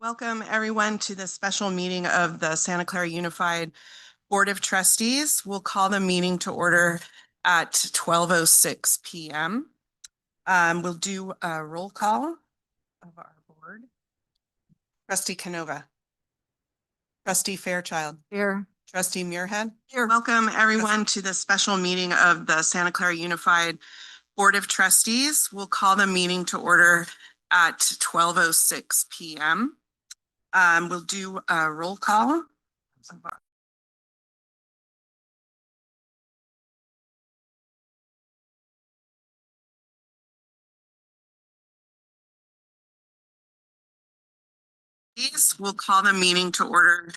Welcome, everyone, to the special meeting of the Santa Clara Unified Board of Trustees. We'll call the meeting to order at 12:06 p.m. We'll do a roll call of our board. Trustee Canova. Trustee Fairchild. Here. Trustee Muirhead. Here. Welcome, everyone, to the special meeting of the Santa Clara Unified Board of Trustees. We'll call the meeting to order at 12:06 p.m. We'll do a roll call. We'll call the meeting to order.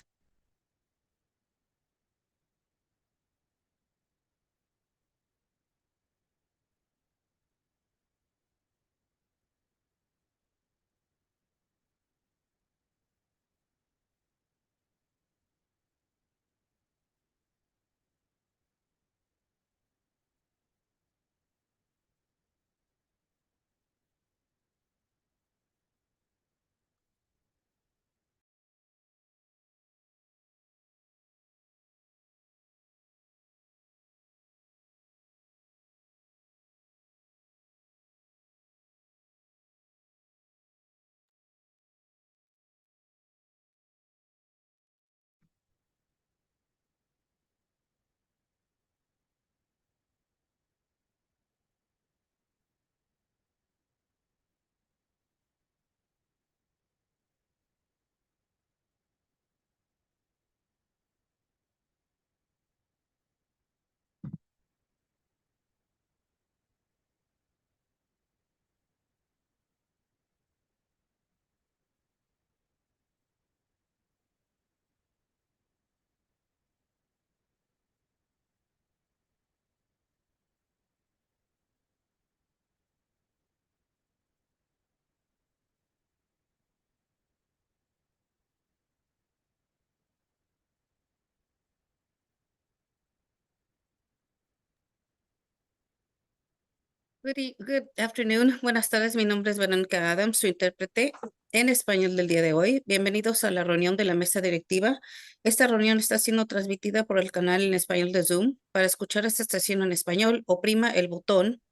Good afternoon. Buenas tardes. Mi nombre es Verónica Adams, su intérprete en español del día de hoy. Bienvenidos a la reunión de la mesa directiva. Esta reunión está siendo transmitida por el canal en español de Zoom. Para escuchar esta sesión en español, oprima el botón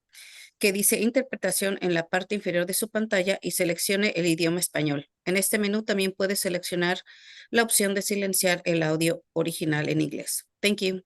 que dice interpretación en la parte inferior de su pantalla y seleccione el idioma español. En este menú también puede seleccionar la opción de silenciar el audio original en inglés. Thank you.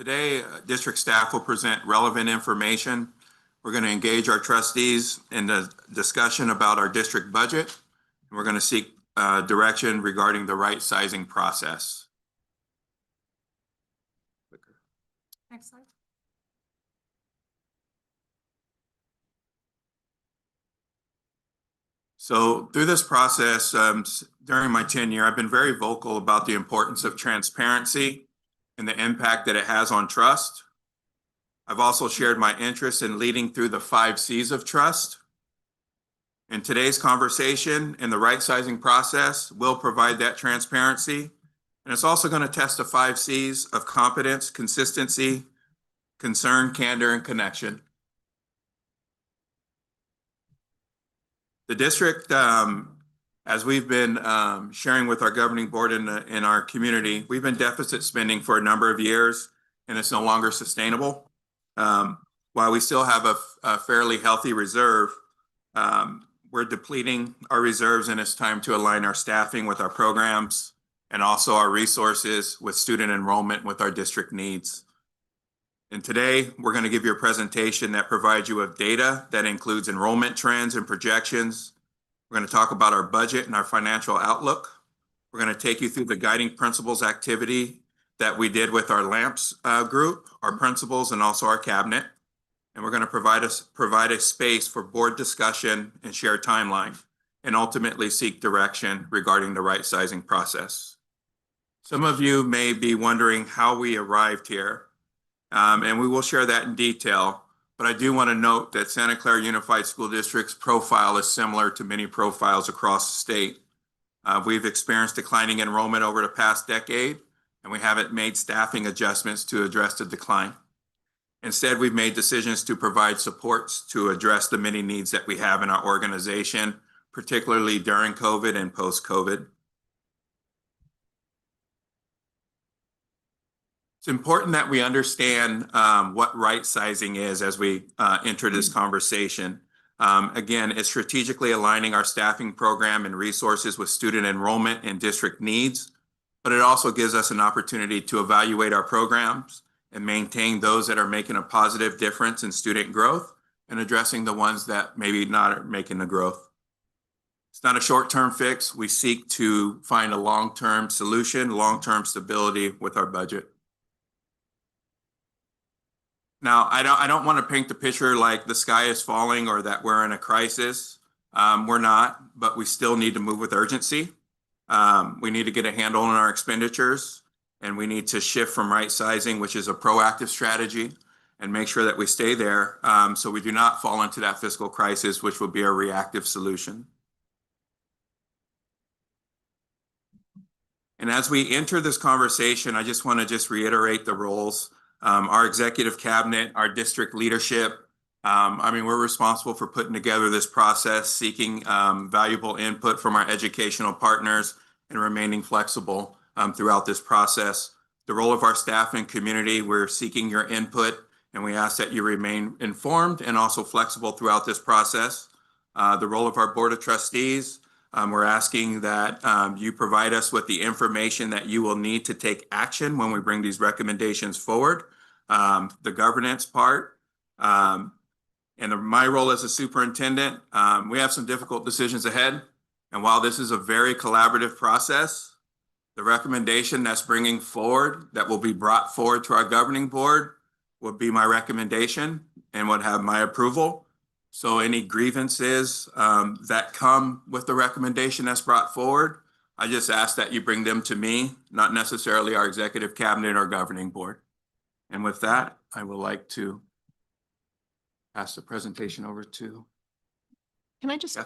Today, district staff will present relevant information. We're going to engage our trustees in the discussion about our district budget. And we're going to seek direction regarding the right sizing process. Next slide. So through this process, during my tenure, I've been very vocal about the importance of transparency and the impact that it has on trust. I've also shared my interest in leading through the 5 C's of trust. In today's conversation and the right sizing process will provide that transparency. And it's also going to test the 5 C's of competence, consistency, concern, candor, and connection. The district, as we've been sharing with our governing board in our community, we've been deficit spending for a number of years, and it's no longer sustainable. While we still have a fairly healthy reserve, we're depleting our reserves, and it's time to align our staffing with our programs and also our resources with student enrollment with our district needs. And today, we're going to give you a presentation that provides you with data that includes enrollment trends and projections. We're going to talk about our budget and our financial outlook. We're going to take you through the guiding principles activity that we did with our LAMPS group, our principals, and also our cabinet. And we're going to provide a space for board discussion and share timeline, and ultimately seek direction regarding the right sizing process. Some of you may be wondering how we arrived here. And we will share that in detail, but I do want to note that Santa Clara Unified School District's profile is similar to many profiles across the state. We've experienced declining enrollment over the past decade, and we haven't made staffing adjustments to address the decline. Instead, we've made decisions to provide supports to address the many needs that we have in our organization, particularly during COVID and post-COVID. It's important that we understand what right sizing is as we enter this conversation. Again, it's strategically aligning our staffing program and resources with student enrollment and district needs, but it also gives us an opportunity to evaluate our programs and maintain those that are making a positive difference in student growth and addressing the ones that maybe not making the growth. It's not a short-term fix. We seek to find a long-term solution, long-term stability with our budget. Now, I don't want to paint the picture like the sky is falling or that we're in a crisis. We're not, but we still need to move with urgency. We need to get a handle on our expenditures, and we need to shift from right sizing, which is a proactive strategy, and make sure that we stay there so we do not fall into that fiscal crisis, which would be a reactive solution. And as we enter this conversation, I just want to reiterate the roles. Our executive cabinet, our district leadership. We're responsible for putting together this process, seeking valuable input from our educational partners, and remaining flexible throughout this process. The role of our staff and community, we're seeking your input, and we ask that you remain informed and also flexible throughout this process. The role of our board of trustees, we're asking that you provide us with the information that you will need to take action when we bring these recommendations forward. The governance part, and my role as a superintendent, we have some difficult decisions ahead. And while this is a very collaborative process, the recommendation that's bringing forward, that will be brought forward to our governing board, would be my recommendation and would have my approval. So any grievances that come with the recommendation that's brought forward, I just ask that you bring them to me, not necessarily our executive cabinet or governing board. And with that, I would like to pass the presentation over to. Can I just,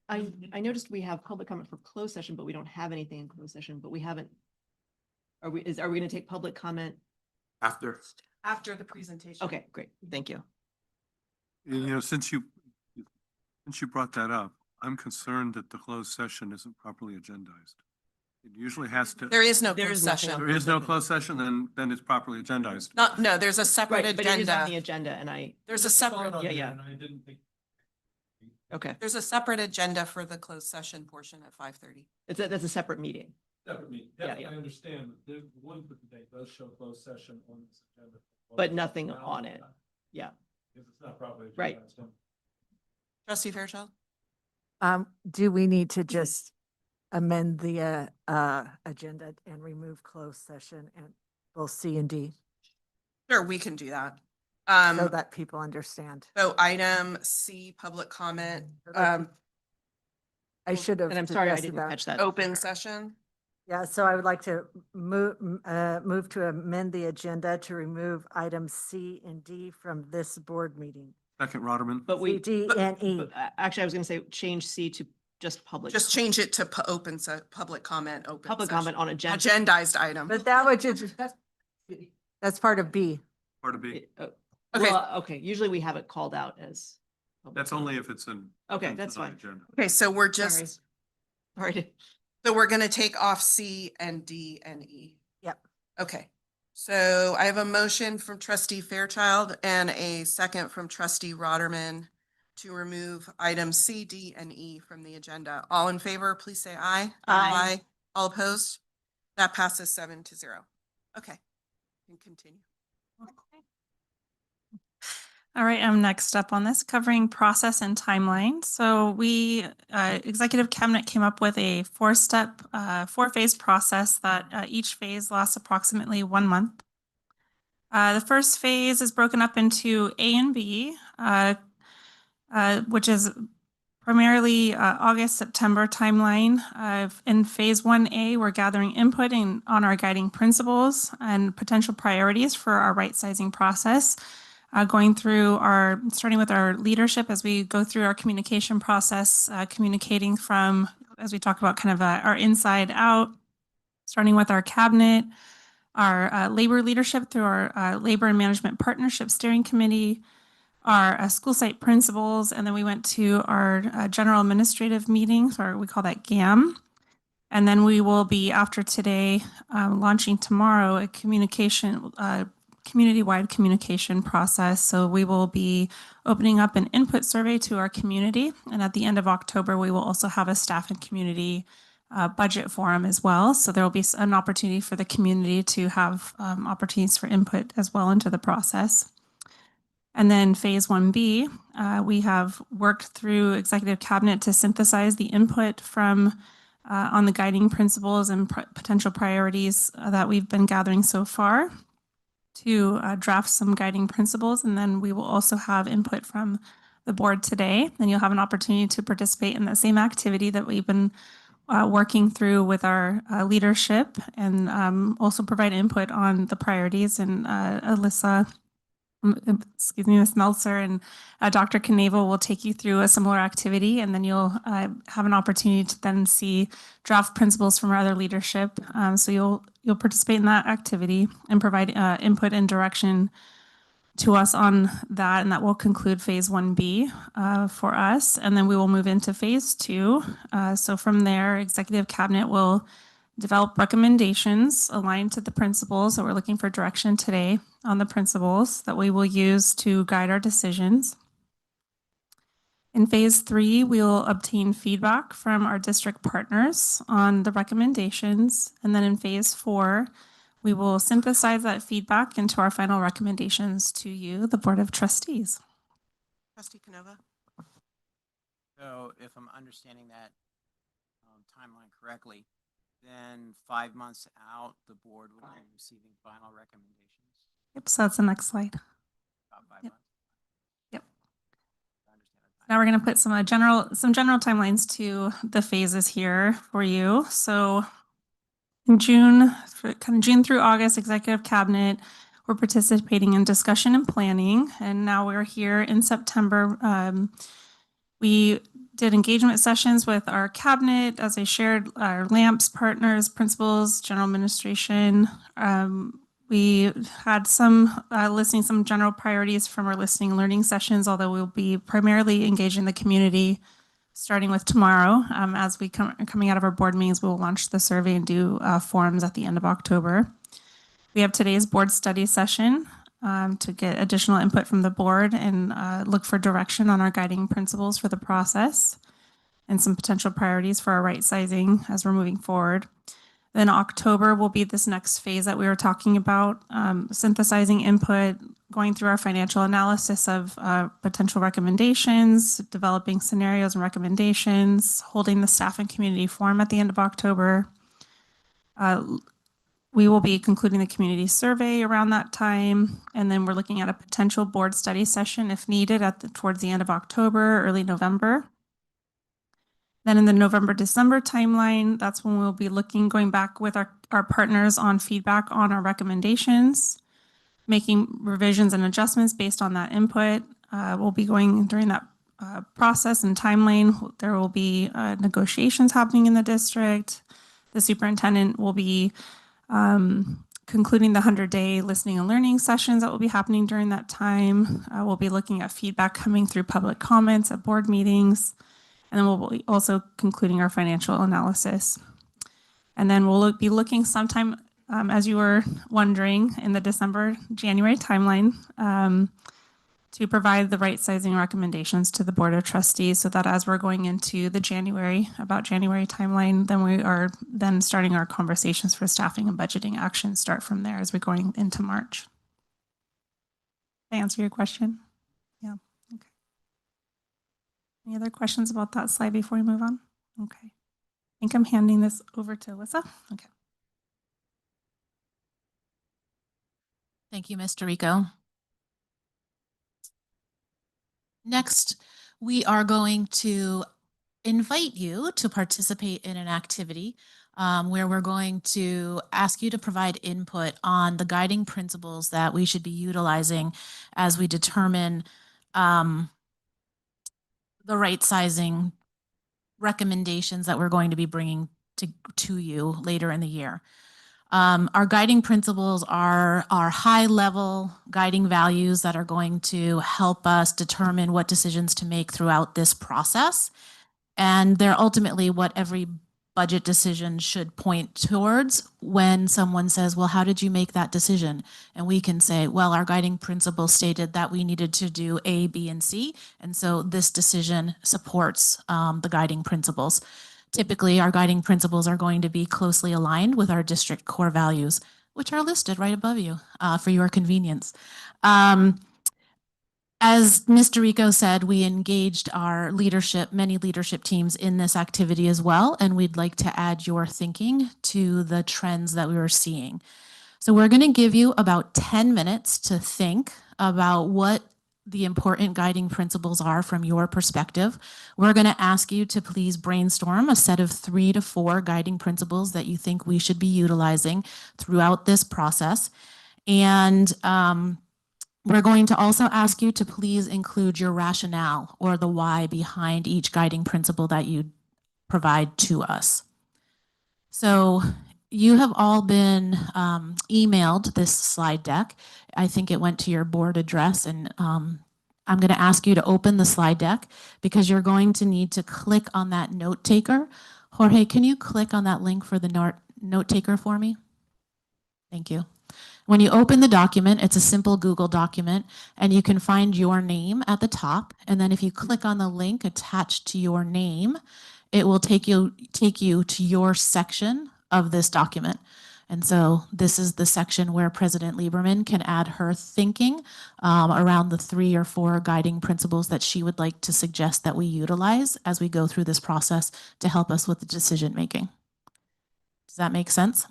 I noticed we have public comment for closed session, but we don't have anything in closed session, but we haven't. Are we going to take public comment? After the presentation. Okay, great. Thank you. You know, since you brought that up, I'm concerned that the closed session isn't properly agendized. It usually has to. There is no There closed is nothing session. on There is no closed session, then it's properly agendized. No, there's a separate Right, but it is on the agenda. agenda and There's a separate, yeah. Okay, there's a separate agenda for the closed session portion at 5:30. that's a separate meeting. Yeah, yeah. I understand, but the one for today does show closed session on this agenda. But nothing on it. Yeah. Because it's not properly. Right. Trustee Fairchild? Do we need to just amend the agenda and remove closed session and both C and D Sure, we can do that. so that people understand? So item C, public comment, I should have. And I'm sorry, I suggested didn't that. catch that. open session. Yeah, so I would like to move to amend the agenda to remove items C and D from this board meeting. Second, Rotterman. But we, D but- and E. but, actually, I was gonna say change C to just public. Just change it to public comment, open. Public session. comment on agenda. Agendized item. But that would just, that's part of B. Part of B. Okay. Well, okay, usually we have it called out as. public That's only if it's an. Okay, if that's it's on fine. agenda. Okay, so we're Sorry. just, Sorry. so we're gonna take off C and D and E. Yep. Okay, so I have a motion from trustee Fairchild and a second from trustee Rotterman to remove items C, D, and E from the agenda. All in favor, please say aye. Aye. All opposed? That passes 7-0. Okay, you can continue. All right, I'm next up on this, covering process and timeline. So we, Executive Cabinet came up with a four-phase process that each phase lasts approximately 1 month. The first phase is broken up into A and B, which is primarily August, September timeline. In phase 1A, we're gathering input on our guiding principles and potential priorities for our right sizing process. Starting with our leadership as we go through our communication process, communicating from, as we talk about kind of our inside out, starting with our cabinet, our labor leadership through our Labor and Management Partnership Steering Committee, our school site principals, and then we went to our general administrative meetings, or we call that GAM. And then we will be, after today, launching tomorrow a community-wide communication process. So we will be opening up an input survey to our community. And at the end of October, we will also have a staff and community budget forum as well. So there will be an opportunity for the community to have opportunities for input as well into the process. And then phase 1B, we have worked through Executive Cabinet to synthesize the input from on the guiding principles and potential priorities that we've been gathering so far to draft some guiding principles. And then we will also have input from the board today. And you'll have an opportunity to participate in the same activity that we've been working through with our leadership, and also provide input on the priorities. And Ms. Meltzer and Dr. Knavel will take you through a similar activity, and then you'll have an opportunity to then see draft principles from our other leadership. So you'll participate in that activity and provide input and direction to us on that, and that will conclude phase 1B for us. And then we will move into phase 2. So from there, Executive Cabinet will develop recommendations aligned to the principles that we're looking for direction today on the principles that we will use to guide our decisions. In phase 3, we'll obtain feedback from our district partners on the recommendations. And then in phase 4, we will synthesize that feedback into our final recommendations to you, the Board of Trustees. Trustee Canova? So if I'm understanding that timeline correctly, then 5 months out, the board will be receiving final recommendations. Yep, so that's the next slide. About 5 Yep. months. Yep. I understand the Now we're going to put some general timelines to the phases here for you. So in June through August, Executive Cabinet, we're participating in discussion and planning. And now we're here in September. We did engagement sessions with our cabinet, as I shared, our LAMPS partners, principals, general administration. We had some listening, some general priorities from our listening and learning sessions, although we'll be primarily engaging the community starting with tomorrow. As we coming out of our board meetings, we will launch the survey and do forums at the end of October. We have today's board study session to get additional input from the board and look for direction on our guiding principles for the process and some potential priorities for our right sizing as we're moving forward. Then October will be this next phase that we were talking about, synthesizing input, going through our financial analysis of potential recommendations, developing scenarios and recommendations, holding the staff and community forum at the end of October. We will be concluding the community survey around that time. And then we're looking at a potential board study session if needed towards the end of October, early November. Then in the November-December timeline, that's when we'll be going back with our partners on feedback on our recommendations, making revisions and adjustments based on that input. We'll be going during that process and timeline. There will be negotiations happening in the district. The superintendent will be concluding the 100-day listening and learning sessions that will be happening during that time. We'll be looking at feedback coming through public comments at board meetings. And then we'll be also concluding our financial analysis. And then we'll be looking sometime, as you were wondering, in the December-January timeline to provide the right sizing recommendations to the Board of Trustees so that as we're going into the January timeline, then we are then starting our conversations for staffing and budgeting actions start from there as we're going into March. Did I answer your question? Yeah. Okay. Any other questions about that slide before we move on? Okay. I think I'm handing this over to Alyssa. Okay. Thank you, Mr. Rico. Next, we are going to invite you to participate in an activity where we're going to ask you to provide input on the guiding principles that we should be utilizing as we determine the right sizing recommendations that we're going to be bringing to you later in the year. Our guiding principles are our high-level guiding values that are going to help us determine what decisions to make throughout this process. And they're ultimately what every budget decision should point towards when someone says, well, how did you make that decision? And we can say, well, our guiding principle stated that we needed to do A, B, and C. And so this decision supports the guiding principles. Typically, our guiding principles are going to be closely aligned with our district core values, which are listed right above you for your convenience. As Mr. Rico said, we engaged our many leadership teams in this activity as well, and we'd like to add your thinking to the trends that we were seeing. So we're going to give you about 10 minutes to think about what the important guiding principles are from your perspective. We're going to ask you to please brainstorm a set of 3 to 4 guiding principles that you think we should be utilizing throughout this process. And we're going to also ask you to please include your rationale or the why behind each guiding principle that you provide to us. So you have all been emailed this slide deck. I think it went to your board address, and I'm going to ask you to open the slide deck because you're going to need to click on that note taker. Jorge, can you click on that link for the note taker for me? Thank you. When you open the document, it's a simple Google document, and you can find your name at the top. And then if you click on the link attached to your name, it will take you to your section of this document. And so this is the section where President Lieberman can add her thinking around the 3 or 4 guiding principles that she would like to suggest that we utilize as we go through this process to help us with the decision making. Does that make sense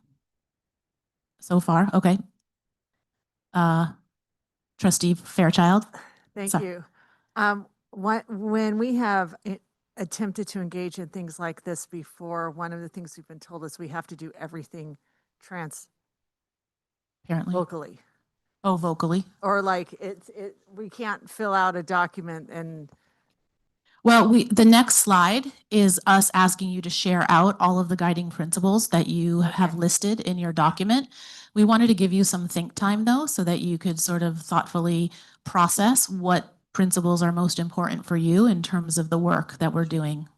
so far? Okay. Trustee Fairchild. Thank you. When we have attempted to engage in things like this before, one of the things we've been told is we have to do everything Apparently. locally. Oh, vocally. Or like we can't fill out a document and. Well, the next slide is us asking you to share out all of the guiding principles that you have listed in your document. We wanted to give you some think time though, so that you could sort of thoughtfully process what principles are most important for you in terms of the work that we're doing.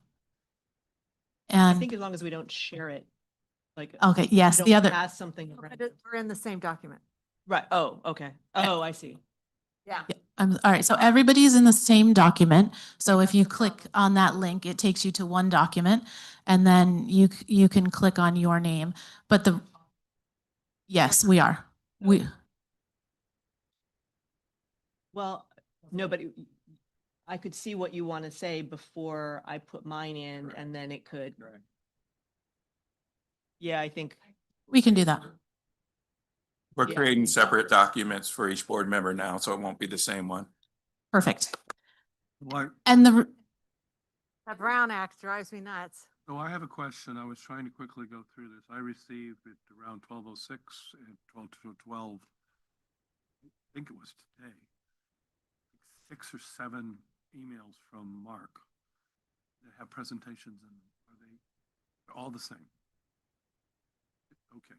I And think as long as we don't share it, like. okay, yes, we the don't other, pass something around. We're in the same document. Right. Oh, okay. Oh, I see. Yeah. All right, so everybody's in the same document. So if you click on that link, it takes you to one document and then you can click on your name. But yes, we are. Well, no, but I could see what you want to say before I put mine in and then it could. Yeah, I think. We can do that. We're Yeah. creating separate documents for each board member now, so it won't be the same one. Perfect. Why, And The Brown Act drives me nuts. so I have a question. I was trying to quickly go through this. I received it around 12:06 and 12 I think it was today. 6 or 7 emails from Mark that have presentations and are they're all the same? Okay,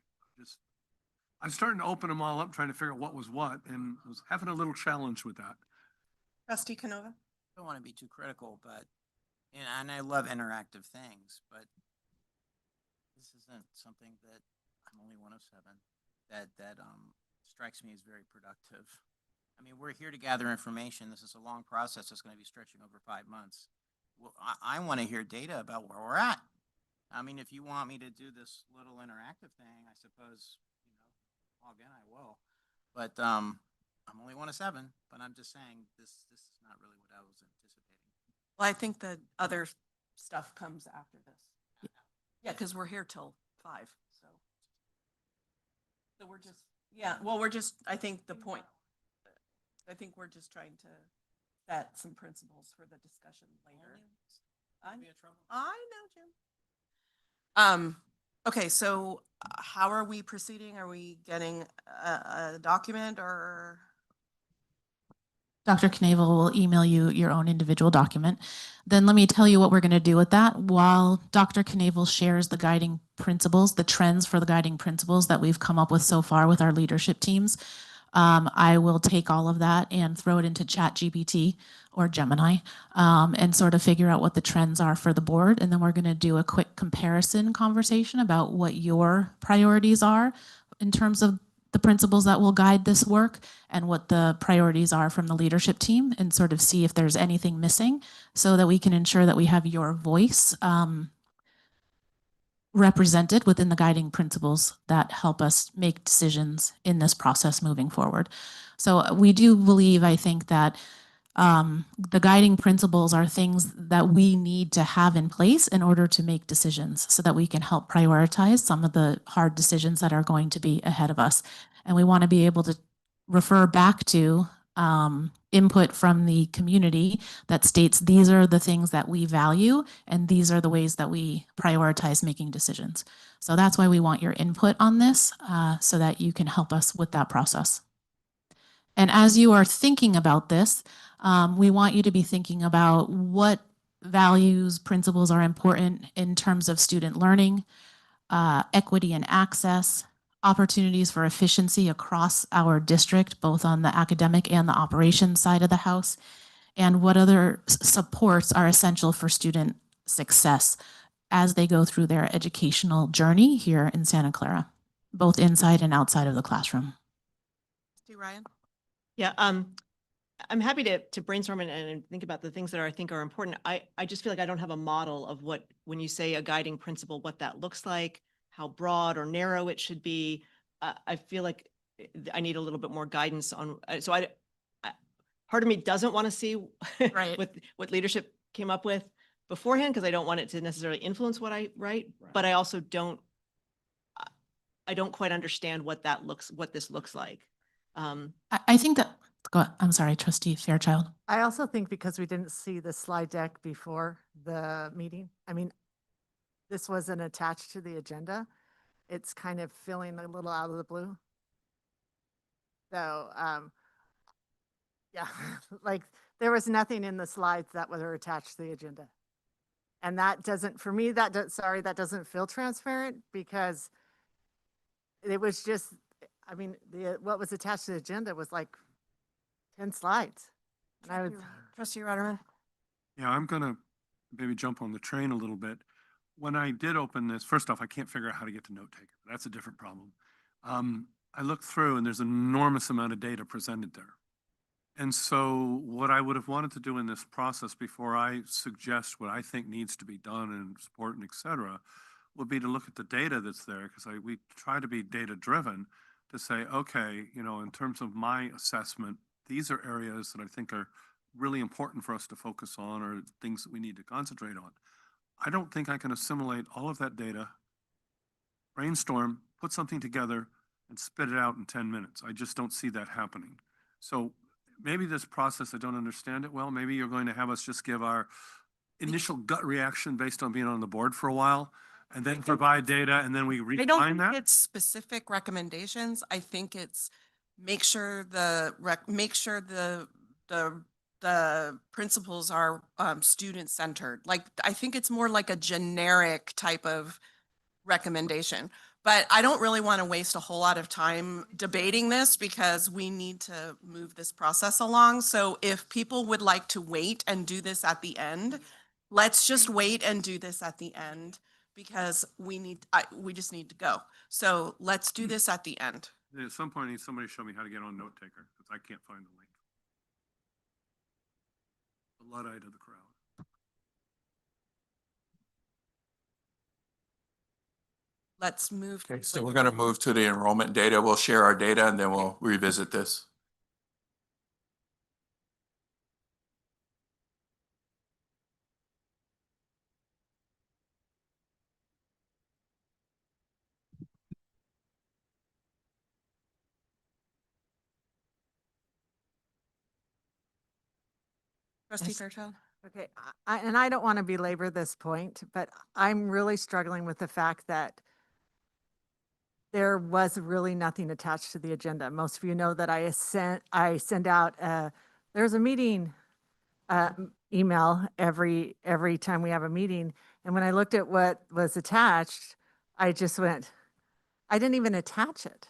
I'm starting to open them all up, trying to figure out what was what, and I was having a little challenge with that. Trustee Canova? I don't want to be too critical, but, and I love interactive things, but this isn't something that, I'm only one of 7, that strikes me as very productive. I mean, we're here to gather information. This is a long process that's going to be stretching over 5 months. Well, I want to hear data about where we're at. I mean, if you want me to do this little interactive thing, I suppose, log in, I will. But I'm only one of 7, but I'm just saying this is not really what I was anticipating. Well, I think the other stuff comes after this. Yeah, because we're here till 5, so. So we're just, yeah, well, I think I think we're just trying to set some principles for the discussion later. I know, Jim. Okay, so how are we proceeding? Are we getting a document or? Dr. Knavel will email you your own individual document. Then let me tell you what we're going to do with that. While Dr. Knavel shares the guiding principles, the trends for the guiding principles that we've come up with so far with our leadership teams, I will take all of that and throw it into ChatGPT or Gemini and sort of figure out what the trends are for the board. And then we're going to do a quick comparison conversation about what your priorities are in terms of the principles that will guide this work and what the priorities are from the leadership team and sort of see if there's anything missing so that we can ensure that we have your voice represented within the guiding principles that help us make decisions in this process moving forward. So we do believe, I think, that the guiding principles are things that we need to have in place in order to make decisions so that we can help prioritize some of the hard decisions that are going to be ahead of us. And we want to be able to refer back to input from the community that states these are the things that we value and these are the ways that we prioritize making decisions. So that's why we want your input on this so that you can help us with that process. And as you are thinking about this, we want you to be thinking about what values, principles are important in terms of student learning, equity and access, opportunities for efficiency across our district, both on the academic and the operations side of the house, and what other supports are essential for student success as they go through their educational journey here in Santa Clara, both inside and outside of the classroom. Ryan? Yeah, I'm happy to brainstorm and think about the things that I think are important. I just feel like I don't have a model of what, when you say a guiding principle, what that looks like, how broad or narrow it should be. I feel like I need a little bit more guidance on, so I part of me doesn't want to see Right. what leadership came up with beforehand, because I don't want it to necessarily influence what I write, but I also don't quite understand what this looks like. I think that, I'm sorry, Trustee Fairchild. I also think because we didn't see the slide deck before the meeting, I mean, this wasn't attached to the agenda. It's kind of feeling a little out of the blue. So, yeah, like there was nothing in the slides that were attached to the agenda. And that doesn't, for me, that doesn't feel transparent because it was just, I mean, what was attached to the agenda was like 10 slides. And I would, Trustee Rotterman? Yeah, I'm gonna maybe jump on the train a little bit. When I did open this, first off, I can't figure out how to get to note taker. That's a different problem. I looked through and there's an enormous amount of data presented there. And so what I would have wanted to do in this process before I suggest what I think needs to be done and support and et cetera, would be to look at the data that's there, because we try to be data driven to say, okay, you know, in terms of my assessment, these are areas that I think are really important for us to focus on or things that we need to concentrate on. I don't think I can assimilate all of that data, brainstorm, put something together and spit it out in 10 minutes. I just don't see that happening. So maybe this process, I don't understand it well. Maybe you're going to have us just give our initial gut reaction based on being on the board for a while and then provide data and then we I don't refine think that. it's specific recommendations. I think it's make sure the principles are student centered. Like, I think it's more like a generic type of recommendation. But I don't really want to waste a whole lot of time debating this because we need to move this process along. So if people would like to wait and do this at the end, let's just wait and do this at the end because we just need to go. So let's do this at the end. At some point, I need somebody to show me how to get on Note Taker because I can't find the link. The Luddite of the crowd. Let's move. Okay, so we're gonna move to the enrollment data. We'll share our data and then we'll revisit this. Trustee Yes. Fairchild? Okay, and I don't want to belabor this point, but I'm really struggling with the fact that there was really nothing attached to the agenda. Most of you know that I send out, there's a meeting email every time we have a meeting. And when I looked at what was attached, I just went, I didn't even attach it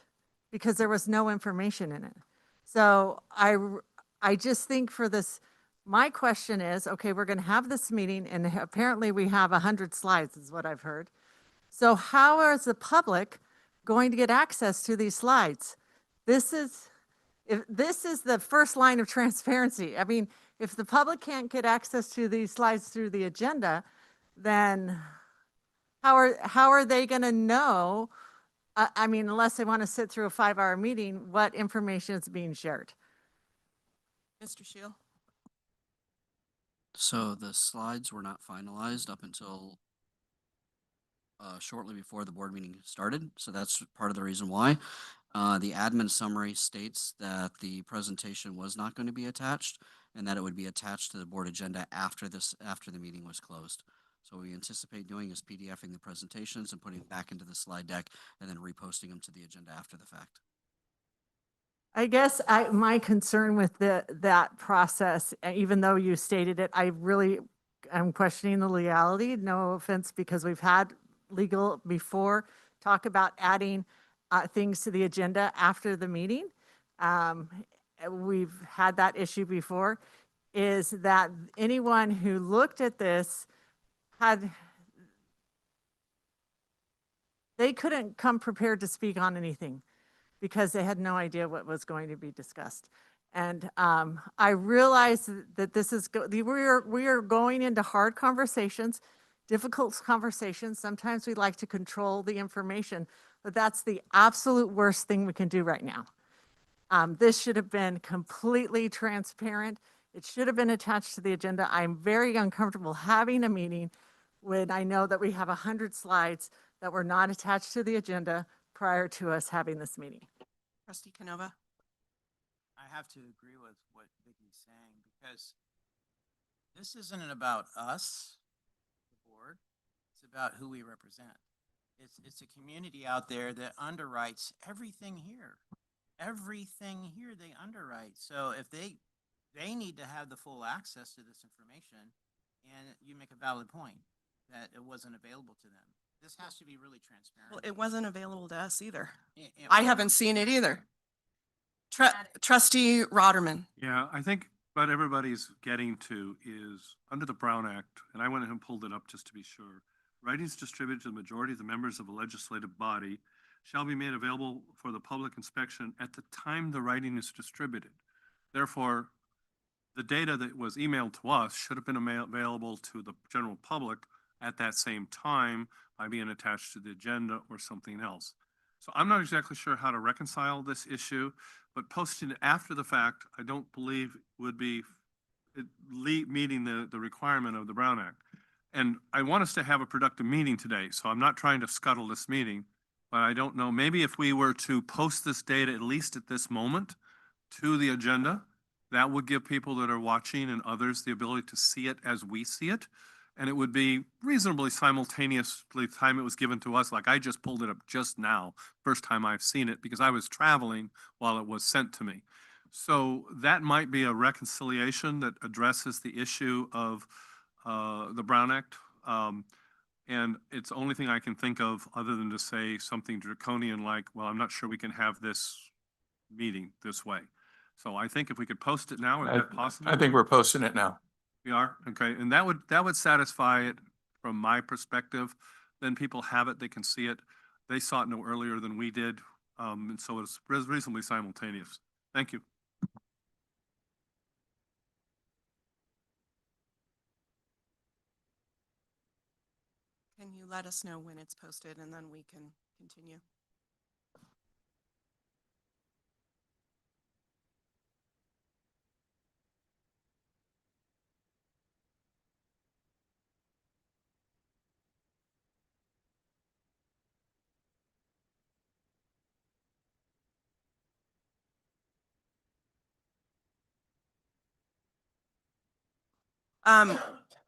because there was no information in it. So I just think for this, my question is, okay, we're going to have this meeting and apparently we have 100 slides is what I've heard. So how is the public going to get access to these slides? This is the first line of transparency. I mean, if the public can't get access to these slides through the agenda, then how are they going to know? I mean, unless they want to sit through a 5-hour meeting, what information is being shared? Mr. Shield? So the slides were not finalized up until shortly before the board meeting started. So that's part of the reason why. The admin summary states that the presentation was not going to be attached and that it would be attached to the board agenda after the meeting was closed. So what we anticipate doing is PDFing the presentations and putting it back into the slide deck and then reposting them to the agenda after the fact. I guess my concern with that process, even though you stated it, I'm questioning the legality. No offense, because we've had legal before talk about adding things to the agenda after the meeting. We've had that issue before. Is that anyone who looked at this they couldn't come prepared to speak on anything because they had no idea what was going to be discussed. And I realize that this is, we are going into hard conversations, difficult conversations. Sometimes we like to control the information, but that's the absolute worst thing we can do right now. This should have been completely transparent. It should have been attached to the agenda. I'm very uncomfortable having a meeting when I know that we have 100 slides that were not attached to the agenda prior to us having this meeting. Trustee Canova? I have to agree with what Vicki's saying because this isn't about us, the board. It's about who we represent. It's a community out there that underwrites everything here. Everything here they underwrite. So if they need to have the full access to this information, and you make a valid point that it wasn't available to them. This has to be really transparent. Well, it wasn't available to us either. Yeah, I haven't seen it either. Trustee Rotterman? Yeah, I think what everybody's getting to is under the Brown Act, and I went ahead and pulled it up just to be sure. Writings distributed to the majority of the members of a legislative body shall be made available for the public inspection at the time the writing is distributed. Therefore, the data that was emailed to us should have been available to the general public at that same time by being attached to the agenda or something else. So I'm not exactly sure how to reconcile this issue, but posting it after the fact, I don't believe would be meeting the requirement of the Brown Act. And I want us to have a productive meeting today, so I'm not trying to scuttle this meeting, but I don't know, maybe if we were to post this data, at least at this moment, to the agenda, that would give people that are watching and others the ability to see it as we see it. And it would be reasonably simultaneously time it was given to us, like I just pulled it up just now, first time I've seen it, because I was traveling while it was sent to me. So that might be a reconciliation that addresses the issue of the Brown Act. And it's the only thing I can think of other than to say something draconian like, well, I'm not sure we can have this meeting this way. So I think if we could post it now, is that possible? I think we're posting it now. We are, okay, and that would satisfy it from my perspective. Then people have it, they can see it. They saw it no earlier than we did, and so it's reasonably simultaneous. Thank you. Can you let us know when it's posted and then we can continue?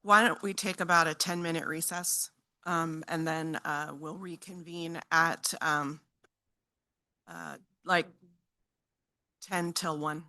Why don't we take about a 10-minute recess? And then we'll reconvene at like 10 till 1.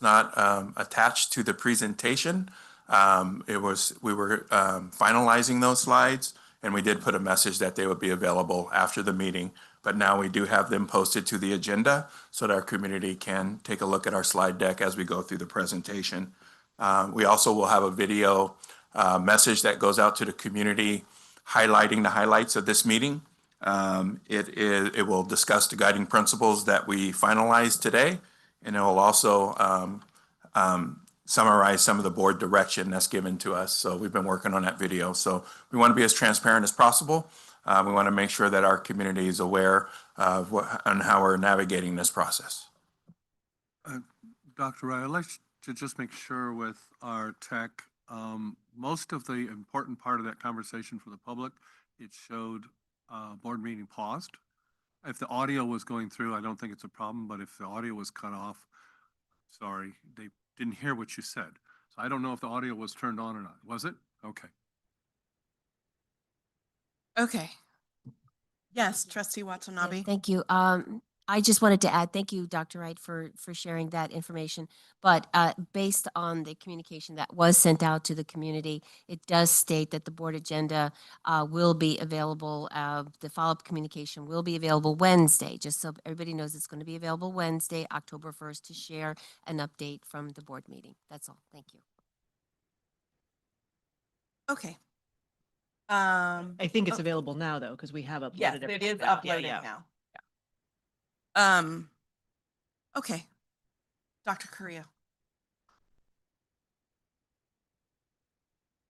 not attached to the presentation. We were finalizing those slides, and we did put a message that they would be available after the meeting. But now we do have them posted to the agenda so that our community can take a look at our slide deck as we go through the presentation. We also will have a video message that goes out to the community highlighting the highlights of this meeting. It will discuss the guiding principles that we finalized today, and it will also summarize some of the board direction that's given to us. So we've been working on that video. So we want to be as transparent as possible. We want to make sure that our community is aware of and how we're navigating this process. Dr. Wright, I'd like to just make sure with our tech, most of the important part of that conversation for the public, it showed board meeting paused. If the audio was going through, I don't think it's a problem, but if the audio was cut off, sorry, they didn't hear what you said. So I don't know if the audio was turned on or not. Was it? Okay. Okay. Yes, Trustee Watanabe. Thank you. I just wanted to add, thank you, Dr. Wright, for sharing that information. But based on the communication that was sent out to the community, it does state that the board agenda will be available. The follow-up communication will be available Wednesday, just so everybody knows it's going to be available Wednesday, October 1st, to share an update from the board meeting. That's all. Thank you. Okay. I think it's available now, though, because we have uploaded Yes, it. it is Yeah, uploaded yeah. now. Okay. Dr. Correa.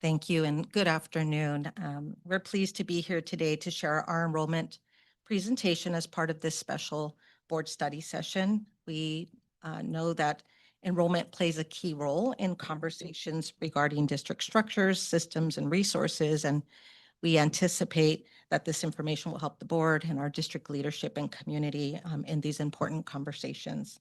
Thank you and good afternoon. We're pleased to be here today to share our enrollment presentation as part of this special board study session. We know that enrollment plays a key role in conversations regarding district structures, systems, and resources, and we anticipate that this information will help the board and our district leadership and community in these important conversations.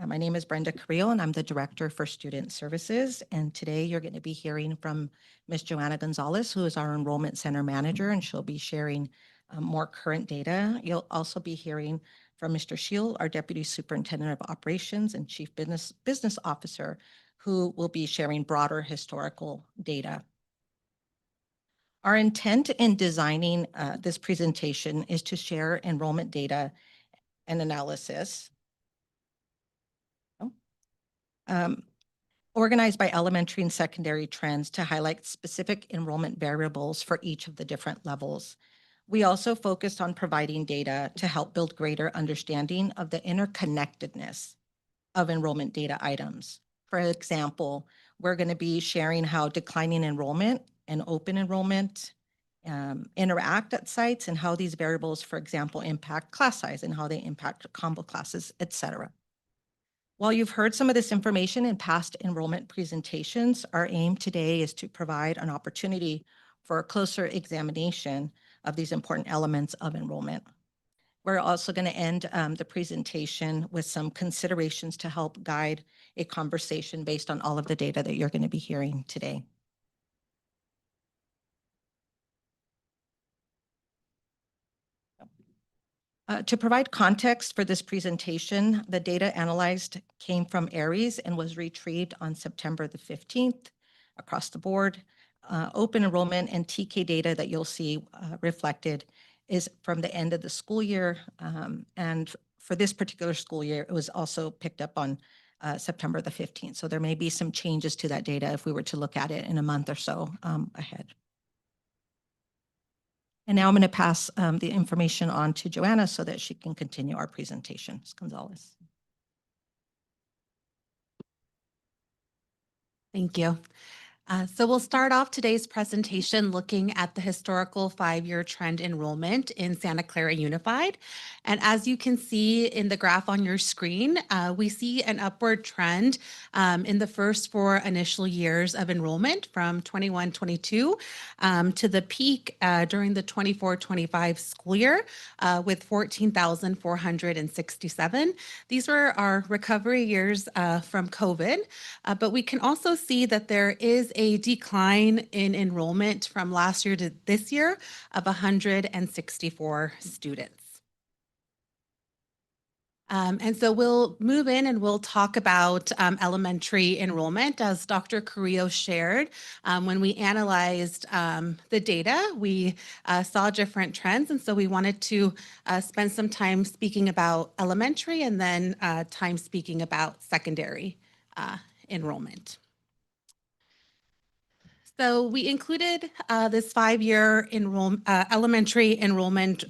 My name is Brenda Carrillo, and I'm the Director for Student Services. And today you're going to be hearing from Ms. Joanna Gonzalez, who is our Enrollment Center Manager, and she'll be sharing more current data. You'll also be hearing from Mr. Shield, our Deputy Superintendent of Operations and Chief Business Officer, who will be sharing broader historical data. Our intent in designing this presentation is to share enrollment data and analysis organized by elementary and secondary trends to highlight specific enrollment variables for each of the different levels. We also focused on providing data to help build greater understanding of the interconnectedness of enrollment data items. For example, we're going to be sharing how declining enrollment and open enrollment interact at sites and how these variables, for example, impact class size and how they impact combo classes, et cetera. While you've heard some of this information in past enrollment presentations, our aim today is to provide an opportunity for a closer examination of these important elements of enrollment. We're also going to end the presentation with some considerations to help guide a conversation based on all of the data that you're going to be hearing today. To provide context for this presentation, the data analyzed came from ARIES and was retrieved on September the 15th across the board. Open enrollment and TK data that you'll see reflected is from the end of the school year. And for this particular school year, it was also picked up on September the 15th. So there may be some changes to that data if we were to look at it in a month or so ahead. And now I'm going to pass the information on to Joanna so that she can continue our presentation. Ms. Gonzalez. Thank you. So we'll start off today's presentation looking at the historical 5-year trend enrollment in Santa Clara Unified. And as you can see in the graph on your screen, we see an upward trend in the first 4 initial years of enrollment from 21-22 to the peak during the 24-25 school year with 14,467. These were our recovery years from COVID, but we can also see that there is a decline in enrollment from last year to this year of 164 students. And so we'll move in and we'll talk about elementary enrollment. As Dr. Carrillo shared, when we analyzed the data, we saw different trends. And so we wanted to spend some time speaking about elementary and then time speaking about secondary enrollment. So we included this 5-year elementary enrollment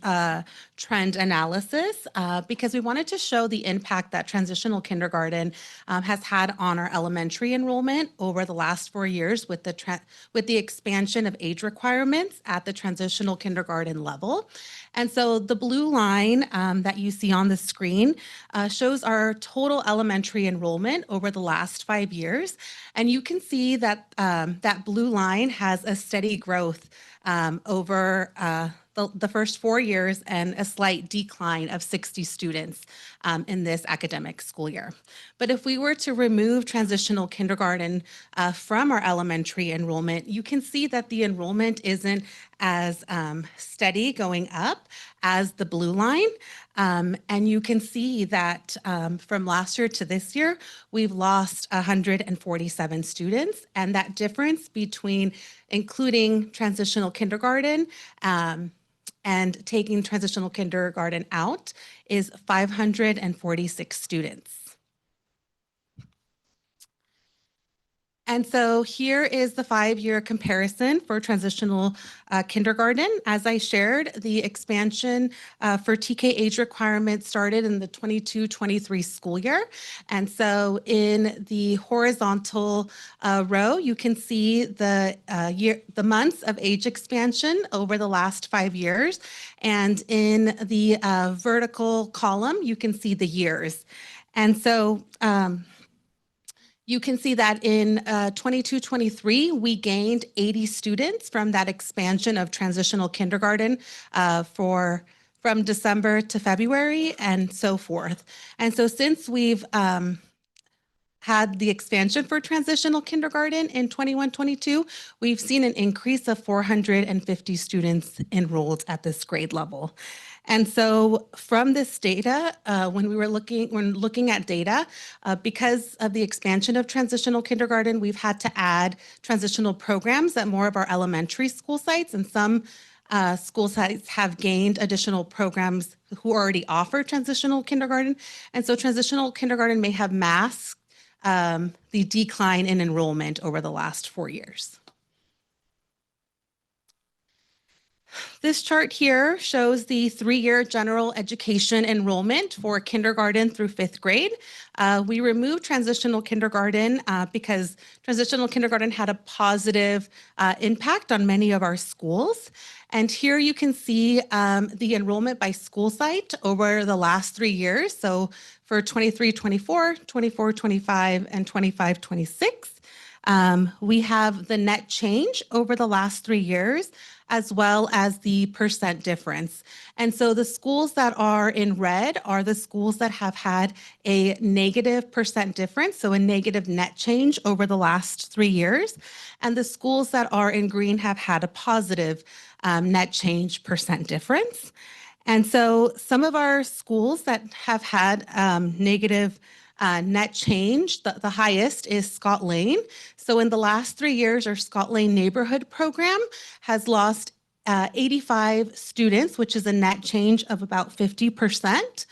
trend analysis because we wanted to show the impact that transitional kindergarten has had on our elementary enrollment over the last 4 years with the expansion of age requirements at the transitional kindergarten level. And so the blue line that you see on the screen shows our total elementary enrollment over the last 5 years. And you can see that that blue line has a steady growth over the first 4 years and a slight decline of 60 students in this academic school year. But if we were to remove transitional kindergarten from our elementary enrollment, you can see that the enrollment isn't as steady going up as the blue line. And you can see that from last year to this year, we've lost 147 students. And that difference between including transitional kindergarten and taking transitional kindergarten out is 546 students. And so here is the 5-year comparison for transitional kindergarten. As I shared, the expansion for TK age requirements started in the 22-23 school year. And so in the horizontal row, you can see the months of age expansion over the last 5 years. And in the vertical column, you can see the years. And so you can see that in 22-23, we gained 80 students from that expansion of transitional kindergarten from December to February and so forth. And so since we've had the expansion for transitional kindergarten in 21-22, we've seen an increase of 450 students enrolled at this grade level. And so from this data, when looking at data, because of the expansion of transitional kindergarten, we've had to add transitional programs at more of our elementary school sites, and some school sites have gained additional programs who already offer transitional kindergarten. And so transitional kindergarten may have masked the decline in enrollment over the last 4 years. This chart here shows the 3-year general education enrollment for kindergarten through 5th grade. We removed transitional kindergarten because transitional kindergarten had a positive impact on many of our schools. And here you can see the enrollment by school site over the last 3 years. So for 23-24, 24-25, and 25-26, we have the net change over the last 3 years, as well as the percent difference. And so the schools that are in red are the schools that have had a negative percent difference, so a negative net change over the last 3 years. And the schools that are in green have had a positive net change percent difference. And so some of our schools that have had negative net change, the highest is Scott Lane. So in the last 3 years, our Scott Lane neighborhood program has lost 85 students, which is a net change of about 50%,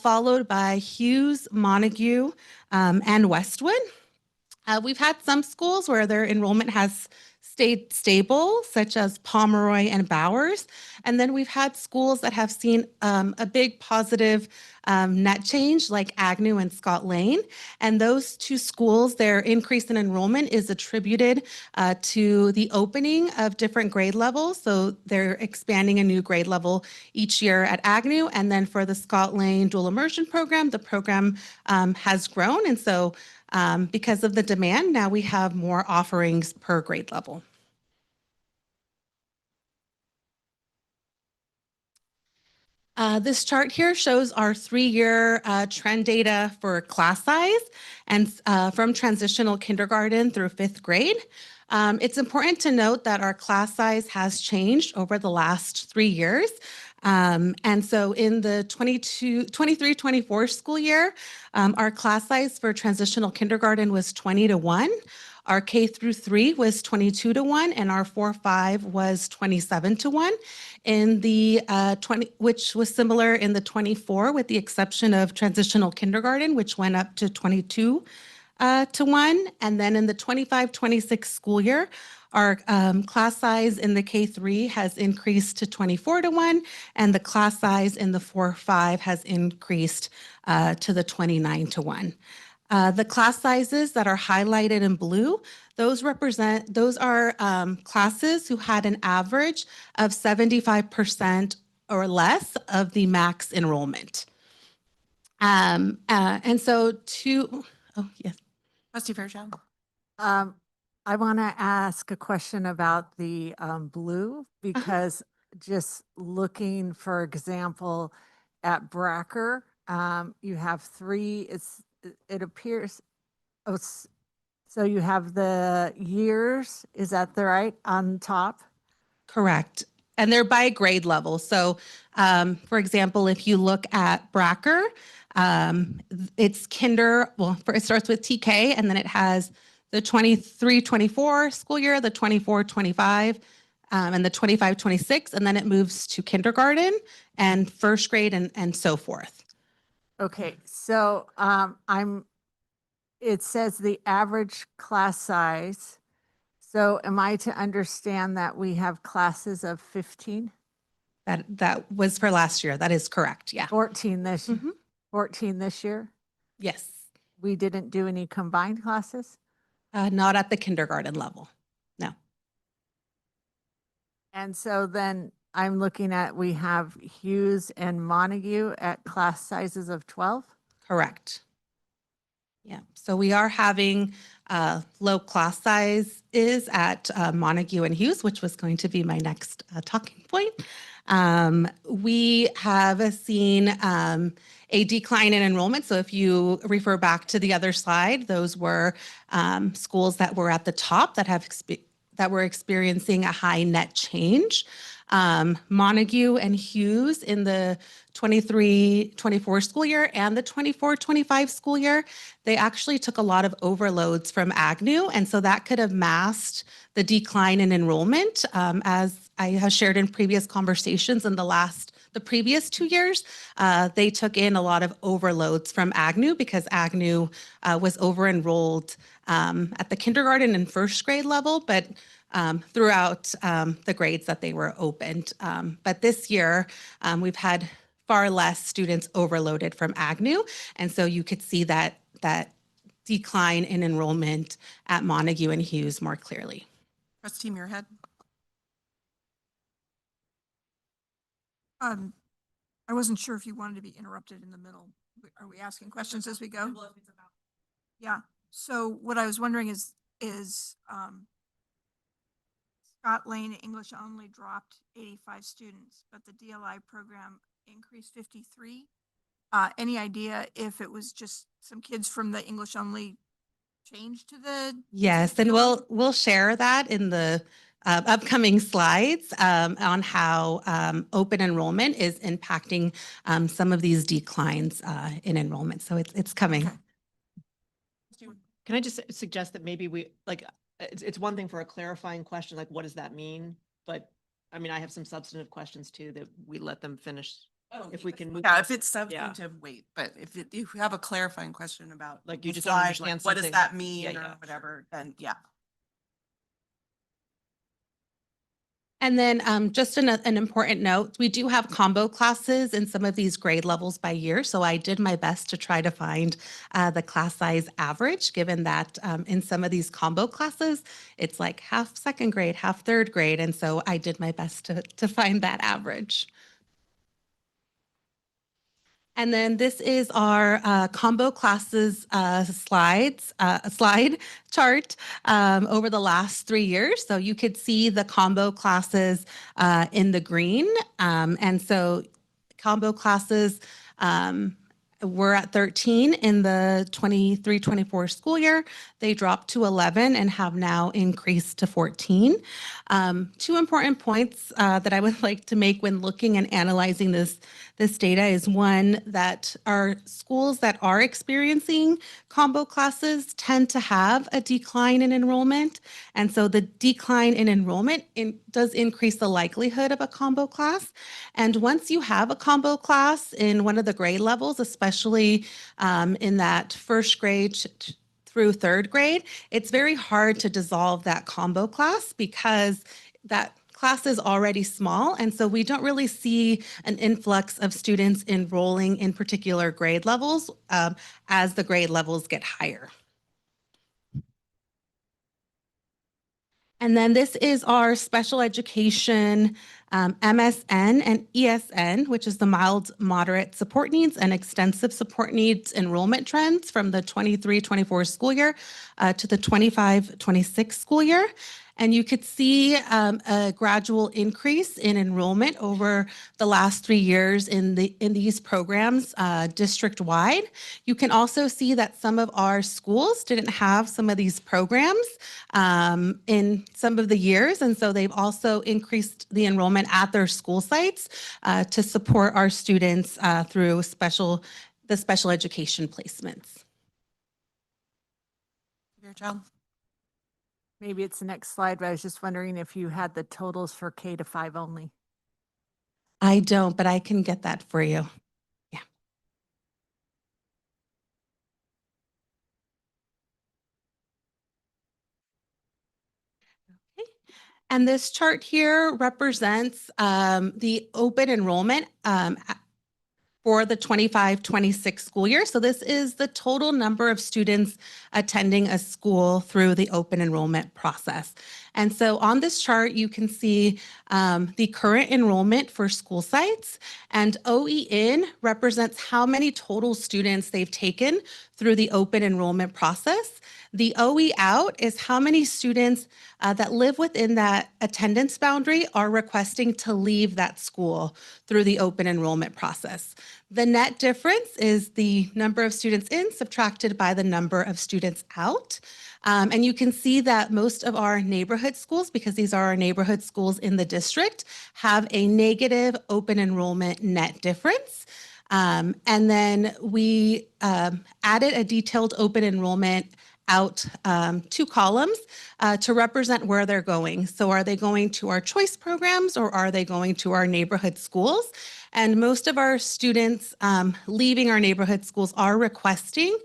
followed by Hughes, Montague, and Westwood. We've had some schools where their enrollment has stayed stable, such as Pomeroy and Bowers. And then we've had schools that have seen a big positive net change, like Agnew and Scott Lane. And those 2 schools, their increase in enrollment is attributed to the opening of different grade levels. So they're expanding a new grade level each year at Agnew. And then for the Scott Lane dual immersion program, the program has grown. And so because of the demand, now we have more offerings per grade level. This chart here shows our 3-year trend data for class size and from transitional kindergarten through 5th grade. It's important to note that our class size has changed over the last 3 years. And so in the 23-24 school year, our class size for transitional kindergarten was 20-1. Our K through 3 was 22-1, and our 4-5 was 27-1. In the 20, which was similar in the 24, with the exception of transitional kindergarten, which went up to 22 to 1. And then in the 25-26 school year, our class size in the K3 has increased to 24-1, and the class size in the 4-5 has increased to the 29-1. The class sizes that are highlighted in blue, those are classes who had an average of 75% or less of the max enrollment. And so oh, yes. Trustee Fairchild. I want to ask a question about the blue, because just looking, for example, at Bracker, you have 3, it appears, so you have the years, is that the right, on top? Correct. And they're by grade level. So, for example, if you look at Bracker, it's it starts with TK, and then it has the 23-24 school year, the 24-25, and the 25-26, and then it moves to kindergarten and first grade and so forth. Okay, so it says the average class size. So am I to understand that we have classes of 15? That was for last year. That is correct. Yeah. 14 this, Mhm. 14 this year? Yes. We didn't do any combined classes? Not at the kindergarten level. No. And so then I'm looking at, we have Hughes and Montague at class sizes of 12? Correct. Yeah, so we are having low class sizes at Montague and Hughes, which was going to be my next talking point. We have seen a decline in enrollment. So if you refer back to the other slide, those were schools that were at the top that were experiencing a high net change. Montague and Hughes in the 23-24 school year and the 24-25 school year, they actually took a lot of overloads from Agnew, and so that could have masked the decline in enrollment. As I have shared in previous conversations in the previous 2 years, they took in a lot of overloads from Agnew because Agnew was over-enrolled at the kindergarten and first grade level, but throughout the grades that they were opened. But this year, we've had far less students overloaded from Agnew, and so you could see that decline in enrollment at Montague and Hughes more clearly. Trustee Muirhead. I wasn't sure if you wanted to be interrupted in the middle. Are we asking questions as we go? Yeah. So what I was wondering is Scott Lane English only dropped 85 students, but the DLI program increased 53. Any idea if it was just some kids from the English only change to the? Yes, and we'll share that in the upcoming slides on how open enrollment is impacting some of these declines in enrollment. So it's coming. Okay. Can I just suggest that maybe it's one thing for a clarifying question, like what does that mean? But I mean, I have some substantive questions too that we let them finish. If we can move. Yeah, on. if it's substantive, wait, but if you have a clarifying question about Like you the just don't slide, understand like, what does something. that mean Yeah, or yeah, whatever, then yeah. And then just an important note, we do have combo classes in some of these grade levels by year. So I did my best to try to find the class size average, given that in some of these combo classes, it's like half second grade, half third grade. And so I did my best to find that average. And then this is our combo classes slide chart over the last 3 years. So you could see the combo classes in the green. And so combo classes were at 13 in the 23-24 school year. They dropped to 11 and have now increased to 14. Two important points that I would like to make when looking and analyzing this data is one, that our schools that are experiencing combo classes tend to have a decline in enrollment. And so the decline in enrollment does increase the likelihood of a combo class. And once you have a combo class in one of the grade levels, especially in that first grade through third grade, it's very hard to dissolve that combo class because that class is already small. And so we don't really see an influx of students enrolling in particular grade levels as the grade levels get higher. And then this is our special education MSN and ESN, which is the mild, moderate support needs and extensive support needs enrollment trends from the 23-24 school year to the 25-26 school year. And you could see a gradual increase in enrollment over the last 3 years in these programs district-wide. You can also see that some of our schools didn't have some of these programs in some of the years, and so they've also increased the enrollment at their school sites to support our students through the special education placements. Your job. Maybe it's the next slide, but I was just wondering if you had the totals for K-5 only. I don't, but I can get that for you. Yeah. Okay. And this chart here represents the open enrollment for the 25-26 school year. So this is the total number of students attending a school through the open enrollment process. And so on this chart, you can see the current enrollment for school sites, and OE in represents how many total students they've taken through the open enrollment process. The OE out is how many students that live within that attendance boundary are requesting to leave that school through the open enrollment process. The net difference is the number of students in subtracted by the number of students out. And you can see that most of our neighborhood schools, because these are our neighborhood schools in the district, have a negative open enrollment net difference. And then we added a detailed open enrollment out 2 columns to represent where they're going. So are they going to our choice programs or are they going to our neighborhood schools? And most of our students leaving our neighborhood schools are requesting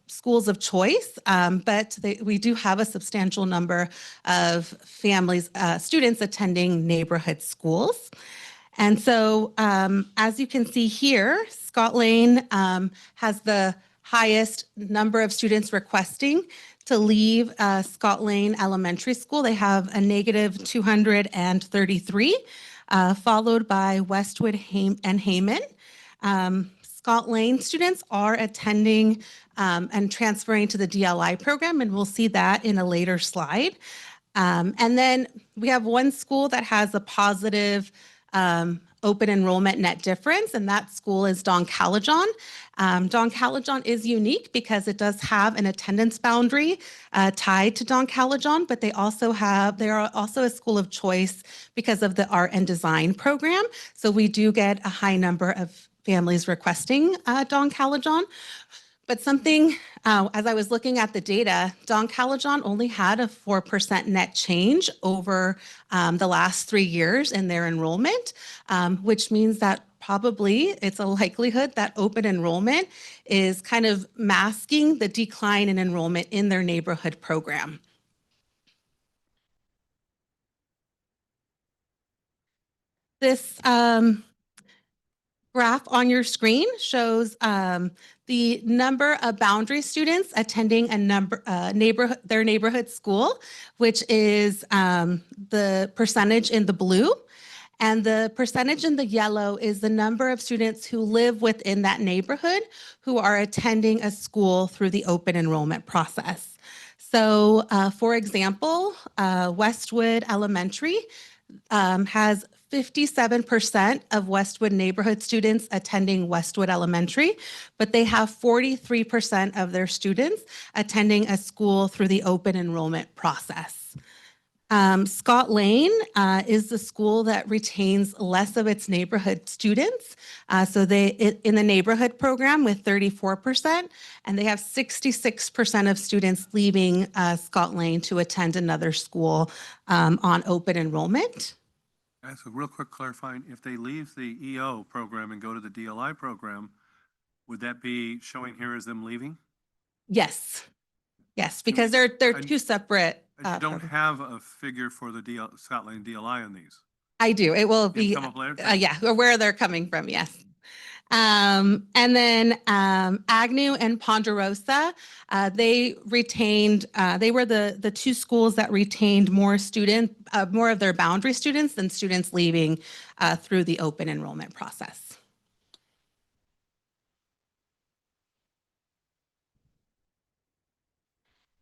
schools of choice, but we do have a substantial number of families, students attending neighborhood schools. And so as you can see here, Scott Lane has the highest number of students requesting to leave Scott Lane Elementary School. They have a negative 233, followed by Westwood and Hayman. Scott Lane students are attending and transferring to the DLI program, and we'll see that in a later slide. And then we have one school that has a positive open enrollment net difference, and that school is Don Calajon. Don Calajon is unique because it does have an attendance boundary tied to Don Calajon, but they are also a school of choice because of the art and design program. So we do get a high number of families requesting Don Calajon. But something, as I was looking at the data, Don Calajon only had a 4% net change over the last 3 years in their enrollment, which means that probably it's a likelihood that open enrollment is kind of masking the decline in enrollment in their neighborhood program. This graph on your screen shows the number of boundary students attending their neighborhood school, which is the percentage in the blue. And the percentage in the yellow is the number of students who live within that neighborhood who are attending a school through the open enrollment process. So for example, Westwood Elementary has 57% of Westwood neighborhood students attending Westwood Elementary, but they have 43% of their students attending a school through the open enrollment process. Scott Lane is the school that retains less of its neighborhood students. In the neighborhood program with 34%, and they have 66% of students leaving Scott Lane to attend another school on open enrollment. That's a real quick clarifying. If they leave the EO program and go to the DLI program, would that be showing here as them leaving? Yes. Yes, because they're And- two separate. You don't programs. have a figure for the Scott Lane DLI on these. I do. It will It'll be, come up later? yeah, or where they're coming from. Yes. And then Agnew and Ponderosa, they retained, they were the two schools that retained more of their boundary students than students leaving through the open enrollment process.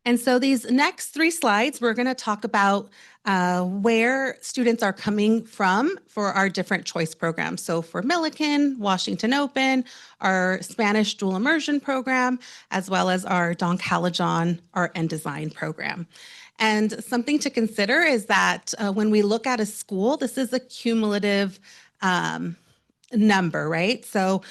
And so these next 3 slides, we're going to talk about where students are coming from for our different choice programs. So for Millikan, Washington Open, our Spanish dual immersion program, as well as our Don Calajon Art and Design program. And something to consider is that when we look at a school, this is a cumulative number, right? So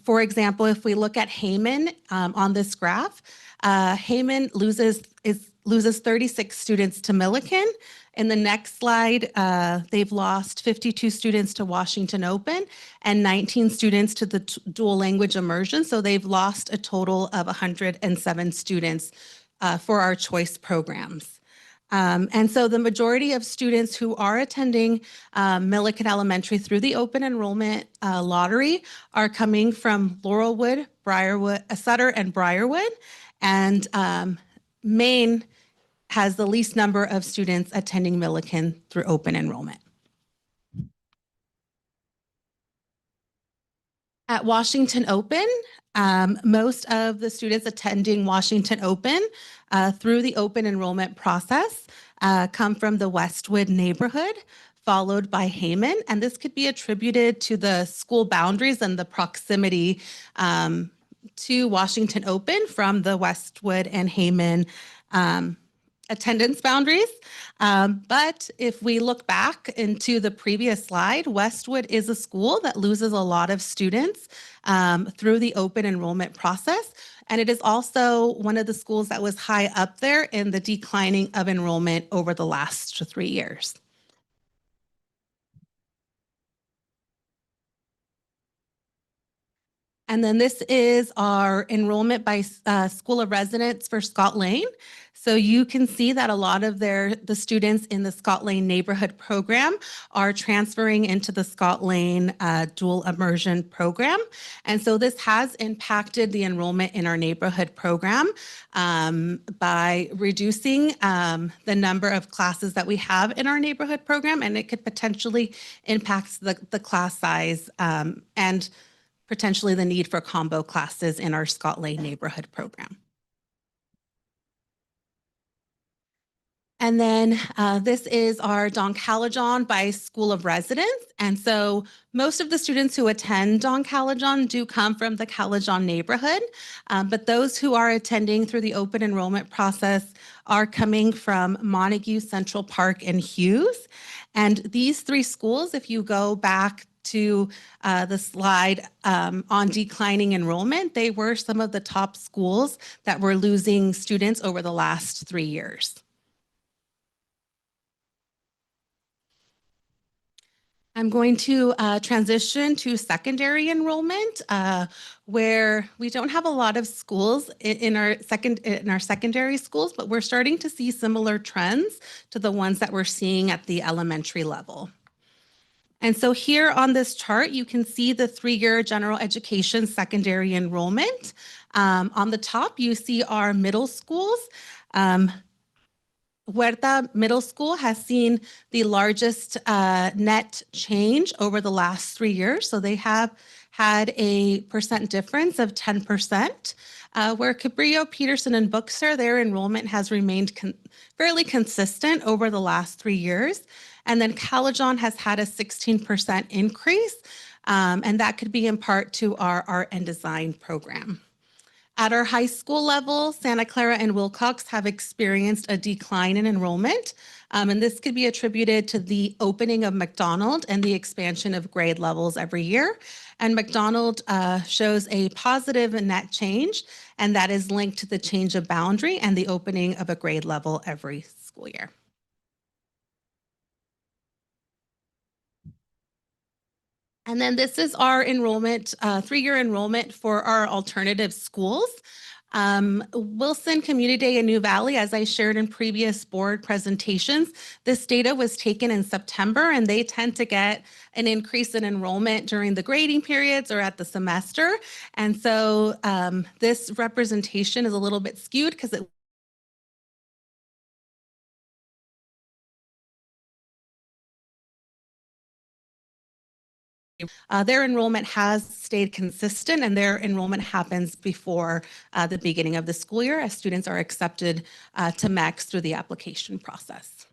for example, if we look at Heyman on this graph, Heyman loses 36 students to Millikan. In the next slide, they've lost 52 students to Washington Open and 19 students to the dual language immersion. So they've lost a total of 107 students for our choice programs. And so the majority of students who are attending Millikan Elementary through the open enrollment lottery are coming from Laurelwood, Sutter, and Briarwood. And Maine has the least number of students attending Millikan through open enrollment. At Washington Open, most of the students attending Washington Open through the open enrollment process come from the Westwood neighborhood, followed by Heyman. And this could be attributed to the school boundaries and the proximity to Washington Open from the Westwood and Heyman attendance boundaries. But if we look back into the previous slide, Westwood is a school that loses a lot of students through the open enrollment process. And it is also one of the schools that was high up there in the declining of enrollment over the last 3 years. And then this is our enrollment by school of residence for Scott Lane. So you can see that a lot of the students in the Scott Lane neighborhood program are transferring into the Scott Lane dual immersion program. And so this has impacted the enrollment in our neighborhood program by reducing the number of classes that we have in our neighborhood program, and it could potentially impact the class size and potentially the need for combo classes in our Scott Lane neighborhood program. And then this is our Don Calajon by School of Residence. And so most of the students who attend Don Calajon do come from the Calajon neighborhood, but those who are attending through the open enrollment process are coming from Montague, Central Park, and Hughes. And these 3 schools, if you go back to the slide on declining enrollment, they were some of the top schools that were losing students over the last 3 years. I'm going to transition to secondary enrollment, where we don't have a lot of schools in our secondary schools, but we're starting to see similar trends to the ones that we're seeing at the elementary level. And so here on this chart, you can see the 3-year general education secondary enrollment. On the top, you see our middle schools. Huerta Middle School has seen the largest net change over the last 3 years. So they have had a percent difference of 10%, where Cabrillo, Peterson, and Bookster, their enrollment has remained fairly consistent over the last 3 years. And then Caledon has had a 16% increase, and that could be in part to our art and design program. At our high school level, Santa Clara and Wilcox have experienced a decline in enrollment. And this could be attributed to the opening of McDonald and the expansion of grade levels every year. And McDonald shows a positive net change, and that is linked to the change of boundary and the opening of a grade level every school year. And then this is our enrollment, 3-year enrollment for our alternative schools. Wilson Community Day in New Valley, as I shared in previous board presentations, this data was taken in September, and they tend to get an increase in enrollment during the grading periods or at the semester. And so this representation is a little bit skewed because it their enrollment has stayed consistent, and their enrollment happens before the beginning of the school year as students are accepted to MEX through the application process.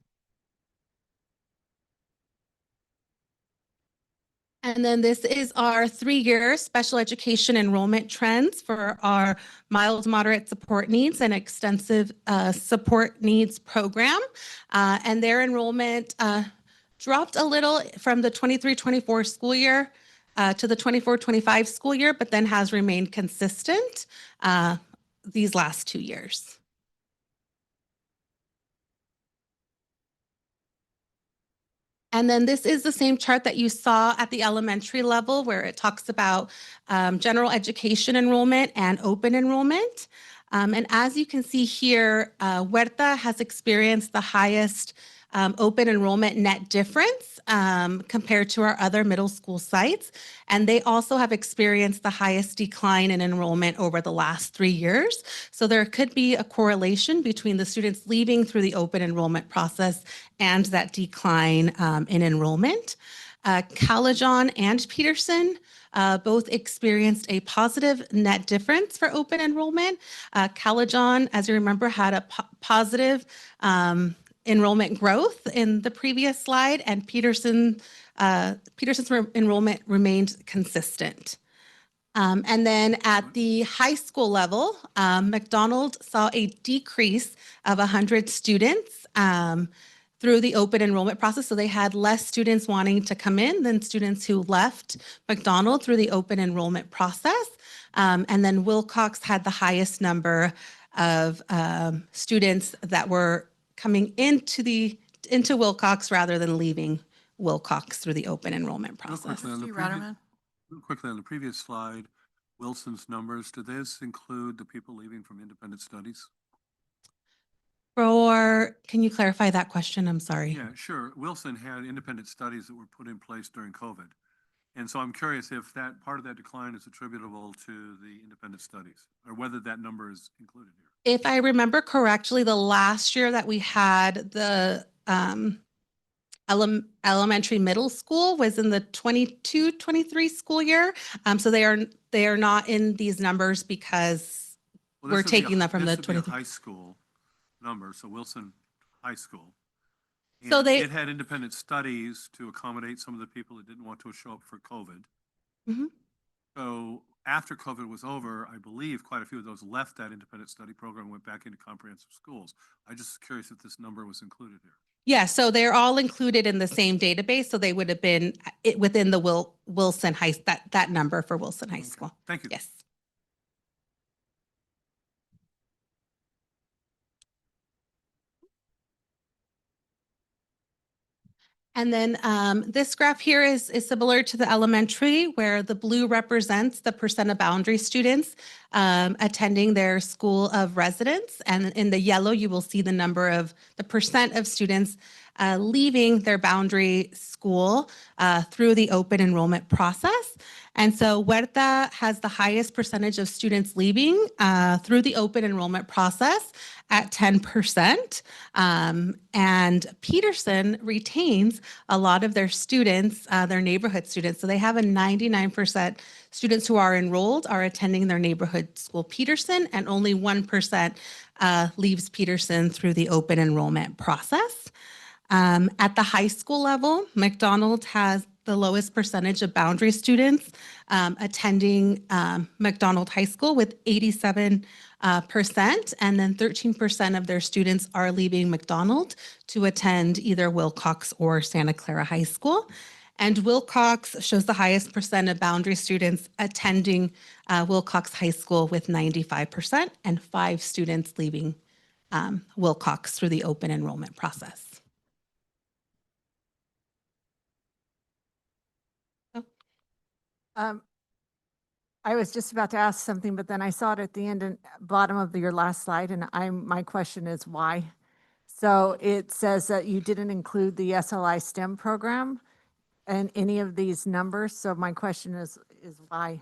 And then this is our 3-year special education enrollment trends for our mild, moderate support needs and extensive support needs program. And their enrollment dropped a little from the 23-24 school year to the 24-25 school year, but then has remained consistent these last 2 years. And then this is the same chart that you saw at the elementary level, where it talks about general education enrollment and open enrollment. And as you can see here, Huerta has experienced the highest open enrollment net difference compared to our other middle school sites. And they also have experienced the highest decline in enrollment over the last 3 years. So there could be a correlation between the students leaving through the open enrollment process and that decline in enrollment. Caledon and Peterson both experienced a positive net difference for open enrollment. Caledon, as you remember, had a positive enrollment growth in the previous slide, and Peterson's enrollment remained consistent. And then at the high school level, McDonald saw a decrease of 100 students through the open enrollment process. So they had less students wanting to come in than students who left McDonald through the open enrollment process. And then Wilcox had the highest number of students that were coming into Wilcox rather than leaving Wilcox through the open enrollment process. Real quickly on the previous slide, Wilson's numbers, do this include the people leaving from independent studies? Can you clarify that question? I'm sorry. Yeah, sure. Wilson had independent studies that were put in place during COVID. And so I'm curious if that part of that decline is attributable to the independent studies, or whether that number is included here. If I remember correctly, the last year that we had the elementary middle school was in the 22-23 school year. So they are not in these numbers because we're taking them from the 23 high school number. So Wilson High School. So it had independent studies to accommodate some of the people that didn't want to show up for COVID. Mm-hmm. So after COVID was over, I believe quite a few of those left that independent study program and went back into comprehensive schools. I'm just curious if this number was included here. Yeah, so they're all included in the same database. So they would have been within the Wilson High, that number for Wilson High School. Thank you. Yes. And then this graph here is similar to the elementary, where the blue represents the percent of boundary students attending their school of residence. And in the yellow, you will see the percent of students leaving their boundary school through the open enrollment process. And so Huerta has the highest percentage of students leaving through the open enrollment process at 10%. And Peterson retains a lot of their students, their neighborhood students. So they have a 99% students who are enrolled are attending their neighborhood school Peterson, and only 1% leaves Peterson through the open enrollment process. At the high school level, McDonald has the lowest percentage of boundary students attending McDonald High School with 87%, and then 13% of their students are leaving McDonald to attend either Wilcox or Santa Clara High School. And Wilcox shows the highest percent of boundary students attending Wilcox High School with 95%, and 5 students leaving Wilcox through the open enrollment process. I was just about to ask something, but then I saw it at the end and bottom of your last slide, and my question is why? So it says that you didn't include the SLI STEM program in any of these numbers. So my question is why?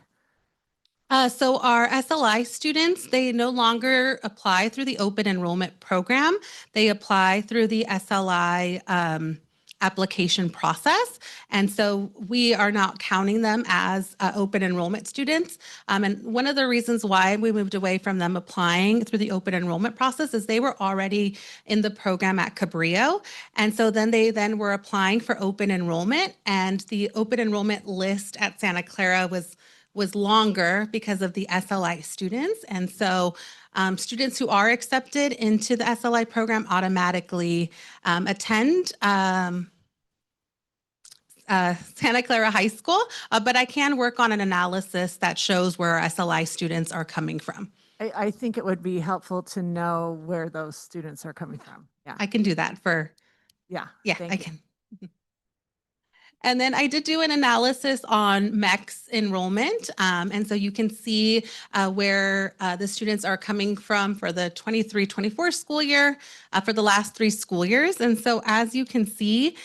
So our SLI students, they no longer apply through the open enrollment program. They apply through the SLI application process. And so we are not counting them as open enrollment students. And one of the reasons why we moved away from them applying through the open enrollment process is they were already in the program at Cabrillo. And so then they were applying for open enrollment, and the open enrollment list at Santa Clara was longer because of the SLI students. And so students who are accepted into the SLI program automatically attend Santa Clara High School, but I can work on an analysis that shows where SLI students are coming from. I think it would be helpful to know where those students are coming from. Yeah. I can do that Yeah. I thank you. can. And then I did do an analysis on MEX enrollment. And so you can see where the students are coming from for the 23-24 school year, for the last 3 school years. And so as you can see,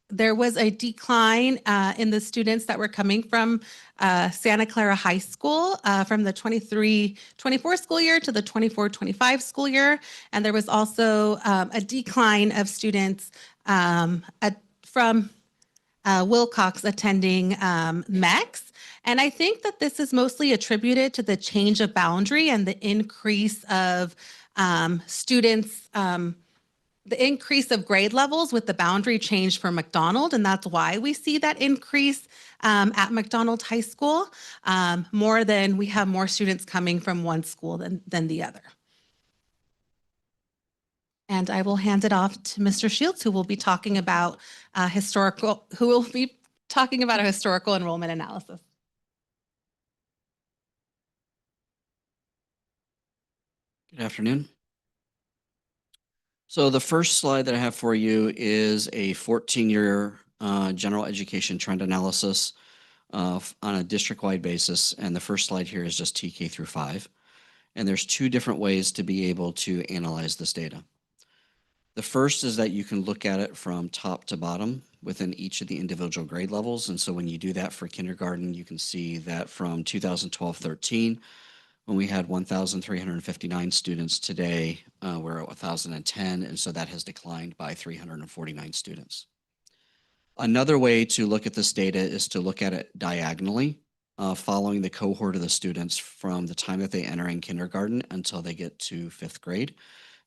there was a decline in the students that were coming from Santa Clara High School from the 23-24 school year to the 24-25 school year. And there was also a decline of students from Wilcox attending MEX. And I think that this is mostly attributed to the change of boundary and the increase of students, the increase of grade levels with the boundary change for McDonald. And that's why we see that increase at McDonald High School, more than we have more students coming from one school than the other. And I will hand it off to Mr. Shields, who will be talking about a historical enrollment analysis. Good afternoon. So the first slide that I have for you is a 14-year general education trend analysis on a district-wide basis. And the first slide here is just TK through 5. And there's 2 different ways to be able to analyze this data. The first is that you can look at it from top to bottom within each of the individual grade levels. And so when you do that for kindergarten, you can see that from 2012-13, when we had 1,359 students, today we're at 1,010, and so that has declined by 349 students. Another way to look at this data is to look at it diagonally, following the cohort of the students from the time that they enter in kindergarten until they get to 5th grade.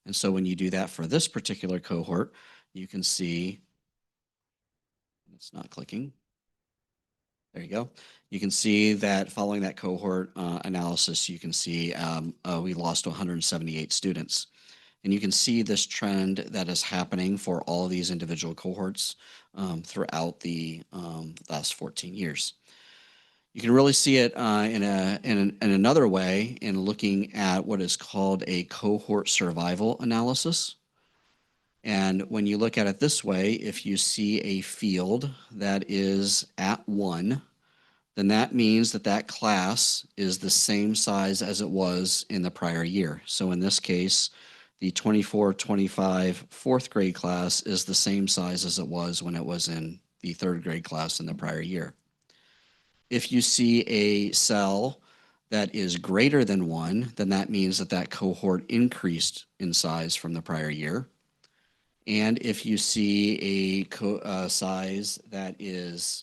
And so when you do that for this particular cohort, you can see, it's not clicking. There you go. You can see that following that cohort analysis, you can see we lost 178 students. And you can see this trend that is happening for all of these individual cohorts throughout the last 14 years. You can really see it in another way in looking at what is called a cohort survival analysis. And when you look at it this way, if you see a field that is at 1, then that means that that class is the same size as it was in the prior year. So in this case, the 24-25 4th grade class is the same size as it was when it was in the 3rd grade class in the prior year. If you see a cell that is greater than 1, then that means that that cohort increased in size from the prior year. And if you see a size that is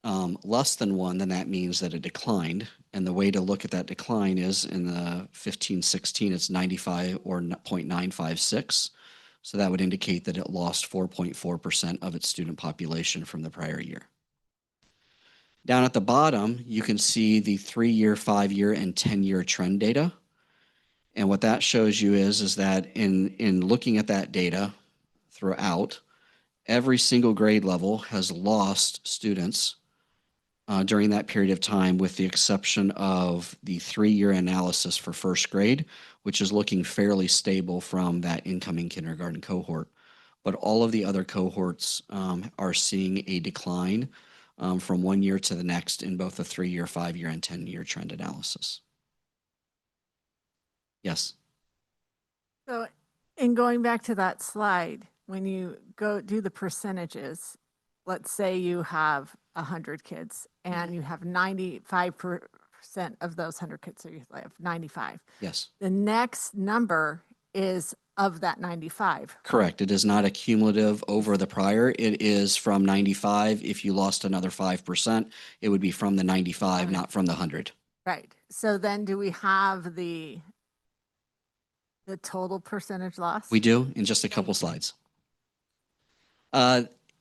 less than 1, then that means that it declined. And the way to look at that decline is in the 15-16, it's 95 or 0.956. So that would indicate that it lost 4.4% of its student population from the prior year. Down at the bottom, you can see the 3-year, 5-year, and 10-year trend data. And what that shows you is that in looking at that data throughout, every single grade level has lost students during that period of time, with the exception of the 3-year analysis for first grade, which is looking fairly stable from that incoming kindergarten cohort. But all of the other cohorts are seeing a decline from one year to the next in both the 3-year, 5-year, and 10-year trend analysis. Yes. So in going back to that slide, when you go do the percentages, let's say you have 100 kids and you have 95% of those 100 kids, so you have 95. Yes. The next number is of that 95. Correct. It is not a cumulative over the prior. It is from 95. If you lost another 5%, it would be from the 95, not from the 100. Right. So then do we have the total percentage loss? We do in just a couple slides.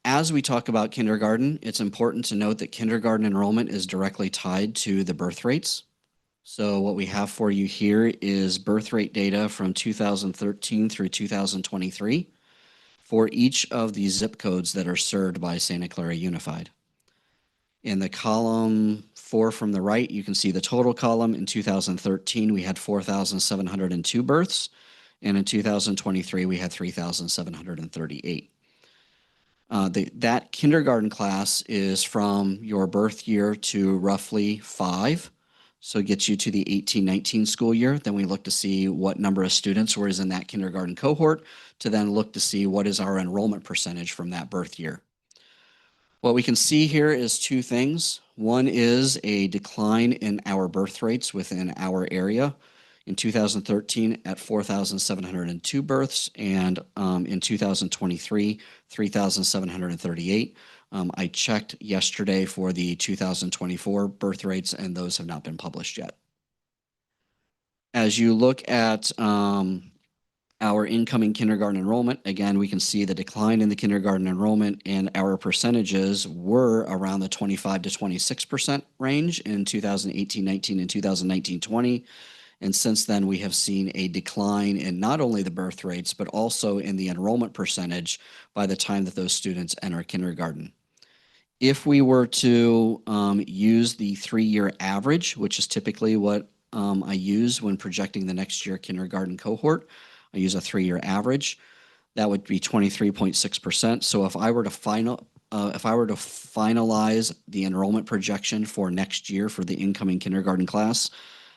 As we talk about kindergarten, it's important to note that kindergarten enrollment is directly tied to the birth rates. So what we have for you here is birth rate data from 2013 through 2023 for each of the zip codes that are served by Santa Clara Unified. In the column 4 from the right, you can see the total column. In 2013, we had 4,702 births, and in 2023, we had 3,738. That kindergarten class is from your birth year to roughly 5. So it gets you to the 18-19 school year. Then we look to see what number of students were in that kindergarten cohort to then look to see what is our enrollment percentage from that birth year. What we can see here is two things. One is a decline in our birth rates within our area. In 2013 at 4,702 births, and in 2023, 3,738. I checked yesterday for the 2024 birth rates, and those have not been published yet. As you look at our incoming kindergarten enrollment, again, we can see the decline in the kindergarten enrollment, and our percentages were around the 25 to 26% range in 2018-19 and 2019-20. And since then, we have seen a decline in not only the birth rates, but also in the enrollment percentage by the time that those students enter kindergarten. If we were to use the 3-year average, which is typically what I use when projecting the next year kindergarten cohort, I use a 3-year average. That would be 23.6%. So if I were to finalize the enrollment projection for next year for the incoming kindergarten class,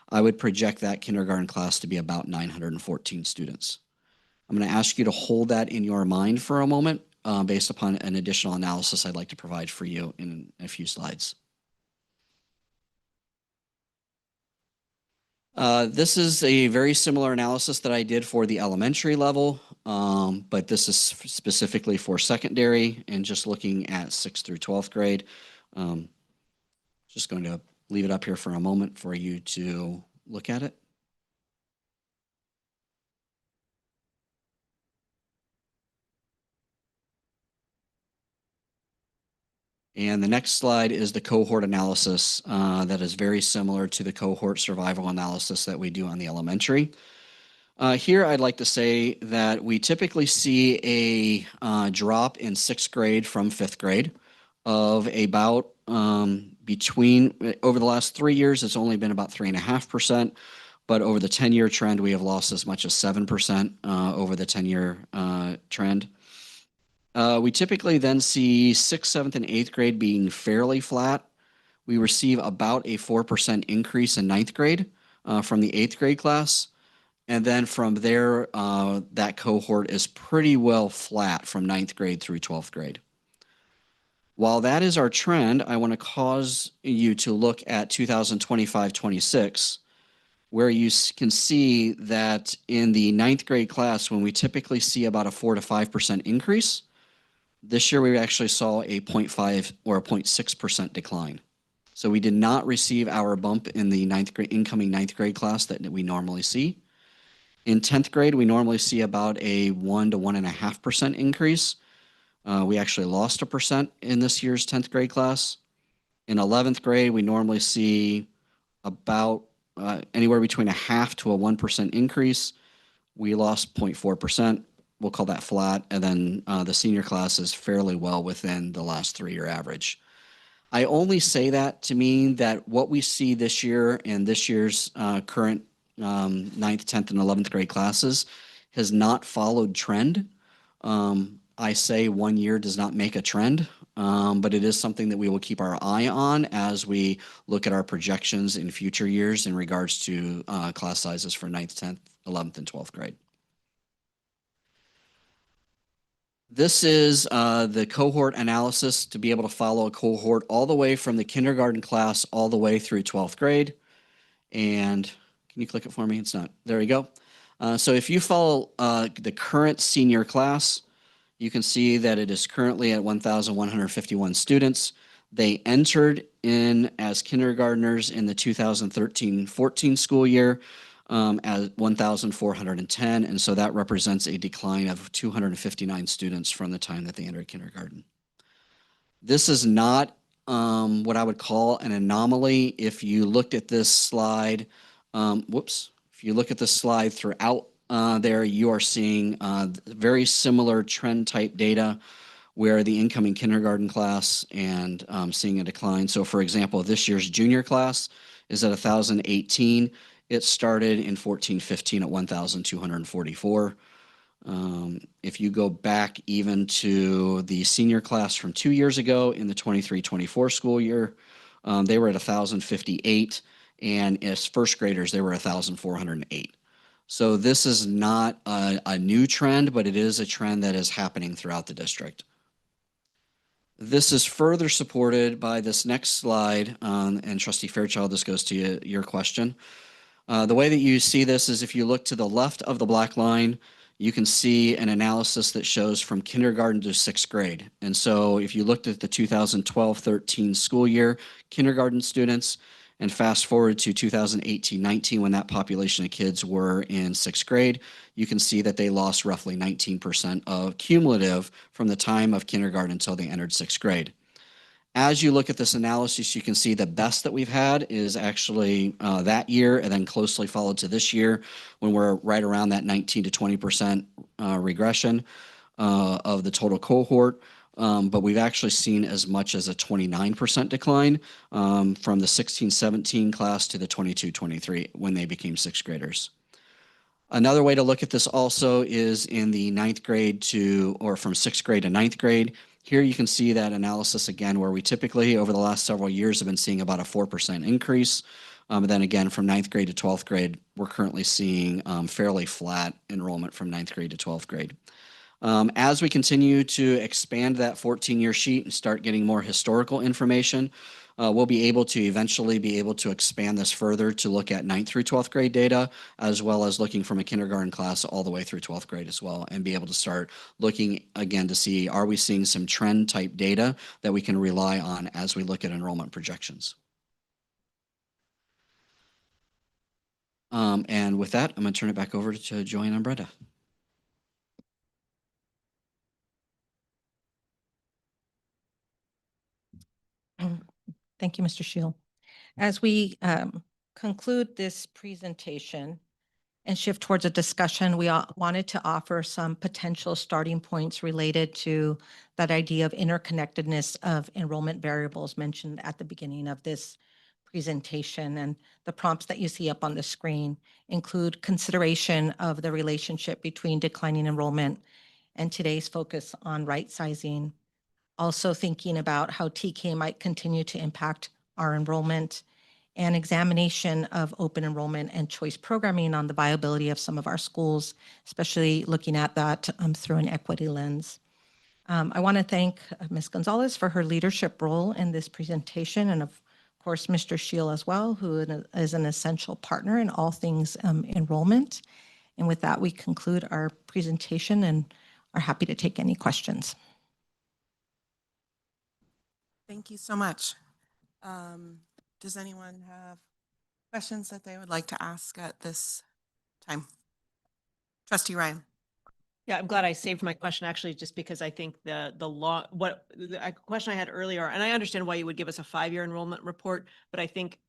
I would project that kindergarten class to be about 914 students. I'm going to ask you to hold that in your mind for a moment based upon an additional analysis I'd like to provide for you in a few slides. This is a very similar analysis that I did for the elementary level, but this is specifically for secondary and just looking at 6th through 12th grade. Just going to leave it up here for a moment for you to look at it. And the next slide is the cohort analysis that is very similar to the cohort survival analysis that we do on the elementary. Here, I'd like to say that we typically see a drop in 6th grade from 5th grade of about over the last 3 years, it's only been about 3.5%, but over the 10-year trend, we have lost as much as 7% over the 10-year trend. We typically then see 6th, 7th, and 8th grade being fairly flat. We receive about a 4% increase in 9th grade from the 8th grade class. And then from there, that cohort is pretty well flat from 9th grade through 12th grade. While that is our trend, I want to cause you to look at 2025-26, where you can see that in the 9th grade class, when we typically see about a 4 to 5% increase, this year we actually saw a 0.5 or a 0.6% decline. So we did not receive our bump in the incoming 9th grade class that we normally see. In 10th grade, we normally see about a 1 to 1.5% increase. We actually lost 1% in this year's 10th grade class. In 11th grade, we normally see about anywhere between a 0.5 to a 1% increase. We lost 0.4%. We'll call that flat. And then the senior class is fairly well within the last 3-year average. I only say that to mean that what we see this year and this year's current 9th, 10th, and 11th grade classes has not followed trend. I say 1 year does not make a trend, but it is something that we will keep our eye on as we look at our projections in future years in regards to class sizes for 9th, 10th, 11th, and 12th grade. This is the cohort analysis to be able to follow a cohort all the way from the kindergarten class all the way through 12th grade. And can you click it for me? It's not. There you go. So if you follow the current senior class, you can see that it is currently at 1,151 students. They entered in as kindergartners in the 2013-14 school year at 1,410, and so that represents a decline of 259 students from the time that they entered kindergarten. This is not what I would call an anomaly. If you looked at this slide, if you look at this slide throughout there, you are seeing very similar trend type data where the incoming kindergarten class and seeing a decline. So for example, this year's junior class is at 1,018. It started in 14-15 at 1,244. If you go back even to the senior class from 2 years ago in the 23-24 school year, they were at 1,058, and as first graders, they were 1,408. So this is not a new trend, but it is a trend that is happening throughout the district. This is further supported by this next slide, and Trustee Fairchild, this goes to your question. The way that you see this is if you look to the left of the black line, you can see an analysis that shows from kindergarten to 6th grade. And so if you looked at the 2012-13 school year, kindergarten students, and fast forward to 2018-19 when that population of kids were in 6th grade, you can see that they lost roughly 19% of cumulative from the time of kindergarten until they entered 6th grade. As you look at this analysis, you can see the best that we've had is actually that year, and then closely followed to this year when we're right around that 19 to 20% regression of the total cohort. But we've actually seen as much as a 29% decline from the 16-17 class to the 22-23 when they became 6th graders. Another way to look at this also is in the 9th grade or from 6th grade to 9th grade. Here you can see that analysis again, where we typically over the last several years have been seeing about a 4% increase. And then again, from 9th grade to 12th grade, we're currently seeing fairly flat enrollment from 9th grade to 12th grade. As we continue to expand that 14-year sheet and start getting more historical information, we'll be able to eventually be able to expand this further to look at 9th through 12th grade data, as well as looking from a kindergarten class all the way through 12th grade as well, and be able to start looking again to see, are we seeing some trend type data that we can rely on as we look at enrollment projections. And with that, I'm going to turn it back over to Joanne and Brenda. Thank you, Mr. Shield. As we conclude this presentation and shift towards a discussion, we wanted to offer some potential starting points related to that idea of interconnectedness of enrollment variables mentioned at the beginning of this presentation. And the prompts that you see up on the screen include consideration of the relationship between declining enrollment and today's focus on right sizing. Also thinking about how TK might continue to impact our enrollment, and examination of open enrollment and choice programming on the viability of some of our schools, especially looking at that through an equity lens. I want to thank Ms. Gonzalez for her leadership role in this presentation, and of course, Mr. Shield as well, who is an essential partner in all things enrollment. And with that, we conclude our presentation and are happy to take any questions. Thank you so much. Does anyone have questions that they would like to ask at this time? Trustee Ryan. Yeah, I'm glad I saved my question actually, just because I think the law, the question I had earlier, and I understand why you would give us a 5-year enrollment report, but I think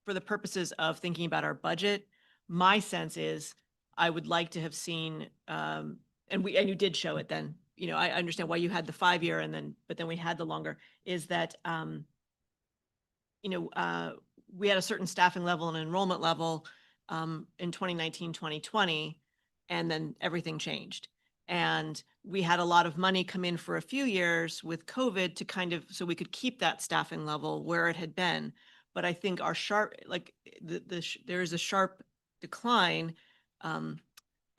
for the purposes of thinking about our budget, my sense is I would like to have seen, and you did show it then, I understand why you had the 5-year but then we had the longer, is that, we had a certain staffing level and enrollment level in 2019, 2020, and then everything changed. And we had a lot of money come in for a few years with COVID to so we could keep that staffing level where it had been. But I think our there is a sharp decline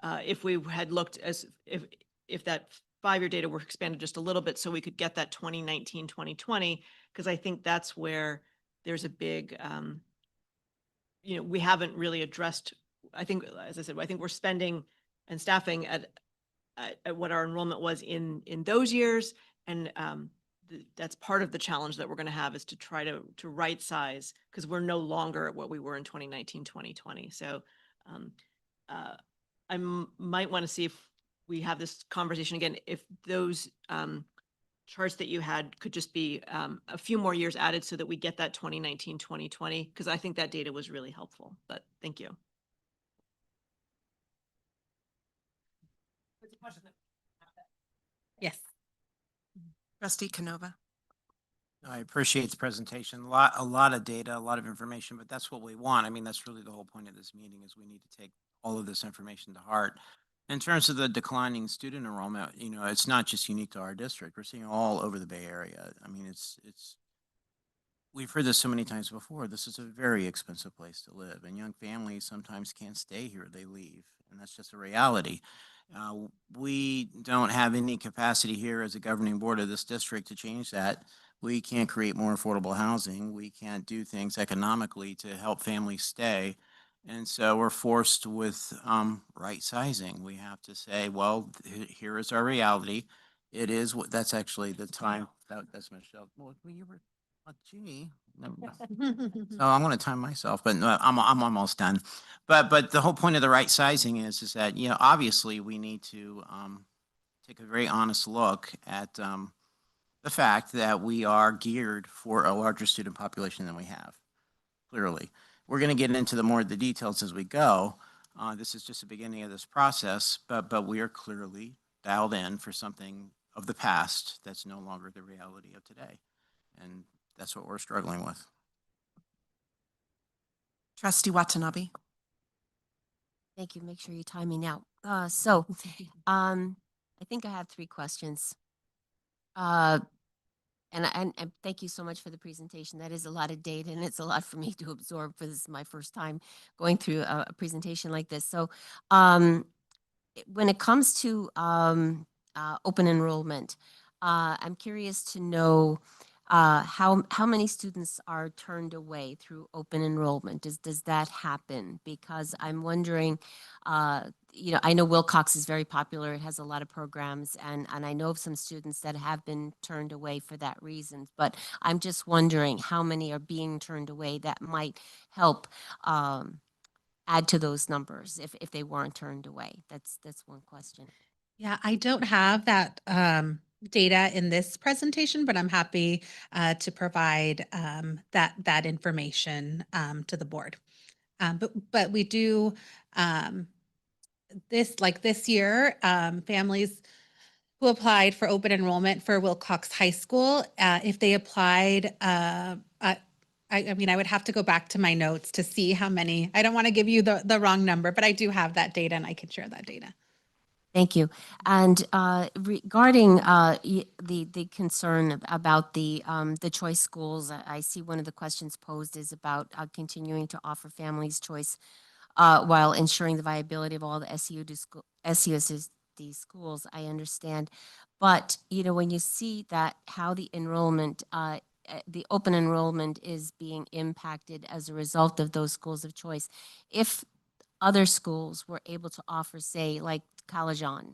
if we had looked if that 5-year data were expanded just a little bit so we could get that 2019, 2020, because I think that's where there's a big, we haven't really addressed, I think, as I said, I think we're spending and staffing at what our enrollment was in those years. And that's part of the challenge that we're going to have, is to try to right size, because we're no longer at what we were in 2019, 2020. So I might want to see if we have this conversation again, if those charts that you had could just be a few more years added so that we get that 2019, 2020, because I think that data was really helpful. But thank you. Yes. Trustee Canova. I appreciate the presentation. A lot of data, a lot of information, but that's what we want. I mean, that's really the whole point of this meeting, is we need to take all of this information to heart. In terms of the declining student enrollment, it's not just unique to our district. We're seeing it all over the Bay Area. I mean, we've heard this so many times before. This is a very expensive place to live, and young families sometimes can't stay here. They leave, and that's just a reality. We don't have any capacity here as a governing board of this district to change that. We can't create more affordable housing. We can't do things economically to help families stay. And so we're forced with right sizing. We have to say, well, here is our reality. It is what, that's actually the time. That's Michelle. Well, you were, gee. No. So I'm going to time myself, but no, I'm almost done. But the whole point of the right sizing is that, obviously we need to take a very honest look at the fact that we are geared for a larger student population than we have. Clearly, we're going to get into the details as we go. This is just the beginning of this process, but we are clearly dialed in for something of the past that's no longer the reality of today. And that's what we're struggling with. Trustee Watanabe. Thank you. Make sure you time me now. I think I have 3 questions. And thank you so much for the presentation. That is a lot of data, and it's a lot for me to absorb, for this is my first time going through a presentation like this. So when it comes to open enrollment, I'm curious to know how many students are turned away through open enrollment. Does that happen? Because I'm wondering, I know Wilcox is very popular. It has a lot of programs, and I know of some students that have been turned away for that reason. But I'm just wondering how many are being turned away that might help add to those numbers if they weren't turned away. That's one question. Yeah, I don't have that data in this presentation, but I'm happy to provide that information to the board. But we do this year, families who applied for open enrollment for Wilcox High School, if they applied, I mean, I would have to go back to my notes to see how many. I don't want to give you the wrong number, but I do have that data, and I can share that data. Thank you. And regarding the concern about the choice schools, I see one of the questions posed is about continuing to offer families choice while ensuring the viability of all the SUSD schools. I understand, but when you see that how the enrollment, the open enrollment is being impacted as a result of those schools of choice, if other schools were able to offer, say, like Calajan,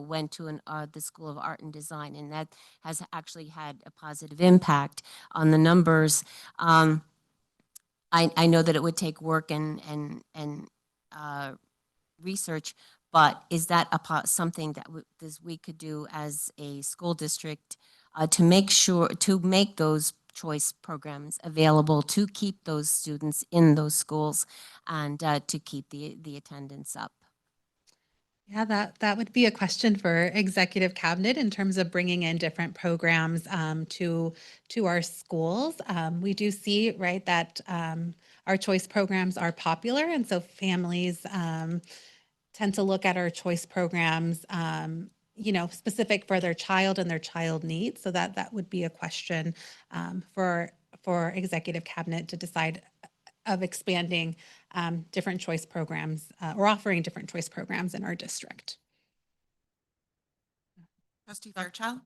went to the School of Art and Design, and that has actually had a positive impact on the numbers. I know that it would take work and research, But is that something that we could do as a school district to make those choice programs available to keep those students in those schools and to keep the attendance up? Yeah, that would be a question for executive cabinet in terms of bringing in different programs to our schools. We do see, right, that our choice programs are popular, and so families tend to look at our choice programs, specific for their child and their child needs. So that would be a question for executive cabinet to decide of expanding different choice programs or offering different choice programs in our district. Trustee Fairchild?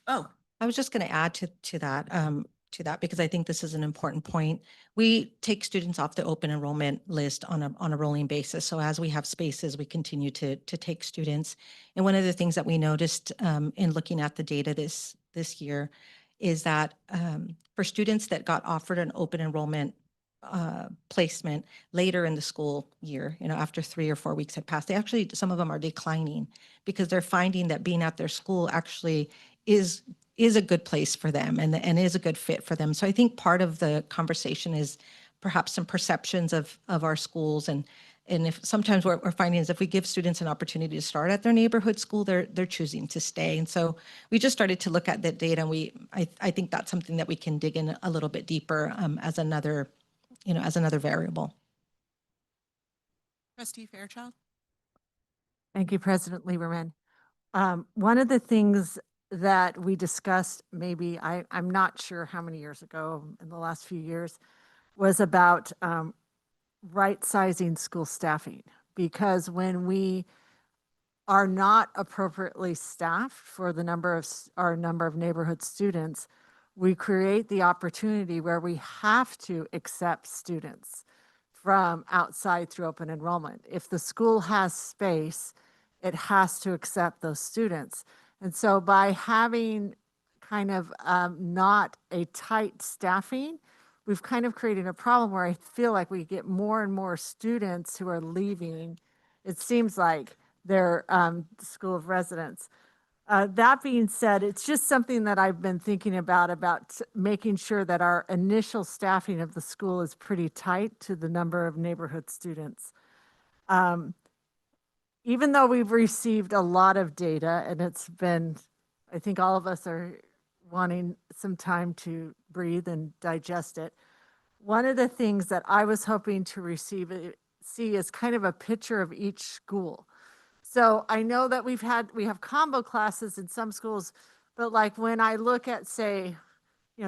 Oh, I was just going to add to that because I think this is an important point. We take students off the open enrollment list on a rolling basis. So as we have spaces, we continue to take students. And one of the things that we noticed in looking at the data this year is that for students that got offered an open enrollment placement later in the school year, after 3 or 4 weeks had passed, some of them are declining because they're finding that being at their school actually is a good place for them and is a good fit for them. So I think part of the conversation is perhaps some perceptions of our schools, and if sometimes what we're finding is if we give students an opportunity to start at their neighborhood school, they're choosing to stay. And so we just started to look at that data, and I think that's something that we can dig in a little bit deeper as another variable. Trustee Fairchild? Thank you, President Lieberman. One of the things that we discussed, maybe I'm not sure how many years ago in the last few years, was about right-sizing school staffing. Because when we are not appropriately staffed for the number of neighborhood students, we create the opportunity where we have to accept students from outside through open enrollment. If the school has space, it has to accept those students. And so by having kind of not a tight staffing, we've kind of created a problem where I feel like we get more and more students who are leaving, it seems like, their school of residence. That being said, it's just something that I've been thinking about making sure that our initial staffing of the school is pretty tight to the number of neighborhood students. Even though we've received a lot of data, and it's been, I think all of us are wanting some time to breathe and digest it. One of the things that I was hoping to see is kind of a picture of each school. So I know that we have combo classes in some schools, but like when I look at, say,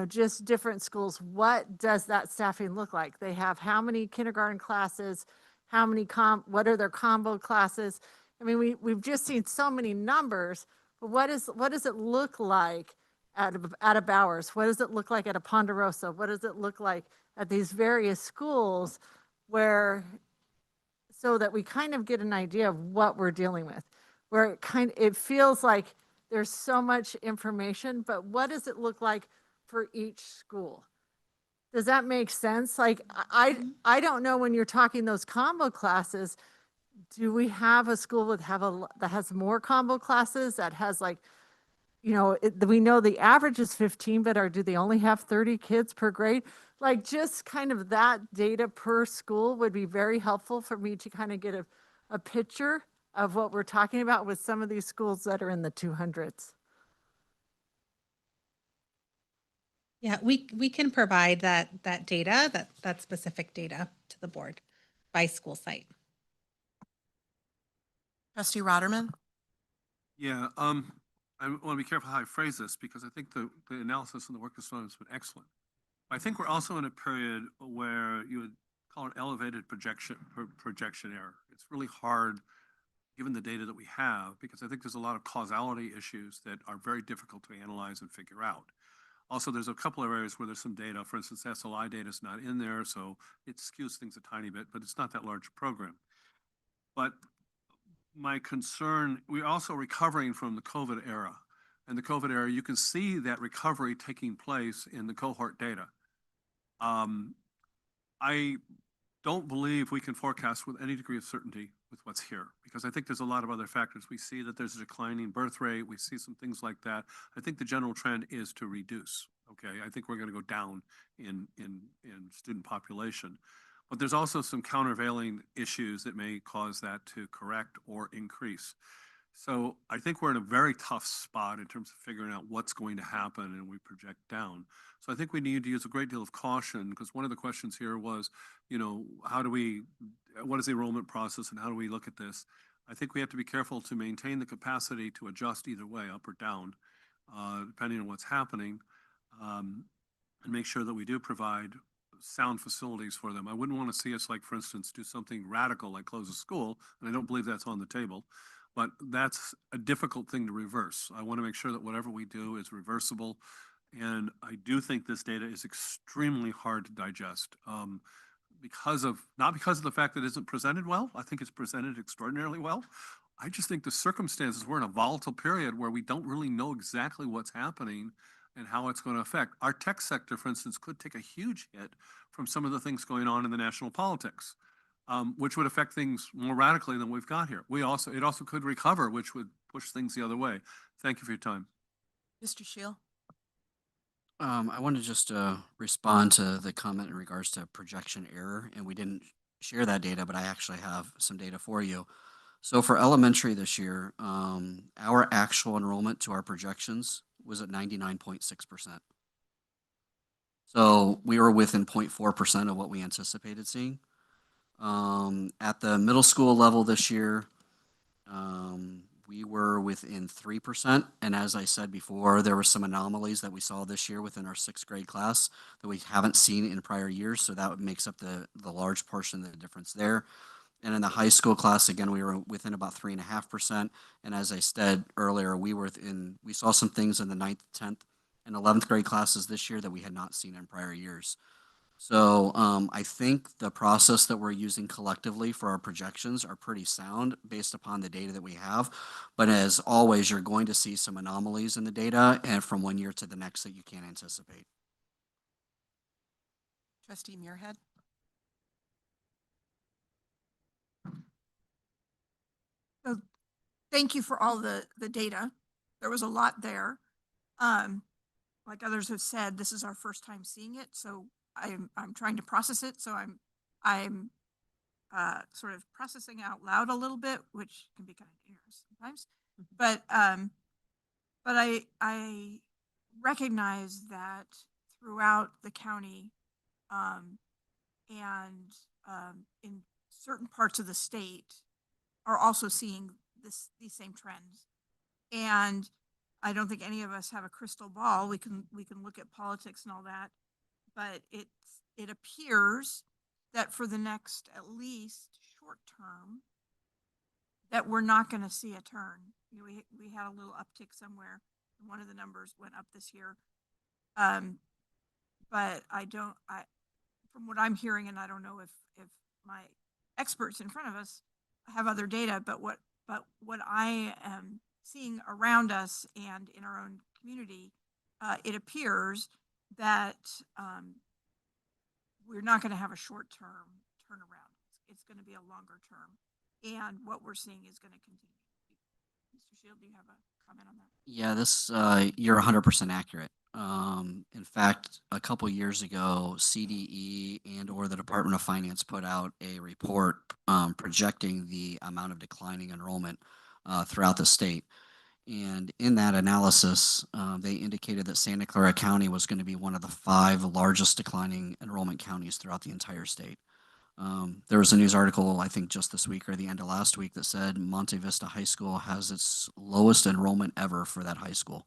just different schools, what does that staffing look like? They have how many kindergarten classes, what are their combo classes? I mean, we've just seen so many numbers, but what does it look like at a Bowers? What does it look like at a Ponderosa? What does it look like at these various schools so that we kind of get an idea of what we're dealing with, where it feels like there's so much information, but what does it look like for each school? Does that make sense? Like, I don't know, when you're talking those combo classes, do we have a school that has more combo classes, that has like, we know the average is 15, but do they only have 30 kids per grade? Like, just kind of that data per school would be very helpful for me to kind of get a picture of what we're talking about with some of these schools that are in the 200s. Yeah, we can provide that data, that specific data to the board by school site. Trustee Rotterman? Yeah, I want to be careful how I phrase this because I think the analysis and the work that's done has been excellent. I think we're also in a period where you would call it elevated projection error. It's really hard, given the data that we have, because I think there's a lot of causality issues that are very difficult to analyze and figure out. Also, there's a couple of areas where there's some data. For instance, SLI data is not in there, so it skews things a tiny bit, but it's not that large a program. But my concern, we're also recovering from the COVID era. And the COVID era, you can see that recovery taking place in the cohort data. I don't believe we can forecast with any degree of certainty with what's here, because I think there's a lot of other factors. We see that there's a declining birth rate. We see some things like that. I think the general trend is to reduce. Okay, I think we're going to go down in student population. But there's also some countervailing issues that may cause that to correct or increase. So I think we're in a very tough spot in terms of figuring out what's going to happen, and we project down. So I think we need to use a great deal of caution, because one of the questions here was, you know, what is the enrollment process and how do we look at this? I think we have to be careful to maintain the capacity to adjust either way, up or down, depending on what's happening, and make sure that we do provide sound facilities for them. I wouldn't want to see us, like, for instance, do something radical like close a school, and I don't believe that's on the table. But that's a difficult thing to reverse. I want to make sure that whatever we do is reversible. And I do think this data is extremely hard to digest, not because of the fact that it isn't presented well. I think it's presented extraordinarily well. I just think the circumstances, we're in a volatile period where we don't really know exactly what's happening and how it's going to affect. Our tech sector, for instance, could take a huge hit from some of the things going on in the national politics. Which would affect things more radically than we've got here. It also could recover, which would push things the other way. Thank you for your time. Mr. Shield? I want to just respond to the comment in regards to projection error, and we didn't share that data, but I actually have some data for you. So for elementary this year, our actual enrollment to our projections was at 99.6%. So we were within 0.4% of what we anticipated seeing. At the middle school level this year, we were within 3%. And as I said before, there were some anomalies that we saw this year within our 6th grade class that we haven't seen in prior years. So that makes up the large portion of the difference there. And in the high school class, again, we were within about 3.5%. And as I said earlier, we saw some things in the 9th, 10th, and 11th grade classes this year that we had not seen in prior years. So I think the process that we're using collectively for our projections are pretty sound based upon the data that we have. But as always, you're going to see some anomalies in the data and from one year to the next that you can't anticipate. Trustee Muirhead? So thank you for all the data. There was a lot there. Like others have said, this is our first time seeing it, so I'm trying to process it. So I'm sort of processing out loud a little bit, which can be kind of dangerous sometimes. But I recognize that throughout the county, and in certain parts of the state, are also seeing these same trends. And I don't think any of us have a crystal ball. We can look at politics and all that, but it appears that for the next, at least short term, that we're not going to see a turn. You know, we had a little uptick somewhere. One of the numbers went up this year. But from what I'm hearing, and I don't know if my experts in front of us have other data, but what I am seeing around us and in our own community, it appears that we're not going to have a short-term turnaround. It's going to be a longer term, and what we're seeing is going to continue. Mr. Shield, do you have a comment on that? Yeah, you're 100% accurate. In fact, a couple years ago, CDE and/or the Department of Finance put out a report projecting the amount of declining enrollment throughout the state. And in that analysis, they indicated that Santa Clara County was going to be one of the 5 largest declining enrollment counties throughout the entire state. There was a news article, I think just this week or the end of last week, that said Monte Vista High School has its lowest enrollment ever for that high school.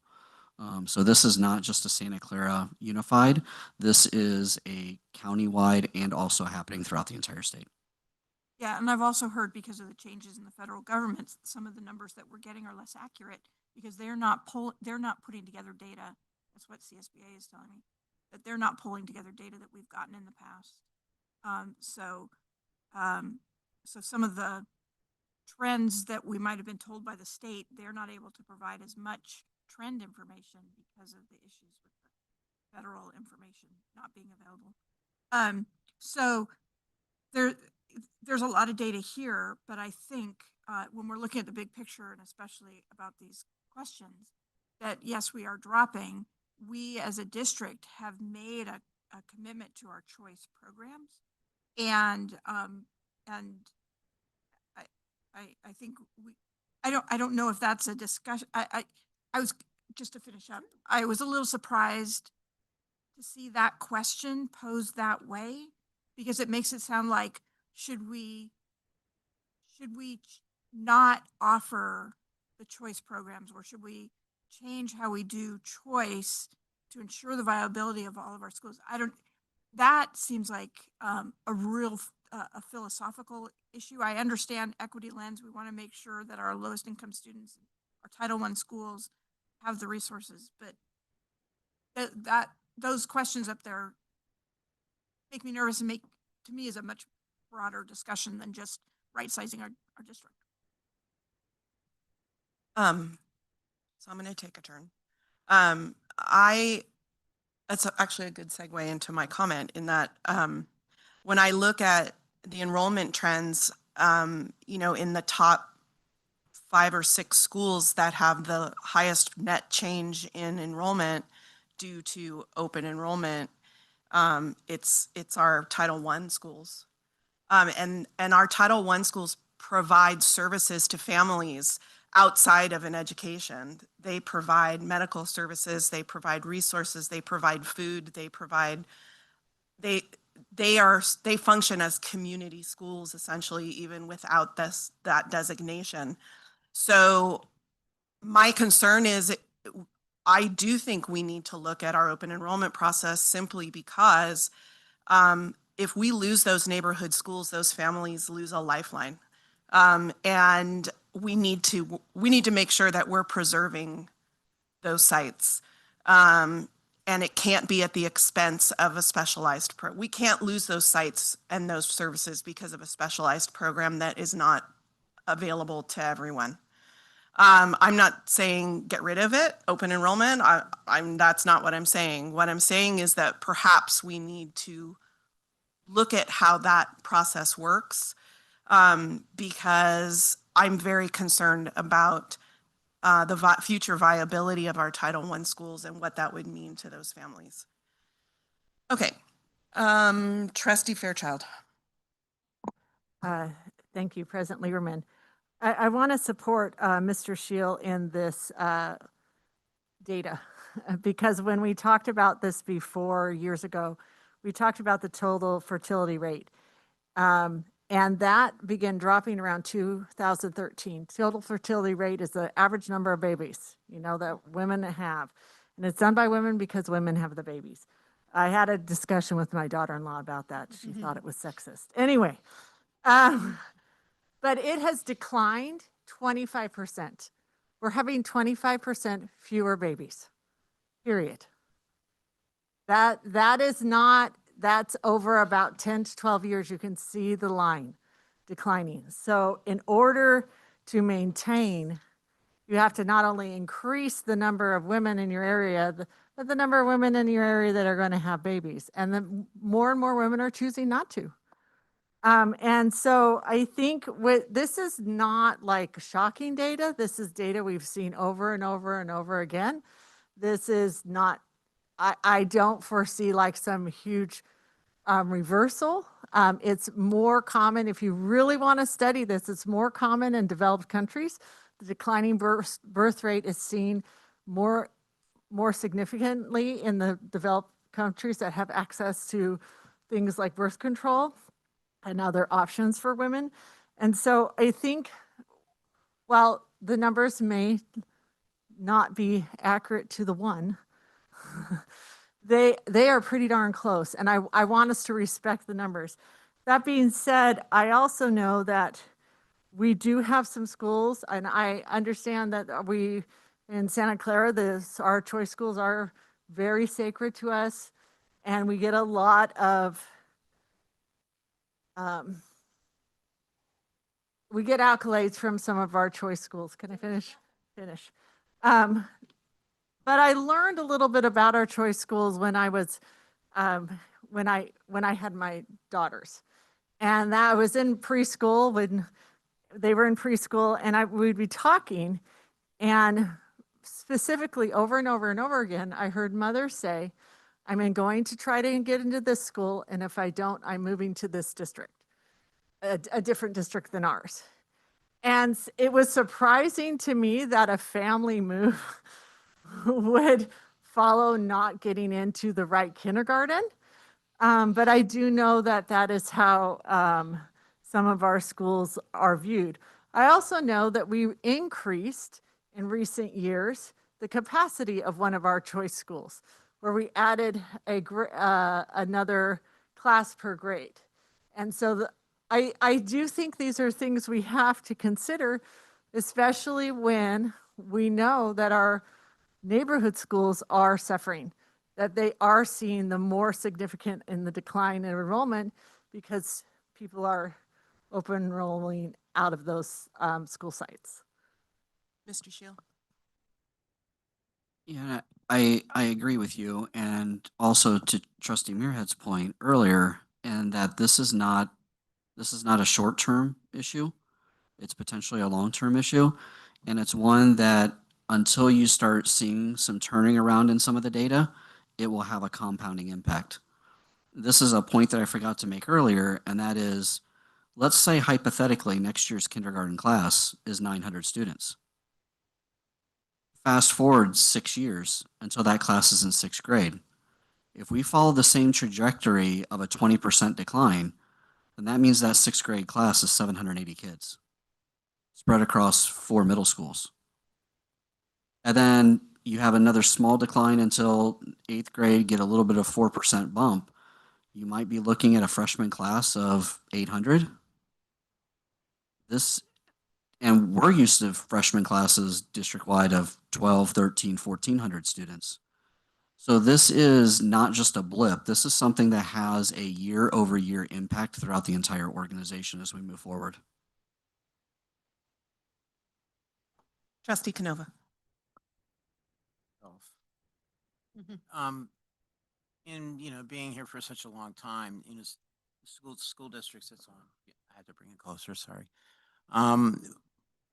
So this is not just a Santa Clara unified. This is a countywide and also happening throughout the entire state. Yeah, and I've also heard because of the changes in the federal government, some of the numbers that we're getting are less accurate because they're not putting together data. That's what CSBA is telling me, that they're not pulling together data that we've gotten in the past. So some of the trends that we might have been told by the state, they're not able to provide as much trend information because of the issues with the federal information not being available. So there's a lot of data here, but I think when we're looking at the big picture and especially about these questions, that yes, we are dropping. We as a district have made a commitment to our choice programs. And I think I don't know if that's a discussion. I was, just to finish up, I was a little surprised to see that question posed that way, because it makes it sound like, should we not offer the choice programs, or should we change how we do choice to ensure the viability of all of our schools? That seems like a real a philosophical issue. I understand equity lens. We want to make sure that our lowest income students, our Title I schools, have the resources, but those questions up there make me nervous and make, to me, is a much broader discussion than just right sizing our district. So I'm going to take a turn. That's actually a good segue into my comment, in that when I look at the enrollment trends, you know, in the top 5 or 6 schools that have the highest net change in enrollment due to open enrollment, it's our Title I schools. And our Title I schools provide services to families outside of an education. They provide medical services, they provide resources, they provide food, they function as community schools essentially, even without that designation. So my concern is, I do think we need to look at our open enrollment process, simply because if we lose those neighborhood schools, those families lose a lifeline. And we need to make sure that we're preserving those sites. And it can't be at the expense of a specialized we can't lose those sites and those services because of a specialized program that is not available to everyone. I'm not saying get rid of it, open enrollment. That's not what I'm saying. What I'm saying is that perhaps we need to look at how that process works, because I'm very concerned about the future viability of our Title I schools and what that would mean to those families. Okay, Trustee Fairchild. Thank you, President Lieberman. I want to support Mr. Scheel in this data, because when we talked about this before years ago, we talked about the total fertility rate. And that began dropping around 2013. Total fertility rate is the average number of babies, you know, that women have. And it's done by women because women have the babies. I had a discussion with my daughter-in-law about that. She thought it was sexist. Anyway, but it has declined 25%. We're having 25% fewer babies, period. That is not, that's over about 10 to 12 years. You can see the line declining. So in order to maintain, you have to not only increase the number of women in your area, but the number of women in your area that are going to have babies. And then more and more women are choosing not to. And so I think this is not like shocking data. This is data we've seen over and over and over again. This is not, I don't foresee like some huge reversal. It's more common, if you really want to study this, it's more common in developed countries. The declining birth rate is seen more significantly in the developed countries that have access to things like birth control and other options for women. And so I think, while the numbers may not be accurate to the one, they are pretty darn close. And I want us to respect the numbers. That being said, I also know that we do have some schools, and I understand that we, in Santa Clara, our choice schools are very sacred to us, and we get a lot of we get accolades from some of our choice schools. Can I finish? Finish. But I learned a little bit about our choice schools when I was when I had my daughters, And that was in preschool when they were in preschool, and we'd be talking, and specifically over and over and over again, I heard mothers say, I'm going to try to get into this school, and if I don't, I'm moving to this district, a different district than ours. And it was surprising to me that a family move would follow not getting into the right kindergarten. But I do know that that is how some of our schools are viewed. I also know that we increased in recent years the capacity of one of our choice schools, where we added another class per grade. And so I do think these are things we have to consider, especially when we know that our neighborhood schools are suffering, that they are seeing the more significant in the decline in enrollment because people are open enrolling out of those school sites. Mr. Shield? Yeah, I agree with you, and also to Trustee Muirhead's point earlier, and that this is not a short-term issue. It's potentially a long-term issue, and it's one that until you start seeing some turning around in some of the data, it will have a compounding impact. This is a point that I forgot to make earlier, and that is, let's say hypothetically next year's kindergarten class is 900 students. Fast forward 6 years until that class is in 6th grade. If we follow the same trajectory of a 20% decline, then that means that 6th grade class is 780 kids spread across 4 middle schools. And then you have another small decline until 8th grade, get a little bit of 4% bump. You might be looking at a freshman class of 800. And we're used to freshman classes district-wide of 12, 13, 1,400 students. So this is not just a blip. This is something that has a year-over-year impact throughout the entire organization as we move forward. Trustee Canova? In being here for such a long time, school districts, it's on. I had to bring it closer, sorry.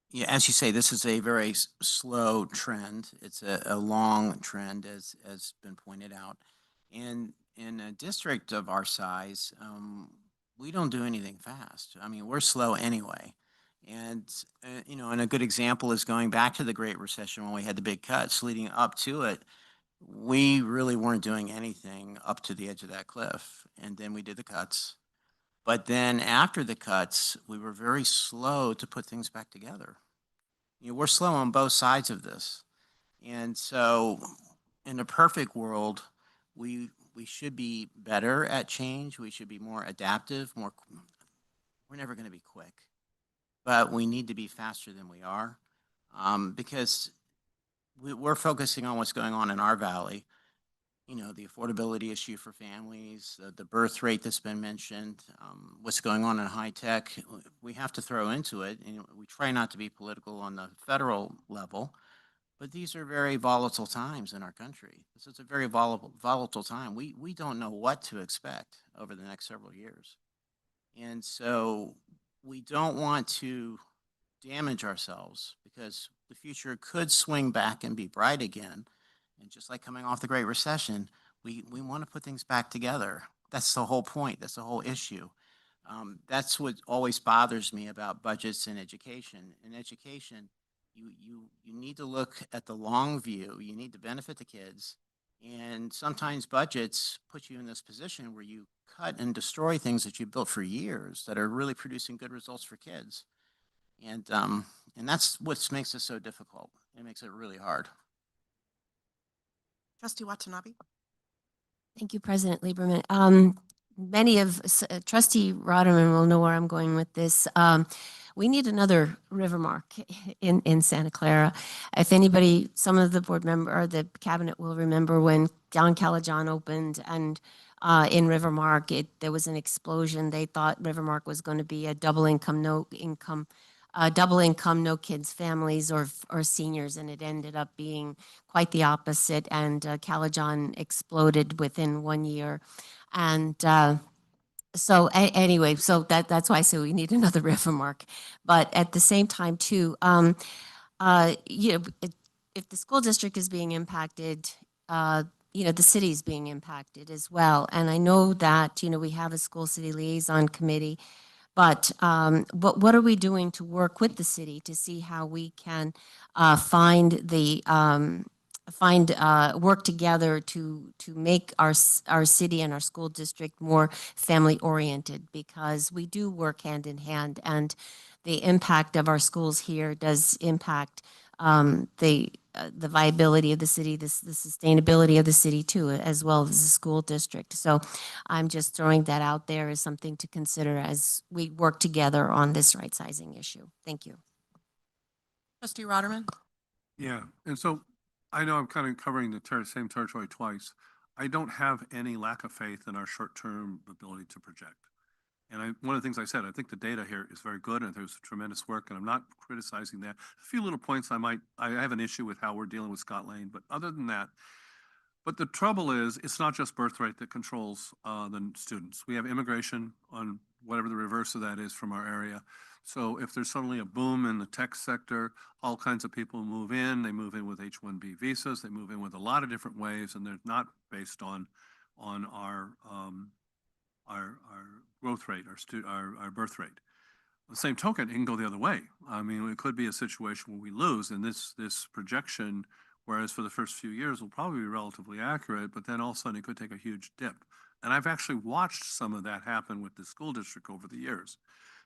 Yeah, as you say, this is a very slow trend. It's a long trend, as been pointed out. And in a district of our size, we don't do anything fast. I mean, we're slow anyway. And, and a good example is going back to the Great Recession when we had the big cuts leading up to it. We really weren't doing anything up to the edge of that cliff. And then we did the cuts. But then after the cuts, we were very slow to put things back together. We're slow on both sides of this. And so in a perfect world, we should be better at change. We should be more adaptive, we're never going to be quick, but we need to be faster than we are because we're focusing on what's going on in our valley. The affordability issue for families, the birth rate that's been mentioned, what's going on in high tech, we have to throw into it. And we try not to be political on the federal level, but these are very volatile times in our country. This is a very volatile time. We don't know what to expect over the next several years. And so we don't want to damage ourselves because the future could swing back and be bright again. And just like coming off the Great Recession, we want to put things back together. That's the whole point. That's the whole issue. That's what always bothers me about budgets in education. In education, you need to look at the long view. You need to benefit the kids. And sometimes budgets put you in this position where you cut and destroy things that you built for years that are really producing good results for kids. And that's what makes it so difficult. It makes it really hard. Trustee Watanabe? Thank you, President Lieberman. Many of Trustee Rotterman will know where I'm going with this. We need another Rivermark in Santa Clara. If anybody, some of the board member or the cabinet will remember when John Calajan opened and in Rivermark, there was an explosion. They thought Rivermark was going to be a double income, no kids families or seniors, and it ended up being quite the opposite. And Calajan exploded within 1 year. And So anyway, so that's why I say we need another river mark. But at the same time too, you know, if the school district is being impacted, you know, the city is being impacted as well. And I know that, you know, we have a school city liaison committee, but what are we doing to work with the city to see how we can work together to make our city and our school district more family oriented, because we do work hand in hand, and the impact of our schools here does impact the viability of the city, the sustainability of the city too, as well as the school district. So I'm just throwing that out there as something to consider as we work together on this right sizing issue. Thank you. Trustee Rotterman? Yeah, and so I know I'm kind of covering the same territory twice. I don't have any lack of faith in our short-term ability to project. And one of the things I said, I think the data here is very good, and there's tremendous work, and I'm not criticizing that. A few little points I have an issue with how we're dealing with Scott Lane, but other than that, but the trouble is, it's not just birth rate that controls the students. We have immigration on whatever the reverse of that is from our area. So if there's suddenly a boom in the tech sector, all kinds of people move in. They move in with H-1B visas. They move in with a lot of different ways, and they're not based on our growth rate, our birth rate. On the same token, it can go the other way. I mean, it could be a situation where we lose, and this projection, whereas for the first few years will probably be relatively accurate, but then all of a sudden it could take a huge dip. And I've actually watched some of that happen with the school district over the years,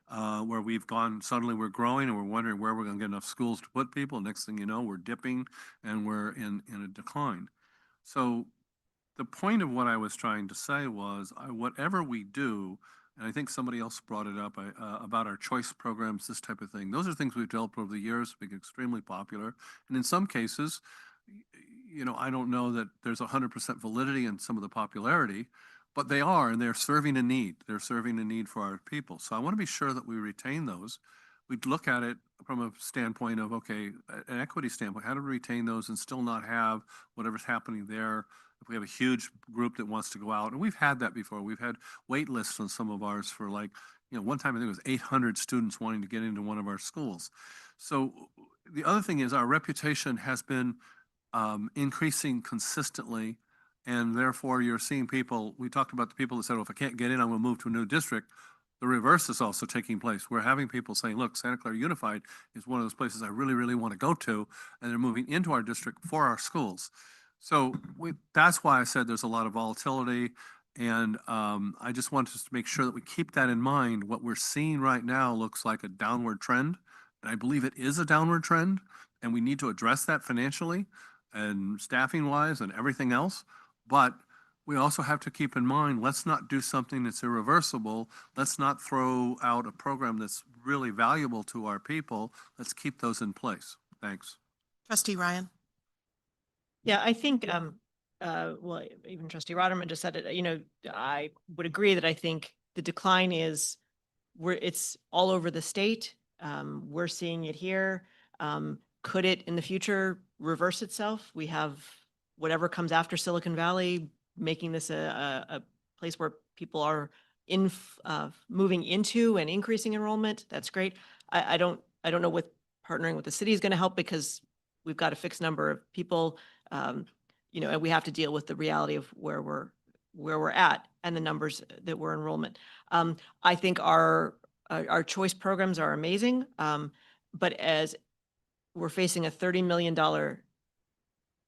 where we've gone, suddenly we're growing and we're wondering where we're going to get enough schools to put people. Next thing you know, we're dipping and we're in a decline. So the point of what I was trying to say was, whatever we do, and I think somebody else brought it up about our choice programs, this type of thing. Those are things we've developed over the years, become extremely popular. And in some cases, you know, I don't know that there's 100% validity in some of the popularity, but they are, and they're serving a need. They're serving a need for our people. So I want to be sure that we retain those. We'd look at it from a standpoint of, okay, an equity standpoint, how to retain those and still not have whatever's happening there. If we have a huge group that wants to go out, and we've had that before. We've had wait lists on some of ours for, like, you know, one time I think it was 800 students wanting to get into one of our schools. So the other thing is our reputation has been increasing consistently, and therefore you're seeing people, we talked about the people that said, well, if I can't get in, I'm going to move to a new district. The reverse is also taking place. We're having people saying, look, Santa Clara Unified is one of those places I really, really want to go to, and they're moving into our district for our schools. So that's why I said there's a lot of volatility, and I just want us to make sure that we keep that in mind. What we're seeing right now looks like a downward trend, and I believe it is a downward trend, and we need to address that financially and staffing-wise and everything else. But we also have to keep in mind, let's not do something that's irreversible. Let's not throw out a program that's really valuable to our people. Let's keep those in place. Thanks. Trustee Ryan? Yeah, I think, well, even Trustee Rotterman just said it, you know, I would agree that I think the decline is, it's all over the state. We're seeing it here. Could it in the future reverse itself? We have whatever comes after Silicon Valley, making this a place where people are moving into and increasing enrollment. That's great. I don't know what partnering with the city is going to help, because we've got a fixed number of people, you know, and we have to deal with the reality of where we're at and the numbers that we're enrollment. I think our choice programs are amazing, but as we're facing a $30 million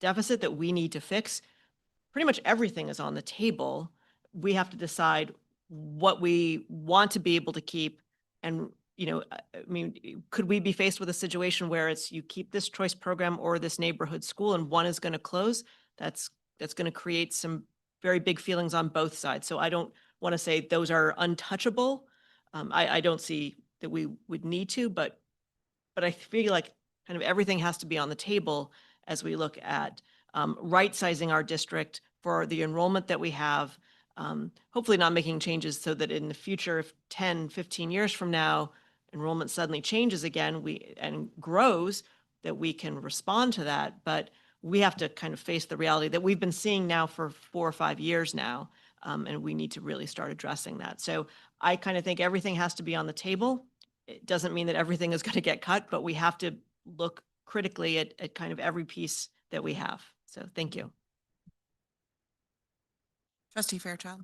deficit that we need to fix, pretty much everything is on the table. We have to decide what we want to be able to keep. And, you know, I mean, could we be faced with a situation where it's you keep this choice program or this neighborhood school and one is going to close? That's going to create some very big feelings on both sides. So I don't want to say those are untouchable. I don't see that we would need to, but I feel like kind of everything has to be on the table as we look at right-sizing our district for the enrollment that we have, hopefully not making changes so that in the future, if 10, 15 years from now, enrollment suddenly changes again and grows, that we can respond to that. But we have to kind of face the reality that we've been seeing now for 4 or 5 years now. And we need to really start addressing that. So I kind of think everything has to be on the table. It doesn't mean that everything is going to get cut, but we have to look critically at kind of every piece that we have. So thank you. Trustee Fairchild.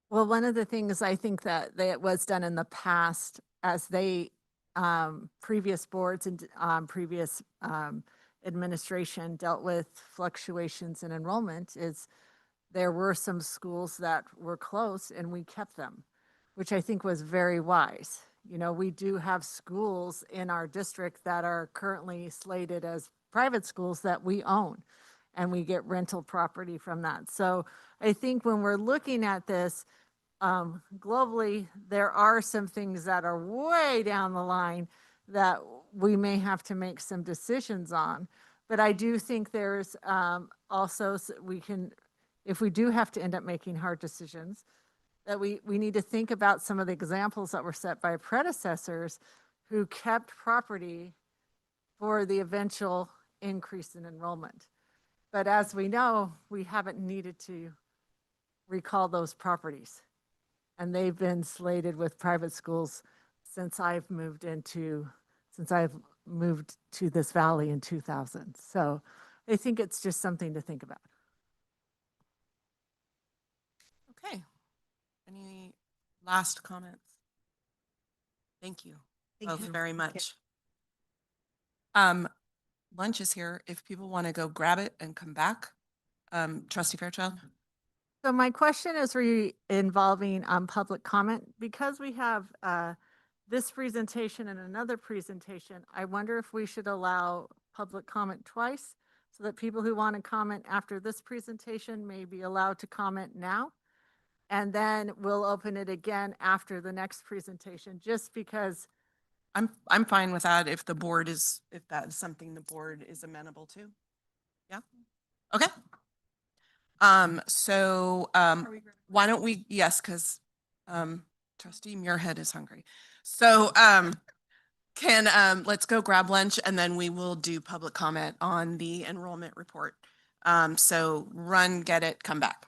Well, one of the things I think that was done in the past as previous boards and previous administration dealt with fluctuations in enrollment is there were some schools that were closed and we kept them, which I think was very wise. You know, we do have schools in our district that are currently slated as private schools that we own, and we get rental property from that. So I think when we're looking at this, globally, there are some things that are way down the line that we may have to make some decisions on. But I do think there's also, if we do have to end up making hard decisions, that we need to think about some of the examples that were set by predecessors who kept property for the eventual increase in enrollment. But as we know, we haven't needed to recall those properties. And they've been slated with private schools since I've moved to this valley in 2000. So I think it's just something to think about. Okay. Any last comments? Thank you both very much. Lunch is here. If people want to go grab it and come back. Trustee Fairchild. So my question is involving public comment. Because we have this presentation and another presentation, I wonder if we should allow public comment twice so that people who want to comment after this presentation may be allowed to comment now. And then we'll open it again after the next presentation, just because. I'm fine with that if that is something the board is amenable to. Yeah. Okay. Why don't we, yes, because Trustee Muirhead is hungry. So let's go grab lunch and then we will do public comment on the enrollment report. So run, get it, come back.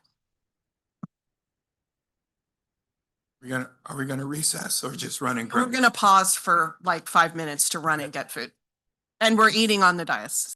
Are we gonna recess or just run and We're grab? gonna pause for like 5 minutes to run and get food. And we're eating on the dais.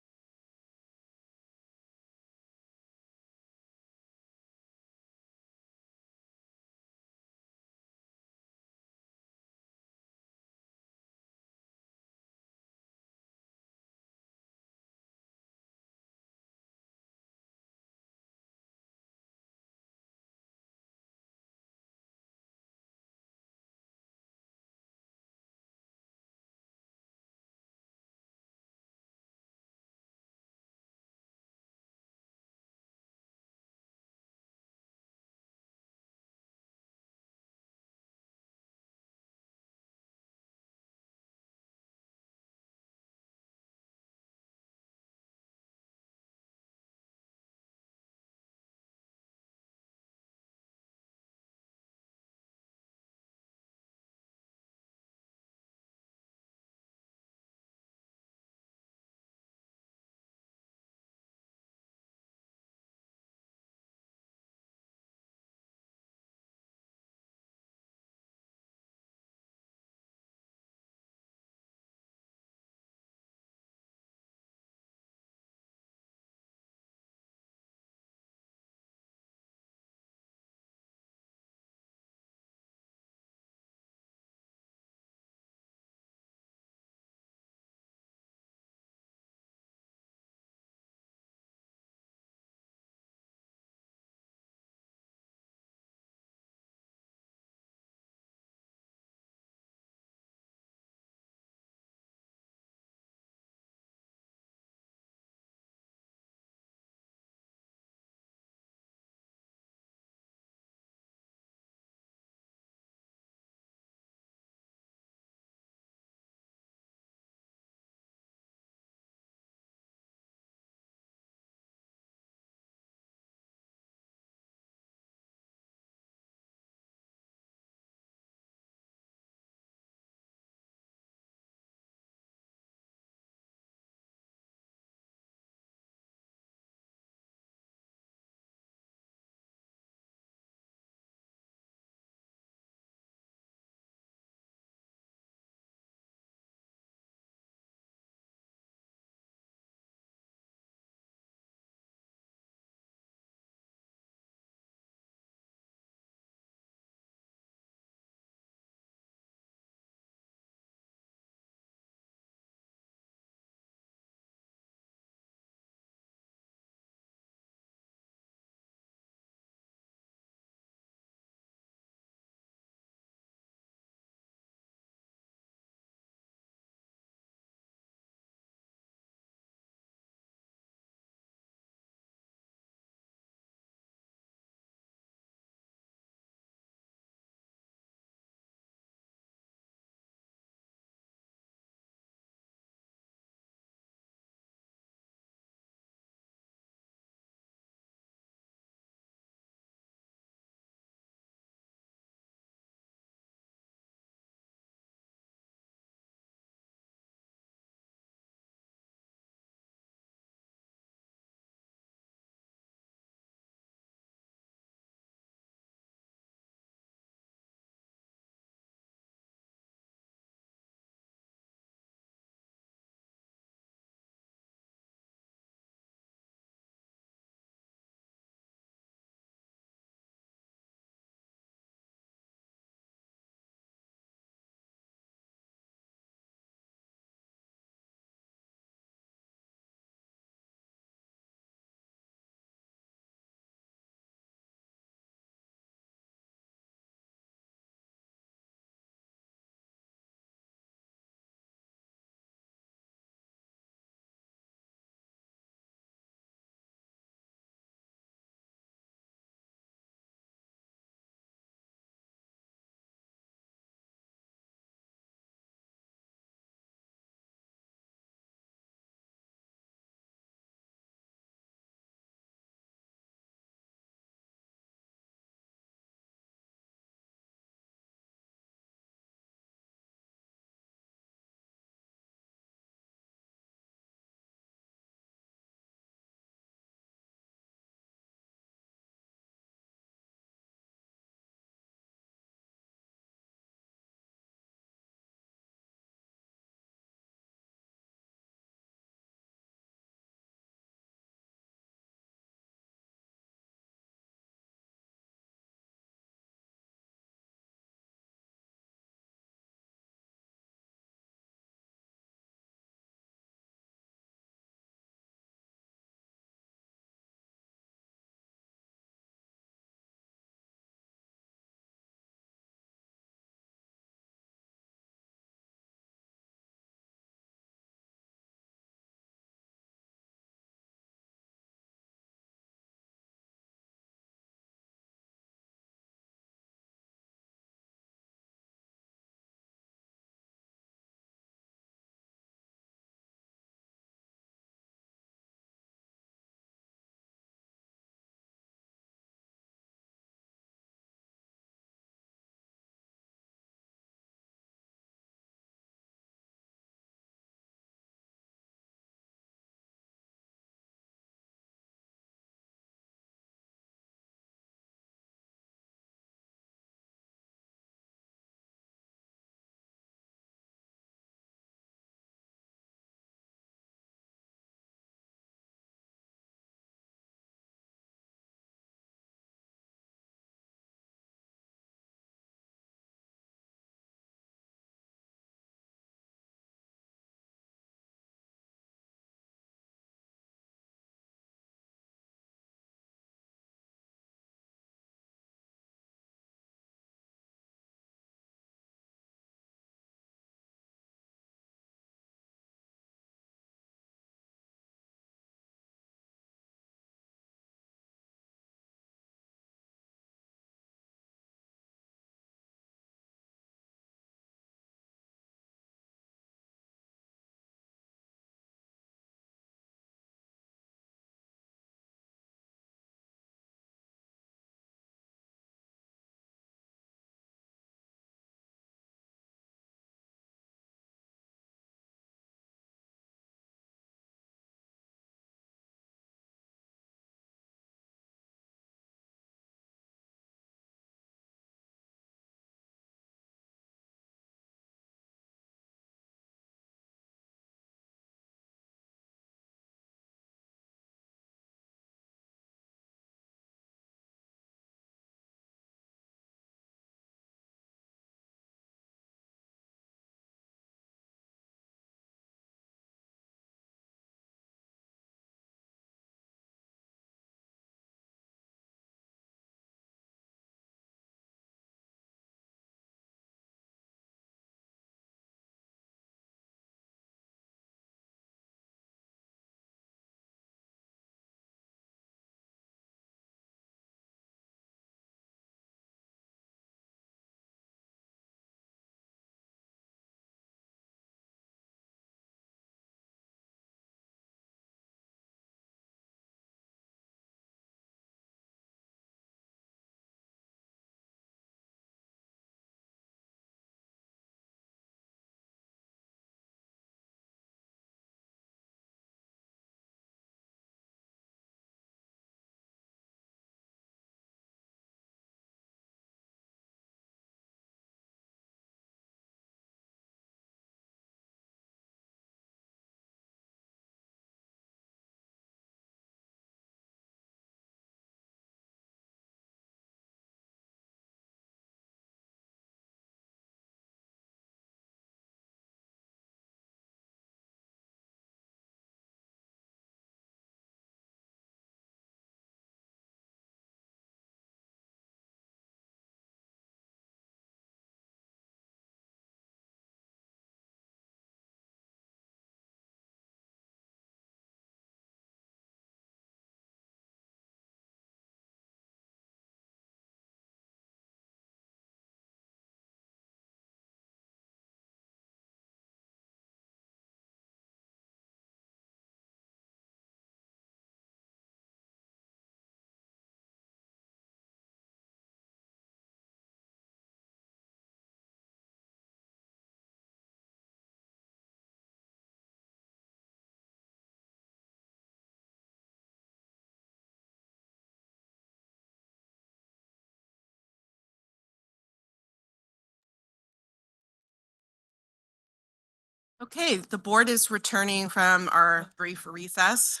Okay, the board is returning from our brief recess.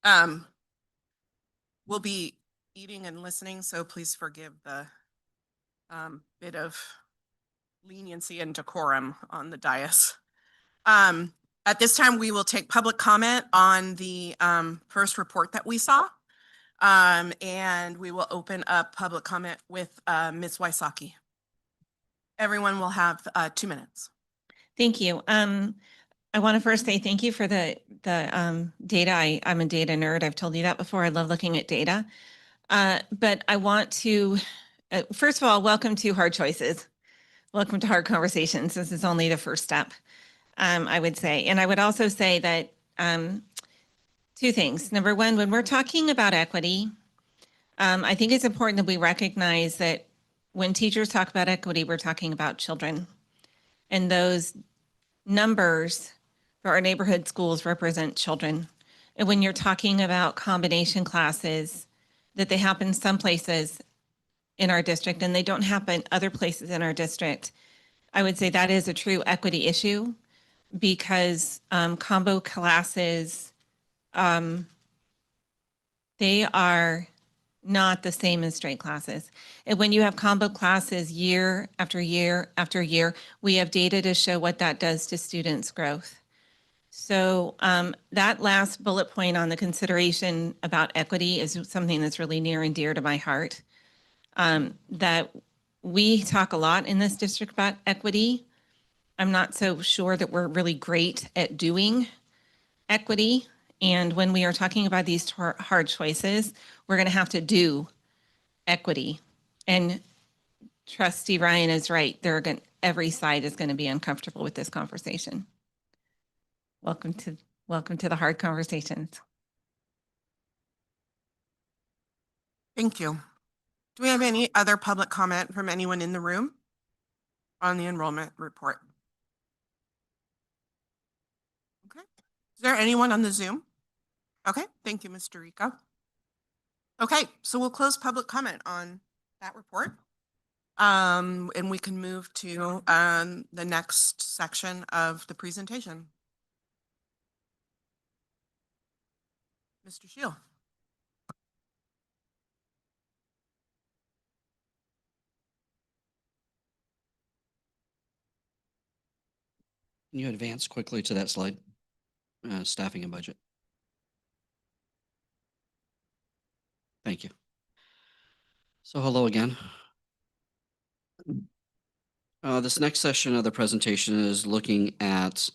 We'll be eating and listening, so please forgive the bit of leniency and decorum on the dais. At this time, we will take public comment on the first report that we saw. And we will open up public comment with Ms. Wysocki. Everyone will have 2 minutes. Thank you. I want to first say thank you for the data. I'm a data nerd. I've told you that before. I love looking at data. But I want to, first of all, welcome to Hard Choices. Welcome to Hard Conversations. This is only the first step, I would say. And I would also say that 2 things. Number one, when we're talking about equity, I think it's important that we recognize that when teachers talk about equity, we're talking about children. And those numbers for our neighborhood schools represent children. And when you're talking about combination classes, that they happen some places in our district and they don't happen other places in our district, I would say that is a true equity issue because combo classes, they are not the same as straight classes. And when you have combo classes year after year after year, we have data to show what that does to students' growth. So that last bullet point on the consideration about equity is something that's really near and dear to my heart. That we talk a lot in this district about equity. I'm not so sure that we're really great at doing equity. And when we are talking about these hard choices, we're going to have to do equity. And Trustee Ryan is right. Every side is going to be uncomfortable with this conversation. Welcome to the hard conversations. Thank you. Do we have any other public comment from anyone in the room on the enrollment report? Okay. Is there anyone on the Zoom? Okay, thank you, Mr. Rico. Okay, so we'll close public comment on that report. And we can move to the next section of the presentation. Mr. Shield. Can you advance quickly to that slide? Staffing and budget. Thank you. So hello again. This next session of the presentation is looking at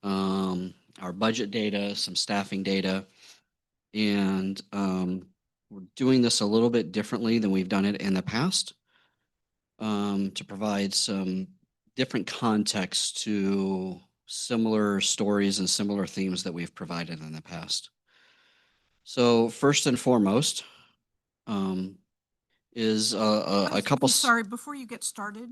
our budget data, some staffing data, and we're doing this a little bit differently than we've done it in the past to provide some different context to similar stories and similar themes that we've provided in the past. So first and foremost is a couple. Sorry, before you get started,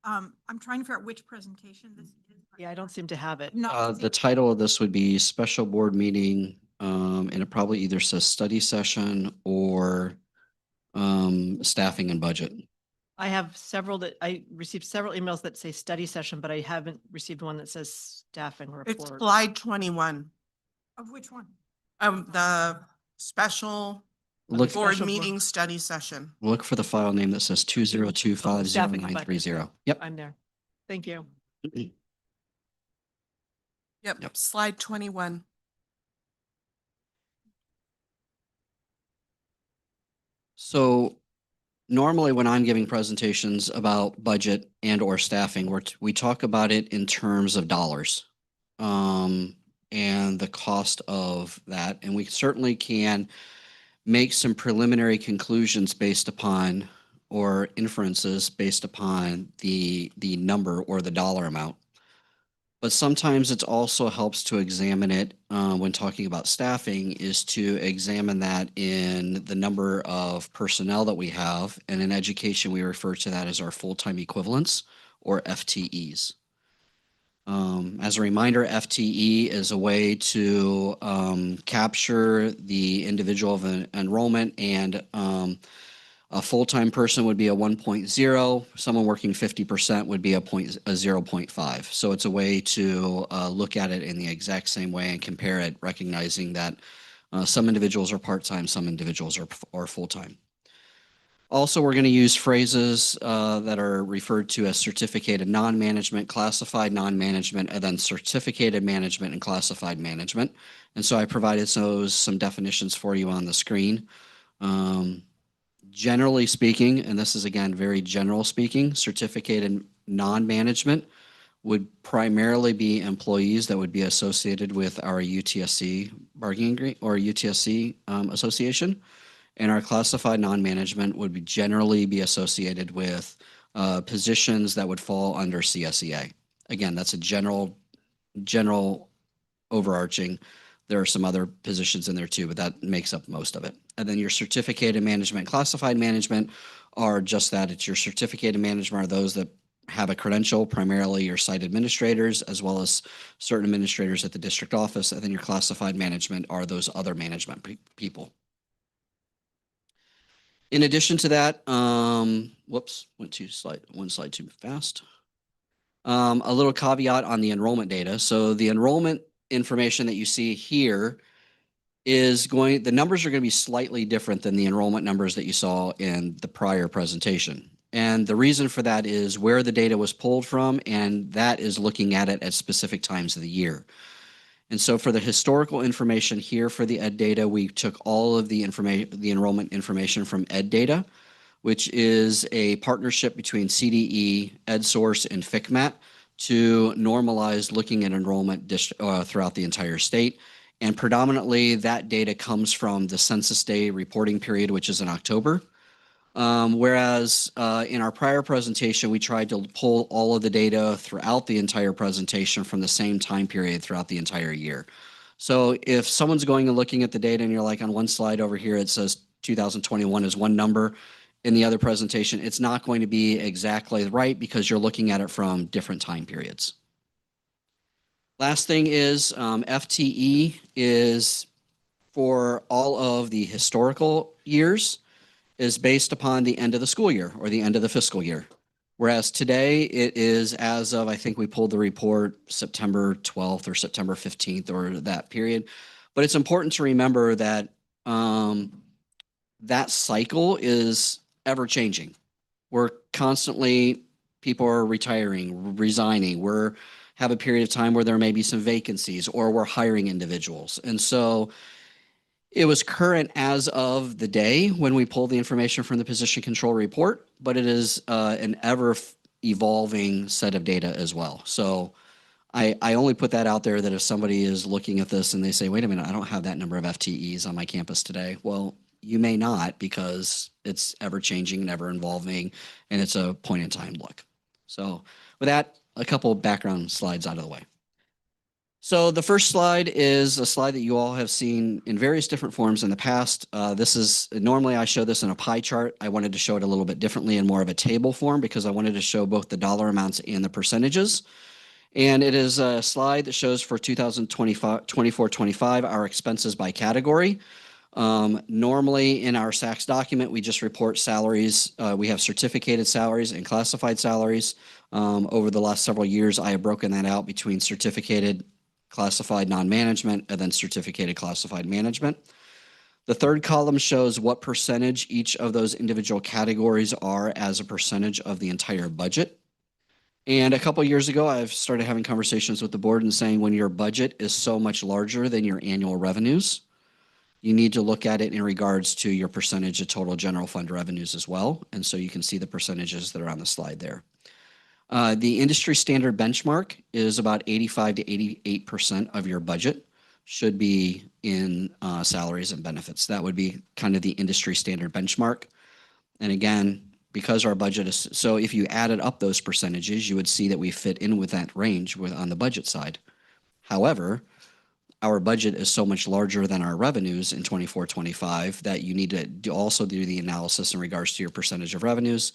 I'm trying to figure out which presentation this is. Yeah, I don't seem to have it. The title of this would be special board meeting, and it probably either says study session or staffing and budget. I have I received several emails that say study session, but I haven't received one that says staffing report. It's slide 21. Of which one? The special board meeting study session. Look for the file name that says 202500930. Yep. I'm there. Thank you. Yep, slide 21. So normally when I'm giving presentations about budget and or staffing, we talk about it in terms of dollars and the cost of that. And we certainly can make some preliminary conclusions based upon or inferences based upon the number or the dollar amount. But sometimes it also helps to examine it when talking about staffing is to examine that in the number of personnel that we have. And in education, we refer to that as our full-time equivalents or FTEs. As a reminder, FTE is a way to capture the individual of an enrollment and A full-time person would be a 1.0. Someone working 50% would be a 0.5. So it's a way to look at it in the exact same way and compare it, recognizing that some individuals are part-time, some individuals are full-time. Also, we're going to use phrases that are referred to as certificated non-management, classified non-management, and then certificated management and classified management. And so I provided some definitions for you on the screen. Generally speaking, and this is again very general speaking, certificated non-management would primarily be employees that would be associated with our UTSC bargaining agreement or UTSC association. And our classified non-management would generally be associated with positions that would fall under CSEA. Again, that's a general overarching. There are some other positions in there too, but that makes up most of it. And then your certificated management, classified management are just that. It's your certificated management are those that have a credential, primarily your site administrators, as well as certain administrators at the district office. And then your classified management are those other management people. In addition to that, whoops, one slide too fast. A little caveat on the enrollment data. So the enrollment information that you see here is the numbers are going to be slightly different than the enrollment numbers that you saw in the prior presentation. And the reason for that is where the data was pulled from, and that is looking at it at specific times of the year. And so for the historical information here for the ed data, we took all of the enrollment information from ed data, which is a partnership between CDE, EdSource, and FCMAT to normalize looking at enrollment throughout the entire state. And predominantly that data comes from the census day reporting period, which is in October. Whereas in our prior presentation, we tried to pull all of the data throughout the entire presentation from the same time period throughout the entire year. So if someone's going and looking at the data and you're like on one slide over here, it says 2021 is one number. In the other presentation, it's not going to be exactly right because you're looking at it from different time periods. Last thing is FTE is for all of the historical years is based upon the end of the school year or the end of the fiscal year. Whereas today it is as of, I think we pulled the report September 12th or September 15th or that period. But it's important to remember that that cycle is ever changing. We're constantly, people are retiring, resigning. We're have a period of time where there may be some vacancies or we're hiring individuals. And so it was current as of the day when we pulled the information from the position control report, but it is an ever evolving set of data as well. So I only put that out there that if somebody is looking at this and they say, wait a minute, I don't have that number of FTEs on my campus today. Well, you may not because it's ever changing and ever evolving and it's a point in time look. So with that, a couple background slides out of the way. So the first slide is a slide that you all have seen in various different forms in the past. This is normally I show this in a pie chart. I wanted to show it a little bit differently in more of a table form because I wanted to show both the dollar amounts and the percentages. And it is a slide that shows for 2024-25 our expenses by category. Normally in our SACS document, we just report salaries. We have certificated salaries and classified salaries. Over the last several years, I have broken that out between certificated, classified non-management, and then certificated classified management. The third column shows what percentage each of those individual categories are as a percentage of the entire budget. And a couple of years ago, I've started having conversations with the board and saying when your budget is so much larger than your annual revenues, you need to look at it in regards to your percentage of total general fund revenues as well. And so you can see the percentages that are on the slide there. The industry standard benchmark is about 85 to 88% of your budget should be in salaries and benefits. That would be kind of the industry standard benchmark. And again, because our budget is, so if you added up those percentages, you would see that we fit in with that range on the budget side. However, our budget is so much larger than our revenues in 24-25 that you need to also do the analysis in regards to your percentage of revenues.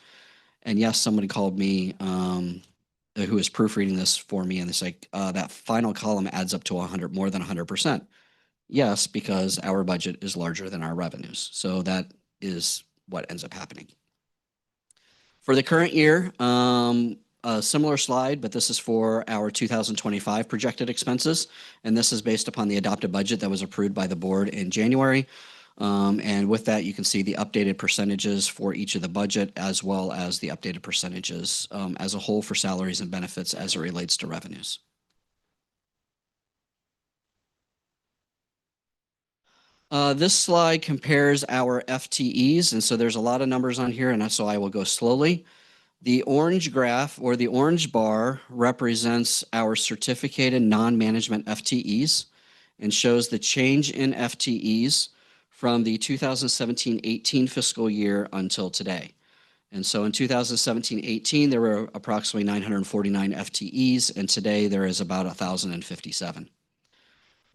And yes, somebody called me who is proofreading this for me, and it's like, that final column adds up to more than 100%. Yes, because our budget is larger than our revenues. So that is what ends up happening. For the current year, a similar slide, but this is for our 2025 projected expenses. And this is based upon the adopted budget that was approved by the board in January. And with that, you can see the updated percentages for each of the budget, as well as the updated percentages as a whole for salaries and benefits as it relates to revenues. This slide compares our FTEs, and so there's a lot of numbers on here, and so I will go slowly. The orange graph or the orange bar represents our certificated non-management FTEs and shows the change in FTEs from the 2017-18 fiscal year until today. And so in 2017-18, there were approximately 949 FTEs, and today there is about 1,057.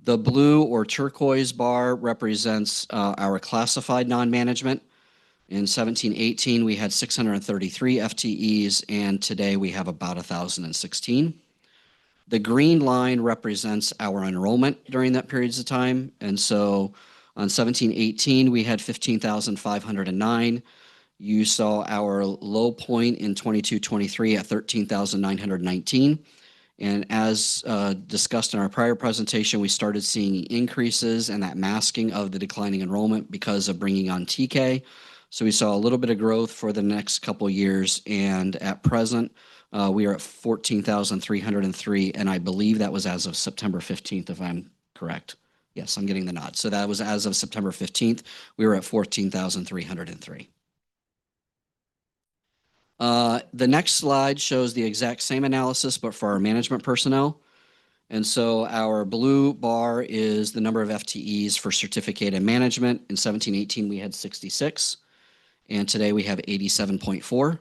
The blue or turquoise bar represents our classified non-management. In 17-18, we had 633 FTEs, and today we have about 1,016. The green line represents our enrollment during that periods of time. And so on 17-18, we had 15,509. You saw our low point in 22-23 at 13,919. And as discussed in our prior presentation, we started seeing increases and that masking of the declining enrollment because of bringing on TK. So we saw a little bit of growth for the next couple of years. And at present, we are at 14,303. And I believe that was as of September 15th, if I'm correct. Yes, I'm getting the nod. So that was as of September 15th. We were at 14,303. The next slide shows the exact same analysis, but for our management personnel. And so our blue bar is the number of FTEs for certificated management. In 17-18, we had 66. And today we have 87.4.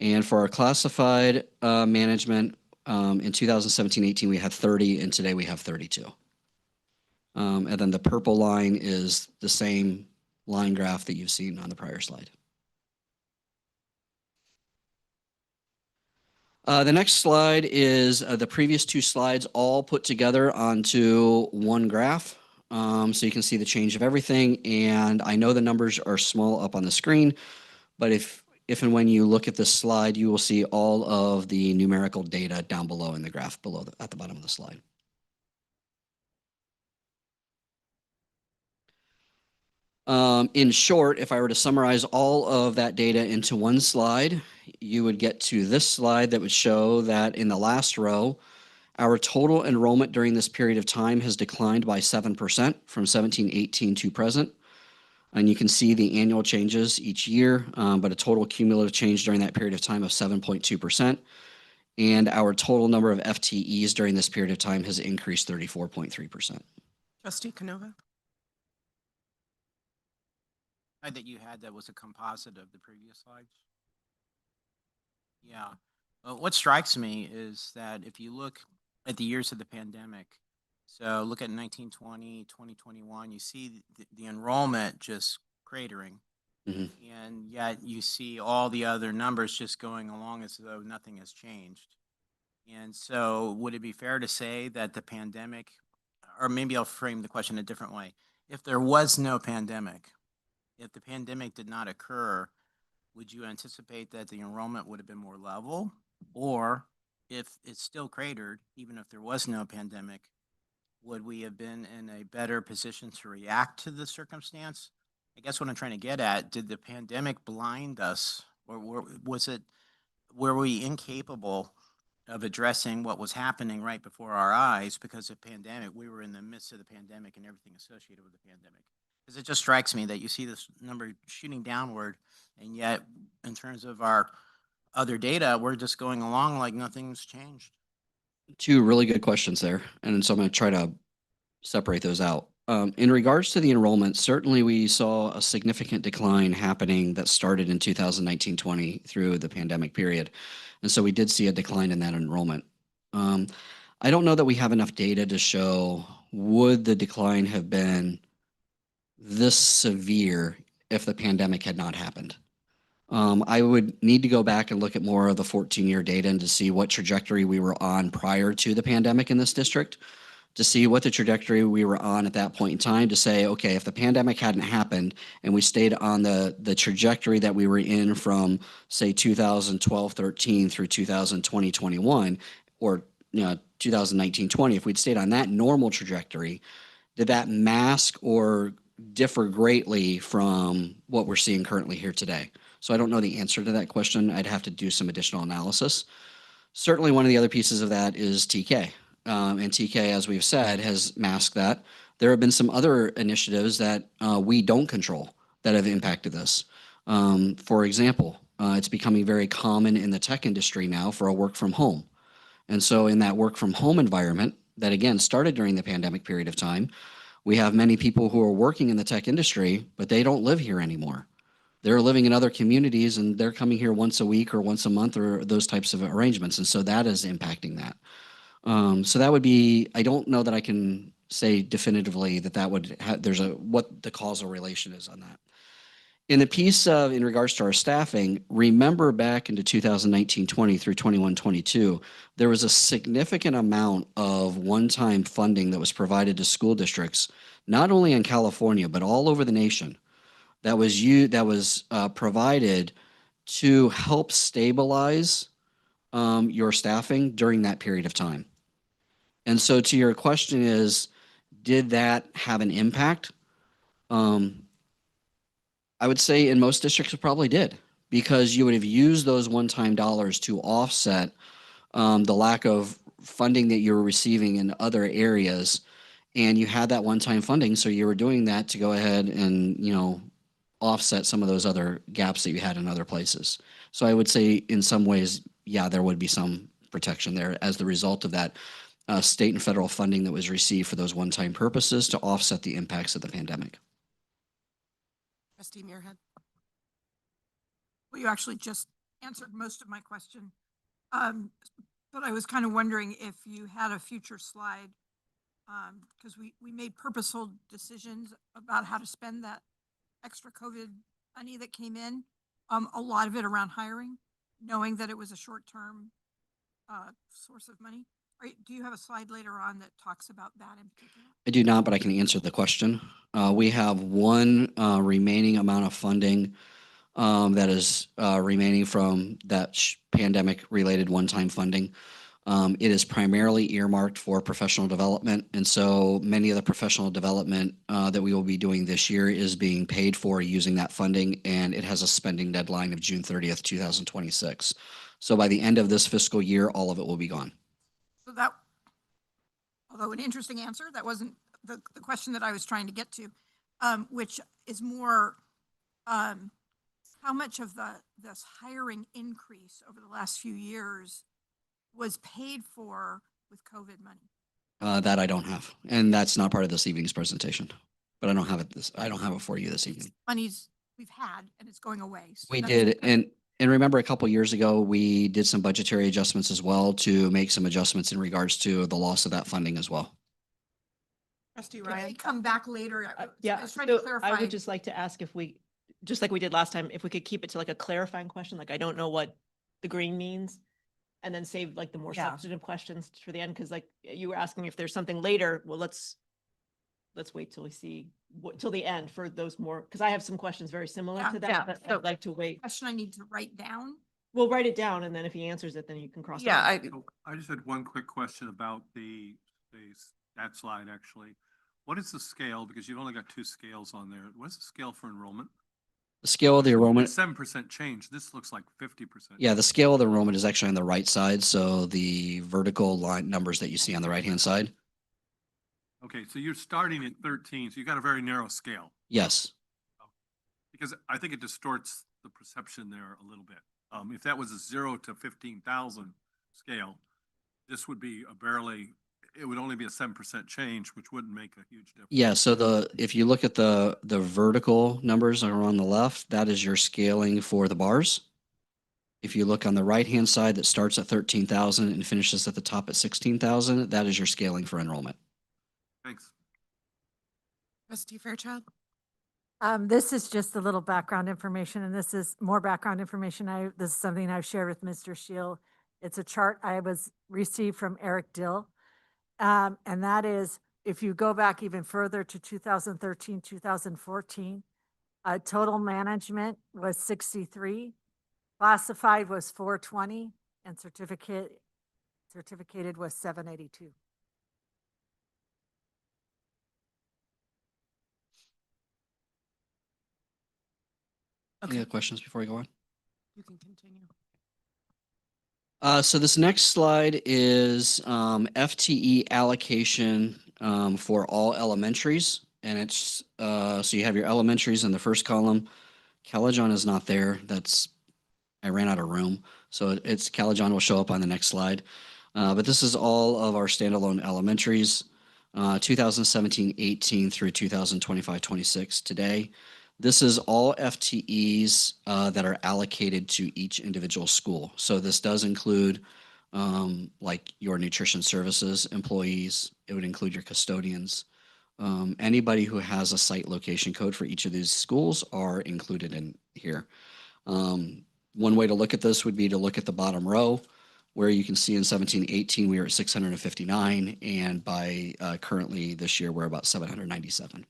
And for our classified management, in 2017-18, we had 30, and today we have 32. And then the purple line is the same line graph that you've seen on the prior slide. The next slide is the previous two slides all put together onto one graph. So you can see the change of everything. And I know the numbers are small up on the screen, but if and when you look at this slide, you will see all of the numerical data down below in the graph below at the bottom of the slide. In short, if I were to summarize all of that data into one slide, you would get to this slide that would show that in the last row, our total enrollment during this period of time has declined by 7% from 17-18 to present. And you can see the annual changes each year, but a total cumulative change during that period of time of 7.2%. And our total number of FTEs during this period of time has increased 34.3%. Trustee Canova? That you had that was a composite of the previous slides. Yeah. Well, what strikes me is that if you look at the years of the pandemic, so look at 1920, 2021, you see the enrollment just cratering. Mm-hmm. And yet you see all the other numbers just going along as though nothing has changed. And so would it be fair to say that the pandemic, or maybe I'll frame the question a different way. If there was no pandemic, if the pandemic did not occur, would you anticipate that the enrollment would have been more level? Or if it's still cratered, even if there was no pandemic, would we have been in a better position to react to the circumstance? I guess what I'm trying to get at, did the pandemic blind us, or were we incapable of addressing what was happening right before our eyes because of pandemic? We were in the midst of the pandemic and everything associated with the pandemic. Because it just strikes me that you see this number shooting downward, and yet in terms of our other data, we're just going along like nothing's changed. Two really good questions there. And so I'm going to try to separate those out. In regards to the enrollment, certainly we saw a significant decline happening that started in 2019-20 through the pandemic period. And so we did see a decline in that enrollment. I don't know that we have enough data to show would the decline have been this severe if the pandemic had not happened. I would need to go back and look at more of the 14-year data and to see what trajectory we were on prior to the pandemic in this district to see what the trajectory we were on at that point in time, to say, okay, if the pandemic hadn't happened and we stayed on the trajectory that we were in from, say, 2012, 13 through 2020, 21, or 2019, 20, if we'd stayed on that normal trajectory, did that mask or differ greatly from what we're seeing currently here today? So I don't know the answer to that question. I'd have to do some additional analysis. Certainly, one of the other pieces of that is TK. And TK, as we've said, has masked that. There have been some other initiatives that we don't control that have impacted this. For example, it's becoming very common in the tech industry now for a work from home. And so in that work from home environment that, again, started during the pandemic period of time, we have many people who are working in the tech industry, but they don't live here anymore. They're living in other communities and they're coming here once a week or once a month or those types of arrangements. And so that is impacting that. So that would be, I don't know that I can say definitively that would there's what the causal relation is on that. In the piece of, in regards to our staffing, remember back into 2019-20 through 21-22, there was a significant amount of one-time funding that was provided to school districts, not only in California, but all over the nation, that was provided to help stabilize your staffing during that period of time. And so to your question is, did that have an impact? I would say in most districts it probably did, because you would have used those one-time dollars to offset the lack of funding that you were receiving in other areas. And you had that one-time funding, so you were doing that to go ahead and, offset some of those other gaps that you had in other places. So I would say in some ways, yeah, there would be some protection there as the result of that state and federal funding that was received for those one-time purposes to offset the impacts of the pandemic. Trustee Muirhead. Well, you actually just answered most of my question. But I was kind of wondering if you had a future slide, because we made purposeful decisions about how to spend that extra COVID money that came in, a lot of it around hiring, knowing that it was a short-term source of money. Do you have a slide later on that talks about that in particular? I do not, but I can answer the question. We have one remaining amount of funding that is remaining from that pandemic-related one-time funding. It is primarily earmarked for professional development, and so many of the professional development that we will be doing this year is being paid for using that funding, and it has a spending deadline of June 30th, 2026. So by the end of this fiscal year, all of it will be gone. So that, although an interesting answer, that wasn't the question that I was trying to get to, which is more, how much of this hiring increase over the last few years was paid for with COVID money? That I don't have, and that's not part of this evening's presentation. But I don't have it. I don't have it for you this evening. Money's we've had and it's going away. So We did, and remember a couple years ago, we did some budgetary adjustments as well to make some adjustments in regards to the loss of that funding as well. Trustee If Ryan. they come back later. I Yeah, was trying to so clarify. I would just like to ask if we, just like we did last time, if we could keep it to like a clarifying question, like I don't know what the green means, and then save like the more Yeah. substantive questions for the end, because like you were asking if there's something later, well, let's wait till we see, till the end for those more, because I have some questions very similar Yeah, to that, yeah, but so- I'd like to wait. Question I need to write down. We'll write it down, and then if he answers it, then you can cross it Yeah, out. So I just had one quick question about that slide, actually. What is the scale? Because you've only got two scales on there. What's the scale for enrollment? The scale of the enrollment, 7% change. This looks like 50%. yeah, the scale of the enrollment is actually on the right side. So the vertical line numbers that you see on the right-hand side. Okay, so you're starting at 13, so you got a very narrow scale. Yes. Because I think it distorts the perception there a little bit. If that was a 0 to 15,000 scale, this would be it would only be a 7% change, which wouldn't make a huge difference. Yeah, so if you look at the vertical numbers are on the left, that is your scaling for the bars. If you look on the right-hand side that starts at 13,000 and finishes at the top at 16,000, that is your scaling for enrollment. Thanks. Trustee Fairchild. This is just a little background information, and this is more background information. This is something I've shared with Mr. Shield. It's a chart I received from Eric Dill. And that is, if you go back even further to 2013, 2014, total management was 63, classified was 420, and certificated was 782. Any other questions before we go on? You can continue. So this next slide is FTE allocation for all elementaries. And it's, so you have your elementaries in the first column. Calajon is not there. I ran out of room. So it's Calajon will show up on the next slide. But this is all of our standalone elementaries, 2017-18 through 2025-26 today. This is all FTEs that are allocated to each individual school. So this does include like your nutrition services employees. It would include your custodians. Anybody who has a site location code for each of these schools are included in here. One way to look at this would be to look at the bottom row, where you can see in 17-18 we were at 659, and by currently this year we're about 797.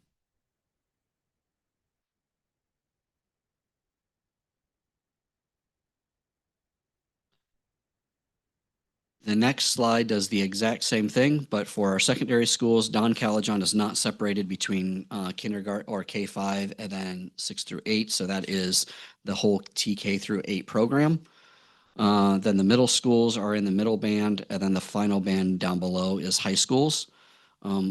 The next slide does the exact same thing, but for our secondary schools, Don Calajon is not separated between kindergarten or K-5 and then 6 through 8. So that is the whole TK through 8 program. Then the middle schools are in the middle band, and then the final band down below is high schools.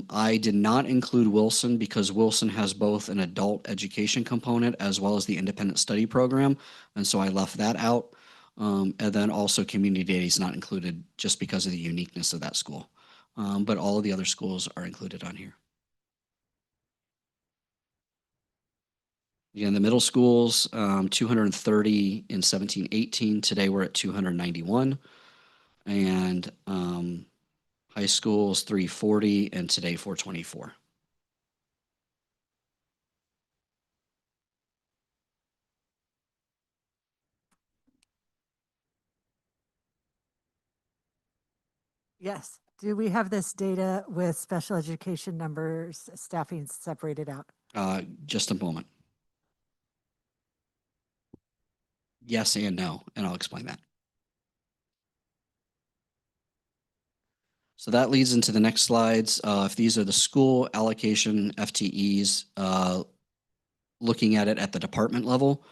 I did not include Wilson because Wilson has both an adult education component as well as the independent study program. And so I left that out. And then also community day is not included just because of the uniqueness of that school. But all of the other schools are included on here. Again, the middle schools, 230 in 17-18. Today we're at 291. And high schools, 340, and today 424. Yes. Do we have this data with special education numbers, staffing separated out? Just a moment. Yes and no, and I'll explain that. So that leads into the next slides. If these are the school allocation FTEs, looking at it at the department level.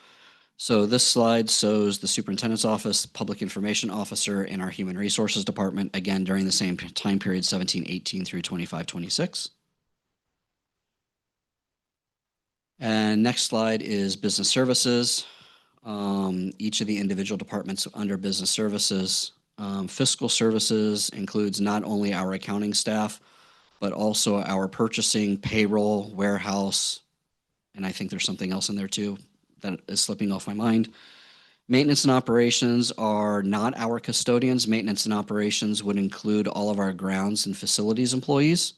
So this slide shows the superintendent's office, public information officer, and our human resources department, again, during the same time period, 17-18 through 25-26. And next slide is business services. Each of the individual departments under business services. Fiscal services includes not only our accounting staff, but also our purchasing, payroll, warehouse, and I think there's something else in there too that is slipping off my mind. Maintenance and operations are not our custodians. Maintenance and operations would include all of our grounds and facilities employees.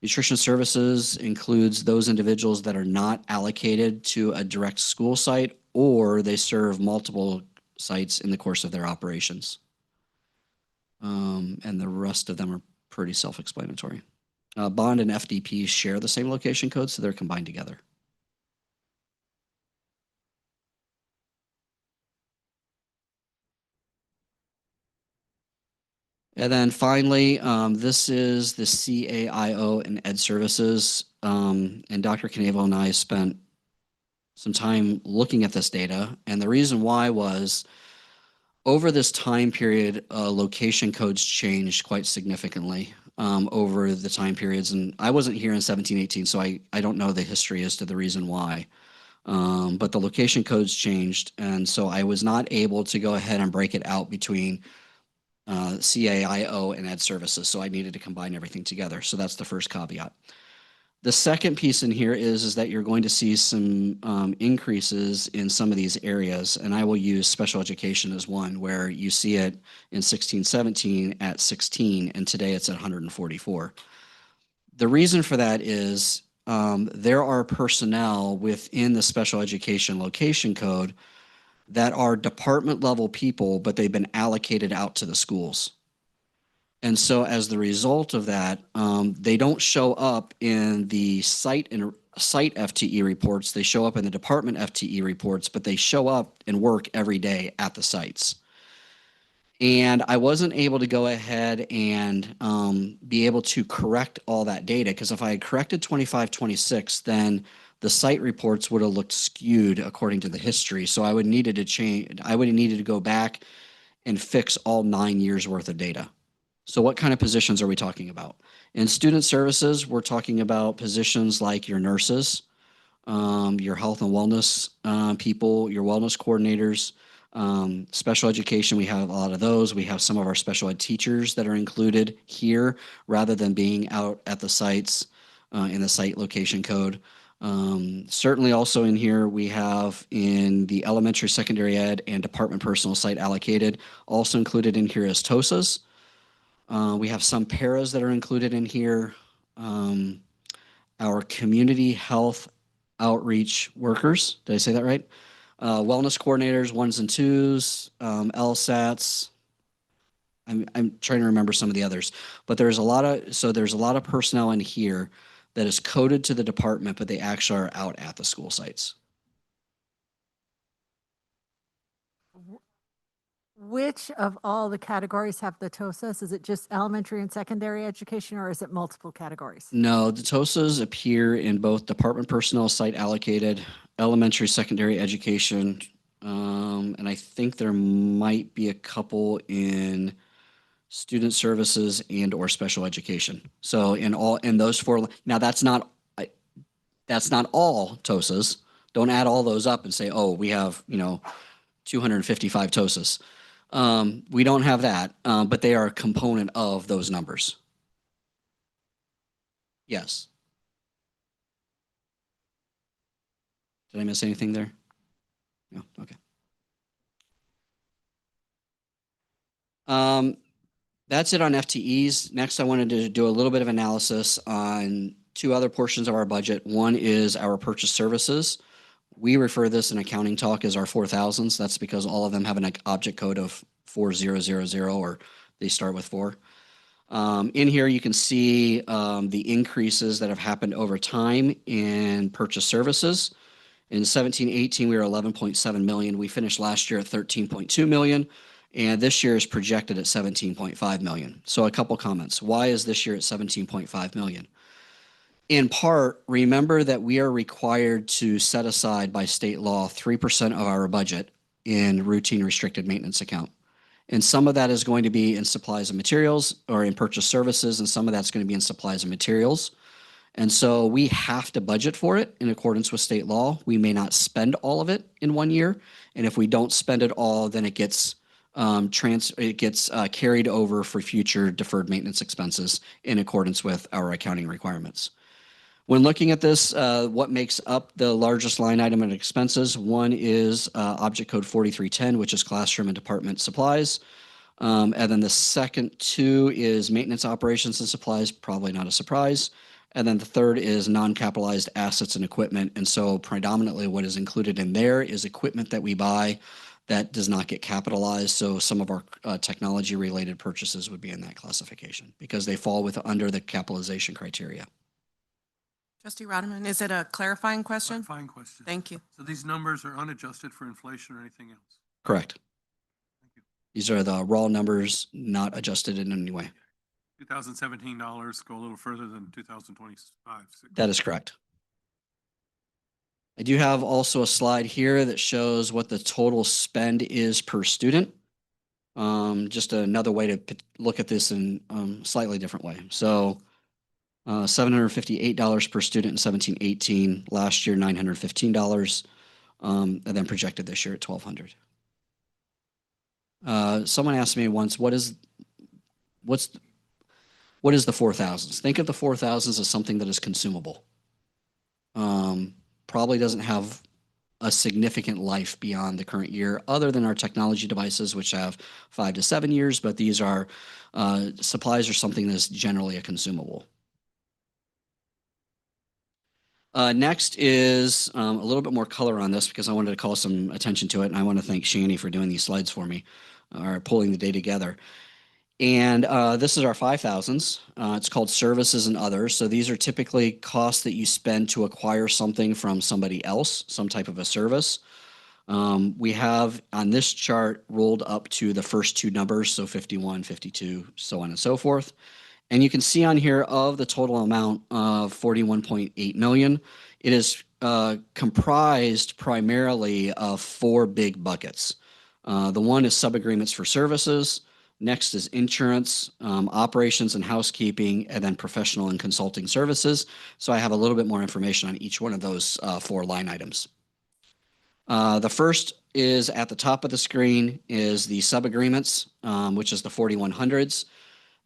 Nutrition services includes those individuals that are not allocated to a direct school site, or they serve multiple sites in the course of their operations. And the rest of them are pretty self-explanatory. Bond and FDP share the same location code, so they're combined together. And then finally, this is the CAIO and Ed Services. And Dr. Knavel and I spent some time looking at this data. And the reason why was over this time period, location codes changed quite significantly over the time periods. And I wasn't here in 17-18, so I don't know the history as to the reason why. But the location codes changed. And so I was not able to go ahead and break it out between CAIO and Ed Services. So I needed to combine everything together. So that's the first caveat. The second piece in here is that you're going to see some increases in some of these areas. And I will use special education as one, where you see it in 16-17 at 16, and today it's at 144. The reason for that is there are personnel within the special education location code that are department level people, but they've been allocated out to the schools. And so as the result of that, they don't show up in the site FTE reports. They show up in the department FTE reports, but they show up and work every day at the sites. And I wasn't able to go ahead and be able to correct all that data, because if I had corrected 25, 26, then the site reports would have looked skewed according to the history. So I would needed to change. I would have needed to go back and fix all 9 years worth of data. So what kind of positions are we talking about? In student services, we're talking about positions like your nurses, your health and wellness people, your wellness coordinators, special education. We have a lot of those. We have some of our special ed teachers that are included here rather than being out at the sites in the site location code. Certainly also in here, we have in the elementary, secondary ed, and department personal site allocated. Also included in here is TOSAs. We have some paras that are included in here. Our community health outreach workers, did I say that right? Wellness coordinators, 1s and 2s, LSATs. I'm trying to remember some of the others, but there's a lot of personnel in here that is coded to the department, but they actually are out at the school sites. Which of all the categories have the TOSAs? Is it just elementary and secondary education, or is it multiple categories? No, the TOSAs appear in both department personnel site allocated, elementary, secondary education, and I think there might be a couple in student services and or special education. So in those four, now that's not all TOSAs. Don't add all those up and say, oh, we have, 255 TOSAs. We don't have that, but they are a component of those numbers. Yes. Did I miss anything there? No, okay. That's it on FTEs. Next, I wanted to do a little bit of analysis on two other portions of our budget. One is our purchase services. We refer this in accounting talk as our 4,000s. That's because all of them have an object code of 4000, or they start with 4. In here, you can see the increases that have happened over time in purchase services. In 17-18, we were 11.7 million. We finished last year at 13.2 million, and this year is projected at 17.5 million. So a couple comments. Why is this year at 17.5 million? In part, remember that we are required to set aside by state law 3% of our budget in routine restricted maintenance account. And some of that is going to be in supplies and materials or in purchase services, and some of that's going to be in supplies and materials. And so we have to budget for it in accordance with state law. We may not spend all of it in 1 year. And if we don't spend it all, then it gets carried over for future deferred maintenance expenses in accordance with our accounting requirements. When looking at this, what makes up the largest line item in expenses? One is object code 4310, which is classroom and department supplies. And then the second two is maintenance operations and supplies, probably not a surprise. And then the third is non-capitalized assets and equipment. And so predominantly what is included in there is equipment that we buy that does not get capitalized. So some of our technology related purchases would be in that classification because they fall under the capitalization criteria. Trustee Rodman, is it a clarifying question? Clarifying question. Thank you. So these numbers are unadjusted for inflation or anything else? Correct. Thank you. These are the raw numbers, not adjusted in any way. $2017 go a little further than 2025. That is correct. I do have also a slide here that shows what the total spend is per student. Just another way to look at this in a slightly different way. So $758 per student in 17-18, last year $915, and then projected this year at $1,200. Someone asked me once, what is the 4,000s? Think of the 4,000s as something that is consumable. Probably doesn't have a significant life beyond the current year, other than our technology devices, which have 5 to 7 years, but these are supplies are something that's generally a consumable. Next is a little bit more color on this because I wanted to call some attention to it, and I want to thank Shani for doing these slides for me, or pulling the day together. And this is our 5,000s. It's called services and others. So these are typically costs that you spend to acquire something from somebody else, some type of a service. We have on this chart rolled up to the first two numbers, so 51, 52, so on and so forth. And you can see on here of the total amount of 41.8 million, it is comprised primarily of four big buckets. The one is sub-agreements for services. Next is insurance, operations and housekeeping, and then professional and consulting services. So I have a little bit more information on each one of those four line items. The first is at the top of the screen is the sub-agreements, which is the 4100s.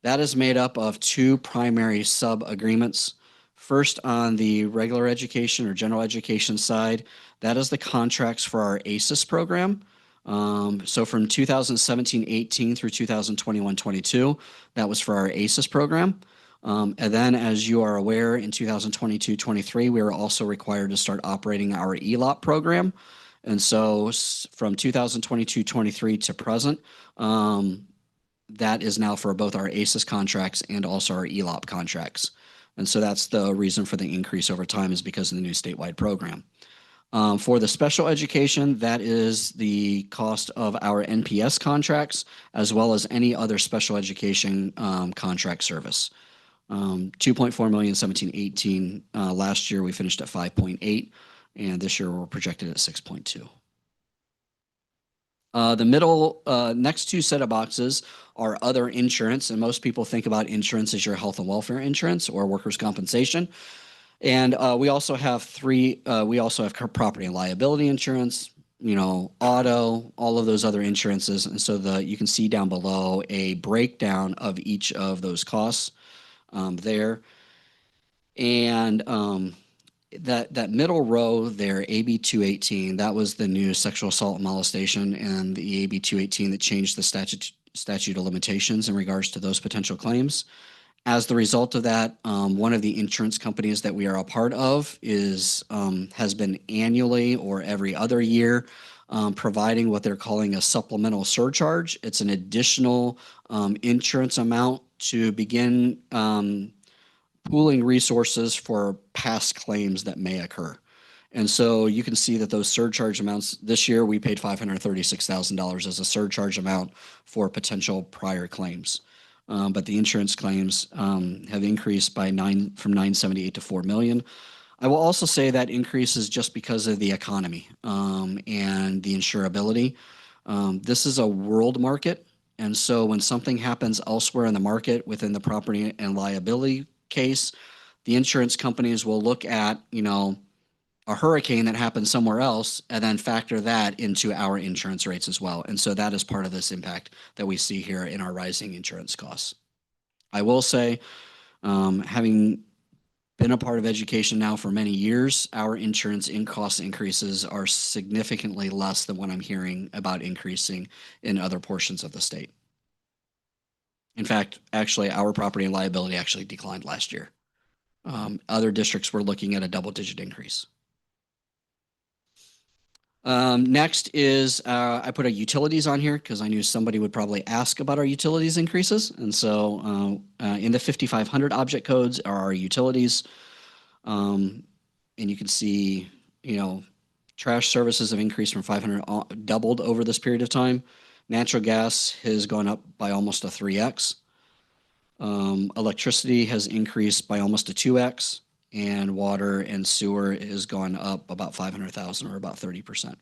That is made up of two primary sub-agreements. First, on the regular education or general education side, that is the contracts for our ACES program. So from 2017-18 through 2021-22, that was for our ACES program. And then, as you are aware, in 2022-23, we were also required to start operating our ELOP program. And so from 2022-23 to present, that is now for both our ACES contracts and also our ELOP contracts. And so that's the reason for the increase over time, is because of the new statewide program. For the special education, that is the cost of our NPS contracts, as well as any other special education contract service. 2.4 million, 17-18. Last year, we finished at 5.8, and this year we're projected at 6.2. The middle next two set of boxes are other insurance, and most people think about insurance as your health and welfare insurance or workers' compensation. And we also have property and liability insurance, auto, all of those other insurances. And so you can see down below a breakdown of each of those costs there. And that middle row there, AB 218, that was the new sexual assault and molestation, and the AB 218 that changed the statute of limitations in regards to those potential claims. As the result of that, one of the insurance companies that we are a part of has been annually or every other year providing what they're calling a supplemental surcharge. It's an additional insurance amount to begin pooling resources for past claims that may occur. And so you can see that those surcharge amounts, this year we paid $536,000 as a surcharge amount for potential prior claims. But the insurance claims have increased by from 978 to 4 million. I will also say that increase is just because of the economy and the insurability. This is a world market. And so when something happens elsewhere in the market within the property and liability case, the insurance companies will look at, a hurricane that happened somewhere else and then factor that into our insurance rates as well. And so that is part of this impact that we see here in our rising insurance costs. I will say, having been a part of education now for many years, our insurance cost increases are significantly less than what I'm hearing about increasing in other portions of the state. In fact, actually, our property and liability actually declined last year. Other districts were looking at a double-digit increase. Next is I put our utilities on here because I knew somebody would probably ask about our utilities increases. And so in the 5500 object codes are our utilities. And you can see, trash services have increased from 500, doubled over this period of time. Natural gas has gone up by almost a 3x. Electricity has increased by almost a 2x. And water and sewer has gone up about 500,000 or about 30%.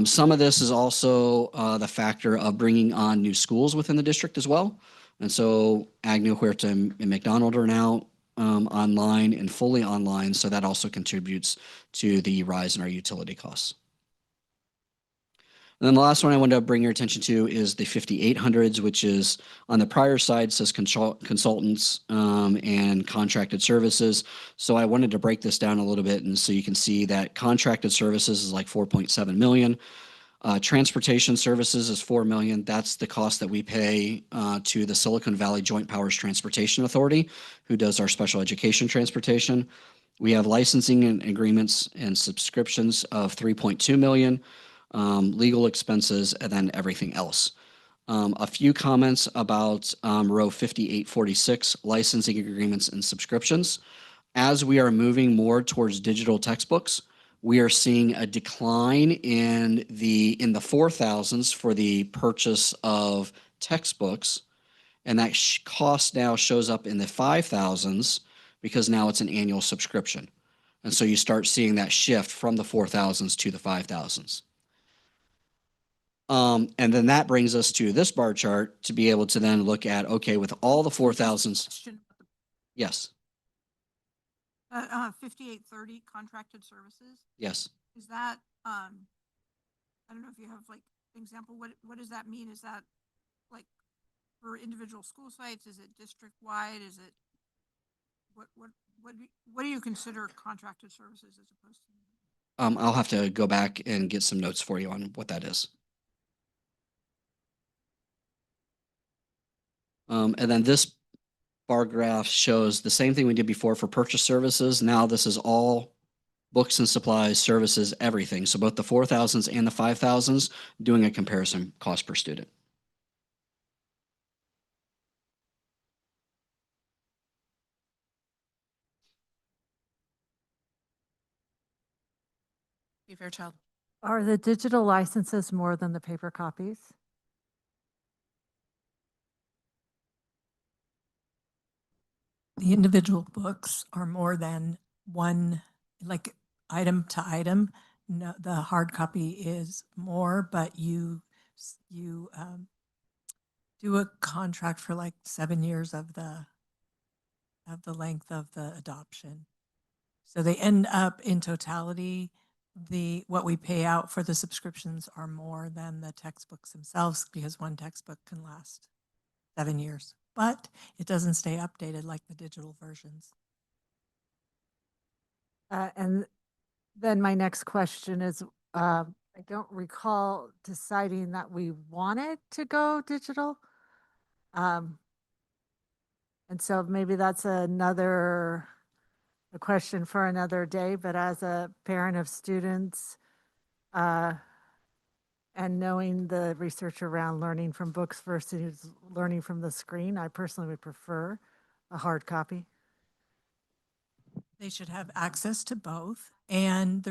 Some of this is also the factor of bringing on new schools within the district as well. And so Agnew, Huerta, and McDonald are now online and fully online. So that also contributes to the rise in our utility costs. And then the last one I wanted to bring your attention to is the 5800s, which is on the prior side says consultants and contracted services. So I wanted to break this down a little bit. And so you can see that contracted services is like 4.7 million. Transportation services is 4 million. That's the cost that we pay to the Silicon Valley Joint Powers Transportation Authority, who does our special education transportation. We have licensing and agreements and subscriptions of 3.2 million. Legal expenses, and then everything else. A few comments about row 5846, licensing agreements and subscriptions. As we are moving more towards digital textbooks, we are seeing a decline in the 4,000s for the purchase of textbooks. And that cost now shows up in the 5,000s because now it's an annual subscription. And so you start seeing that shift from the 4,000s to the 5,000s. And then that brings us to this bar chart to be able to then look at, okay, with all the 4,000s. Yes, 5830 contracted services, yes. is that, I don't know if you have like an example, what does that mean? Is that like for individual school sites? Is it district-wide? Is it, what do you consider contracted services as opposed to? I'll have to go back and get some notes for you on what that is. And then this bar graph shows the same thing we did before for purchase services. Now this is all books and supplies, services, everything. So both the 4,000s and the 5,000s, doing a comparison cost per student. Fairchild. Are the digital licenses more than the paper copies? The individual books are more than one, like item to item. No, the hard copy is more, but you do a contract for like 7 years of the length of the adoption. So they end up in totality, what we pay out for the subscriptions are more than the textbooks themselves because one textbook can last 7 years, but it doesn't stay updated like the digital versions. And then my next question is, I don't recall deciding that we wanted to go digital. And so maybe that's a question for another day, but as a parent of students, and knowing the research around learning from books versus learning from the screen, I personally would prefer a hard copy. They should have access to both. And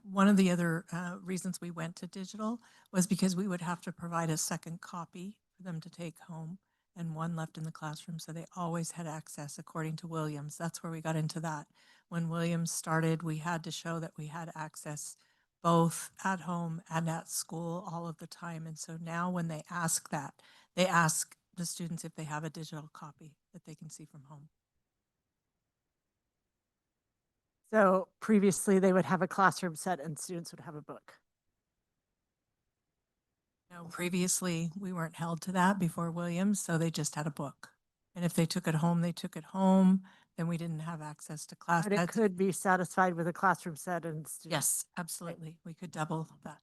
one of the other reasons we went to digital was because we would have to provide a second copy for them to take home and one left in the classroom. So they always had access according to Williams. That's where we got into that. When Williams started, we had to show that we had access both at home and at school all of the time. And so now when they ask that, they ask the students if they have a digital copy that they can see from home. So previously they would have a classroom set and students would have a book. No, previously we weren't held to that before Williams, so they just had a book. And if they took it home, they took it home. Then we didn't have access to class. But it could be satisfied with a classroom set and students. Yes, absolutely. We could double that.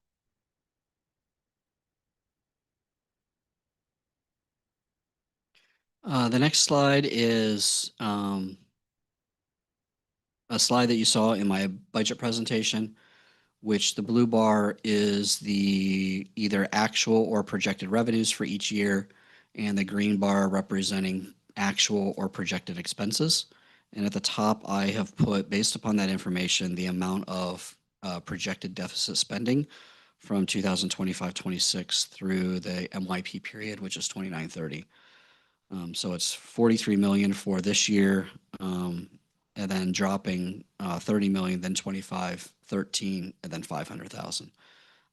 The next slide is a slide that you saw in my budget presentation, which the blue bar is the either actual or projected revenues for each year, and the green bar representing actual or projected expenses. And at the top, I have put, based upon that information, the amount of projected deficit spending from 2025-26 through the MYP period, which is 29-30. So it's 43 million for this year, and then dropping 30 million, then 25, 13, and then 500,000.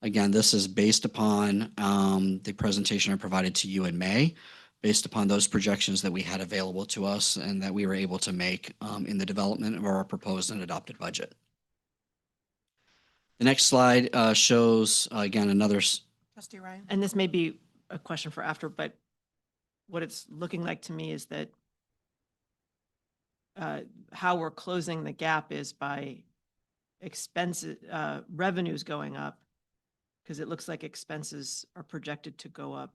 Again, this is based upon the presentation I provided to you in May, based upon those projections that we had available to us and that we were able to make in the development of our proposed and adopted budget. The next slide shows, again, another. Trustee Ryan. And this may be a question for after, but what it's looking like to me is that how we're closing the gap is by expenses, revenues going up, because it looks like expenses are projected to go up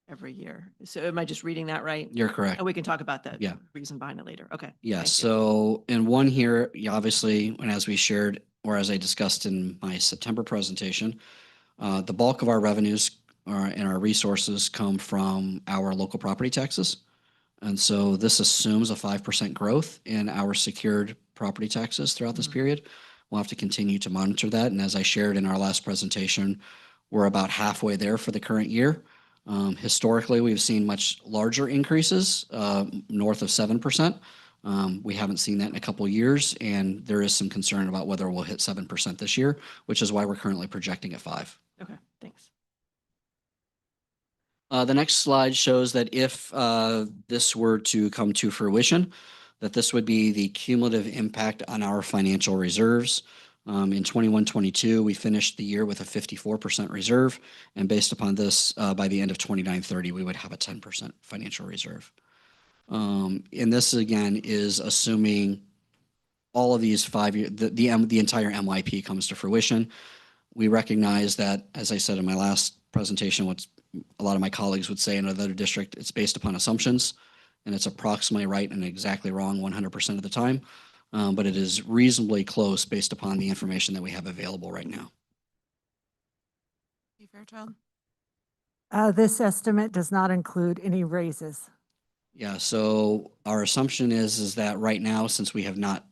every year. So am I just reading that right? You're correct. And we can talk about that Yeah. reason behind it later. Okay. Yeah, thank you. so in one here, obviously, and as we shared, or as I discussed in my September presentation, the bulk of our revenues and our resources come from our local property taxes. And so this assumes a 5% growth in our secured property taxes throughout this period. We'll have to continue to monitor that. And as I shared in our last presentation, we're about halfway there for the current year. Historically, we've seen much larger increases, north of 7%. We haven't seen that in a couple of years, and there is some concern about whether we'll hit 7% this year, which is why we're currently projecting at 5%. Okay, thanks. The next slide shows that if this were to come to fruition, that this would be the cumulative impact on our financial reserves. In 21-22, we finished the year with a 54% reserve, and based upon this, by the end of 29-30, we would have a 10% financial reserve. And this again is assuming all of these 5 years, the entire MYP comes to fruition. We recognize that, as I said in my last presentation, what's a lot of my colleagues would say in another district, it's based upon assumptions, and it's approximately right and exactly wrong 100% of the time. But it is reasonably close based upon the information that we have available right now. Fairchild? This estimate does not include any raises. Yeah, so our assumption is that right now, since we have not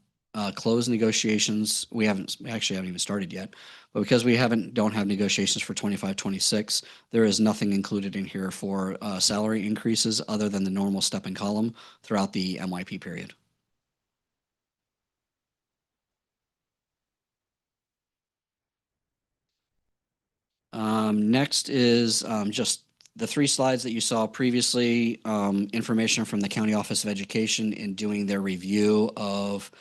closed negotiations, we actually haven't even started yet, but because we don't have negotiations for 25-26, there is nothing included in here for salary increases other than the normal step and column throughout the MYP period. Next is just the 3 slides that you saw previously, information from the County Office of Education in doing their review of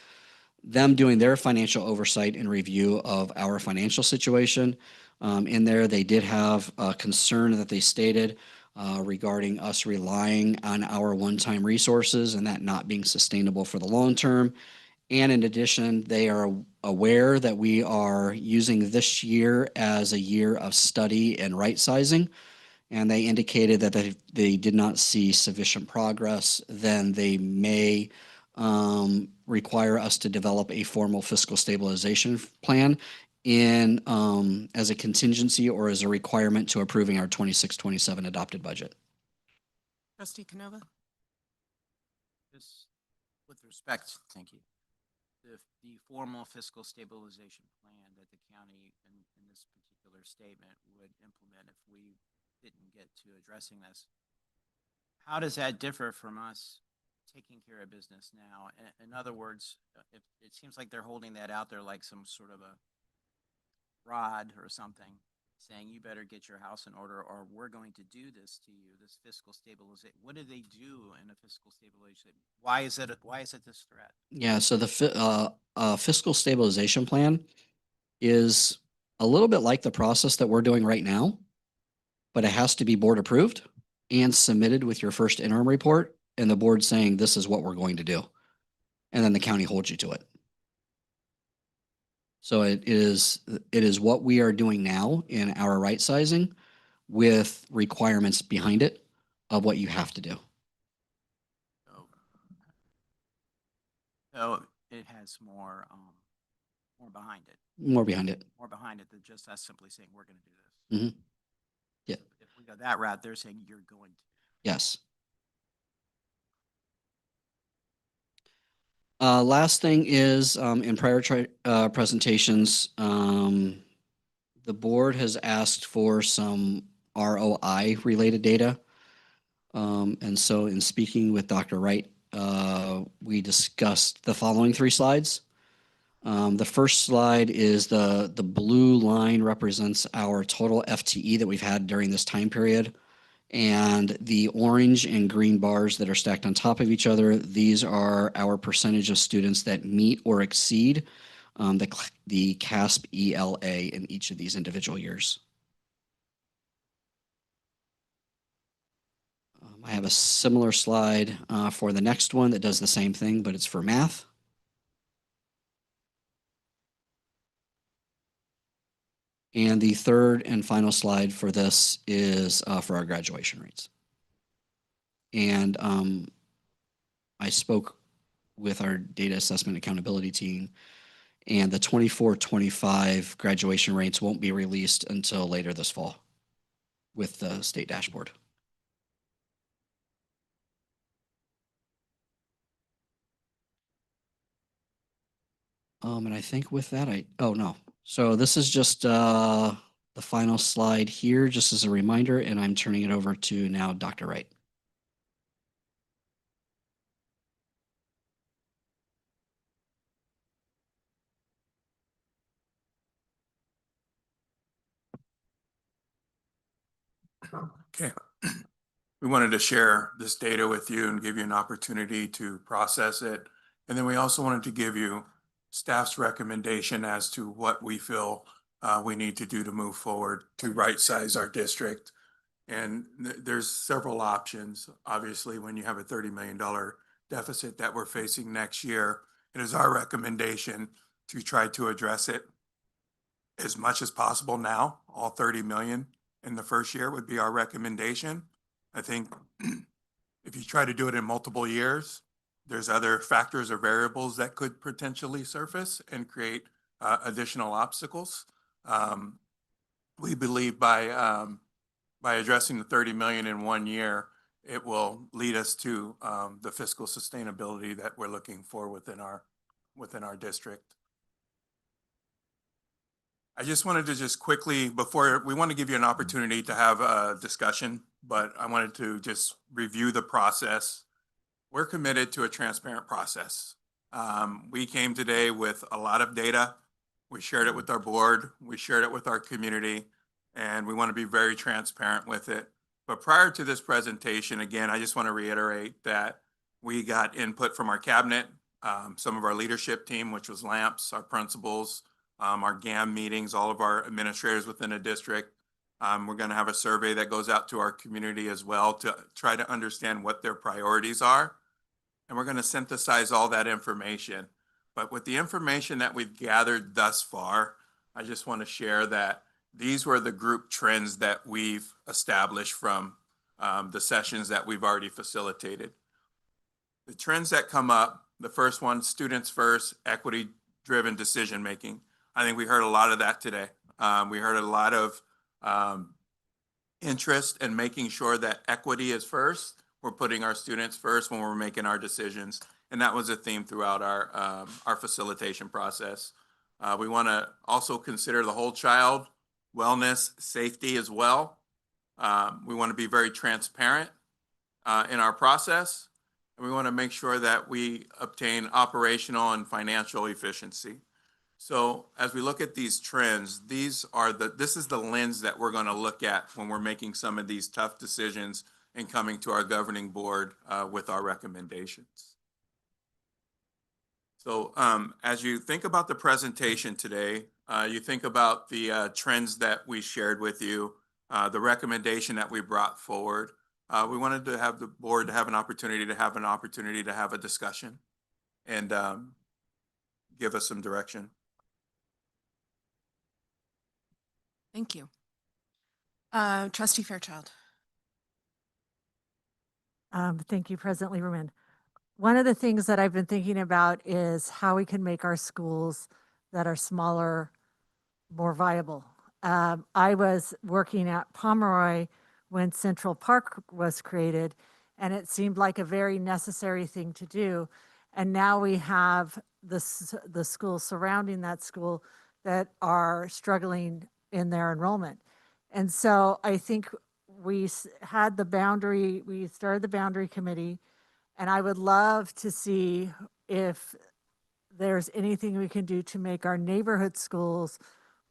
them doing their financial oversight and review of our financial situation. In there, they did have a concern that they stated regarding us relying on our one-time resources and that not being sustainable for the long term. And in addition, they are aware that we are using this year as a year of study and right sizing. And they indicated that if they did not see sufficient progress, then they may require us to develop a formal fiscal stabilization plan as a contingency or as a requirement to approving our 26-27 adopted budget. Trustee Canova? Just with respect, thank you. The formal fiscal stabilization plan that the county in this particular statement would implement if we didn't get to addressing this, how does that differ from us taking care of business now? In other words, if it seems like they're holding that out there like some sort of a rod or something, saying you better get your house in order or we're going to do this to you, this fiscal stabilization. What do they do in a fiscal stabilization? Why is it this threat? Yeah, so the fiscal stabilization plan is a little bit like the process that we're doing right now, but it has to be board approved and submitted with your first interim report and the board saying this is what we're going to do. And then the county holds you to it. So it is what we are doing now in our right sizing with requirements behind it of what you have to do. So it has more behind it. More behind it. More behind it than just us simply saying we're going to do this. Mm-hmm. Yeah. If we go that route, they're saying you're going to. Yes. Last thing is in prior presentations, the board has asked for some ROI related data. And so in speaking with Dr. Wright, we discussed the following 3 slides. The first slide is the blue line represents our total FTE that we've had during this time period. And the orange and green bars that are stacked on top of each other, these are our percentage of students that meet or exceed the CASP ELA in each of these individual years. I have a similar slide for the next one that does the same thing, but it's for math. And the third and final slide for this is for our graduation rates. And I spoke with our data assessment accountability team, and the 24-25 graduation rates won't be released until later this fall. with the state dashboard. And I think with that, oh no. So this is just the final slide here, just as a reminder, and I'm turning it over to now Dr. Wright. Okay. We wanted to share this data with you and give you an opportunity to process it. And then we also wanted to give you staff's recommendation as to what we feel we need to do to move forward to right size our district. And there's several options. Obviously, when you have a $30 million deficit that we're facing next year, it is our recommendation to try to address it as much as possible now. All 30 million in the first year would be our recommendation. I think if you try to do it in multiple years, there's other factors or variables that could potentially surface and create additional obstacles. We believe by addressing the 30 million in 1 year, it will lead us to the fiscal sustainability that we're looking for within our district. I just wanted to just quickly, before we want to give you an opportunity to have a discussion, but I wanted to just review the process. We're committed to a transparent process. We came today with a lot of data. We shared it with our board. We shared it with our community, and we want to be very transparent with it. But prior to this presentation, again, I just want to reiterate that we got input from our cabinet, some of our leadership team, which was LAMPS, our principals, our GAM meetings, all of our administrators within a district. We're going to have a survey that goes out to our community as well to try to understand what their priorities are. And we're going to synthesize all that information. But with the information that we've gathered thus far, I just want to share that these were the group trends that we've established from the sessions that we've already facilitated. The trends that come up, the first one, students first, equity-driven decision-making. I think we heard a lot of that today. We heard a lot of interest in making sure that equity is first. We're putting our students first when we're making our decisions. And that was a theme throughout our facilitation process. We want to also consider the whole child, wellness, safety as well. We want to be very transparent in our process. And we want to make sure that we obtain operational and financial efficiency. So as we look at these trends, this is the lens that we're going to look at when we're making some of these tough decisions and coming to our governing board with our recommendations. So as you think about the presentation today, you think about the trends that we shared with you, the recommendation that we brought forward. We wanted to have the board to have an opportunity to have a discussion and give us some direction. Thank you. Trustee Fairchild. Thank you, President Lieberman. One of the things that I've been thinking about is how we can make our schools that are smaller more viable. I was working at Pomeroy when Central Park was created, and it seemed like a very necessary thing to do. And now we have the schools surrounding that school that are struggling in their enrollment. And so I think we started the boundary committee, and I would love to see if there's anything we can do to make our neighborhood schools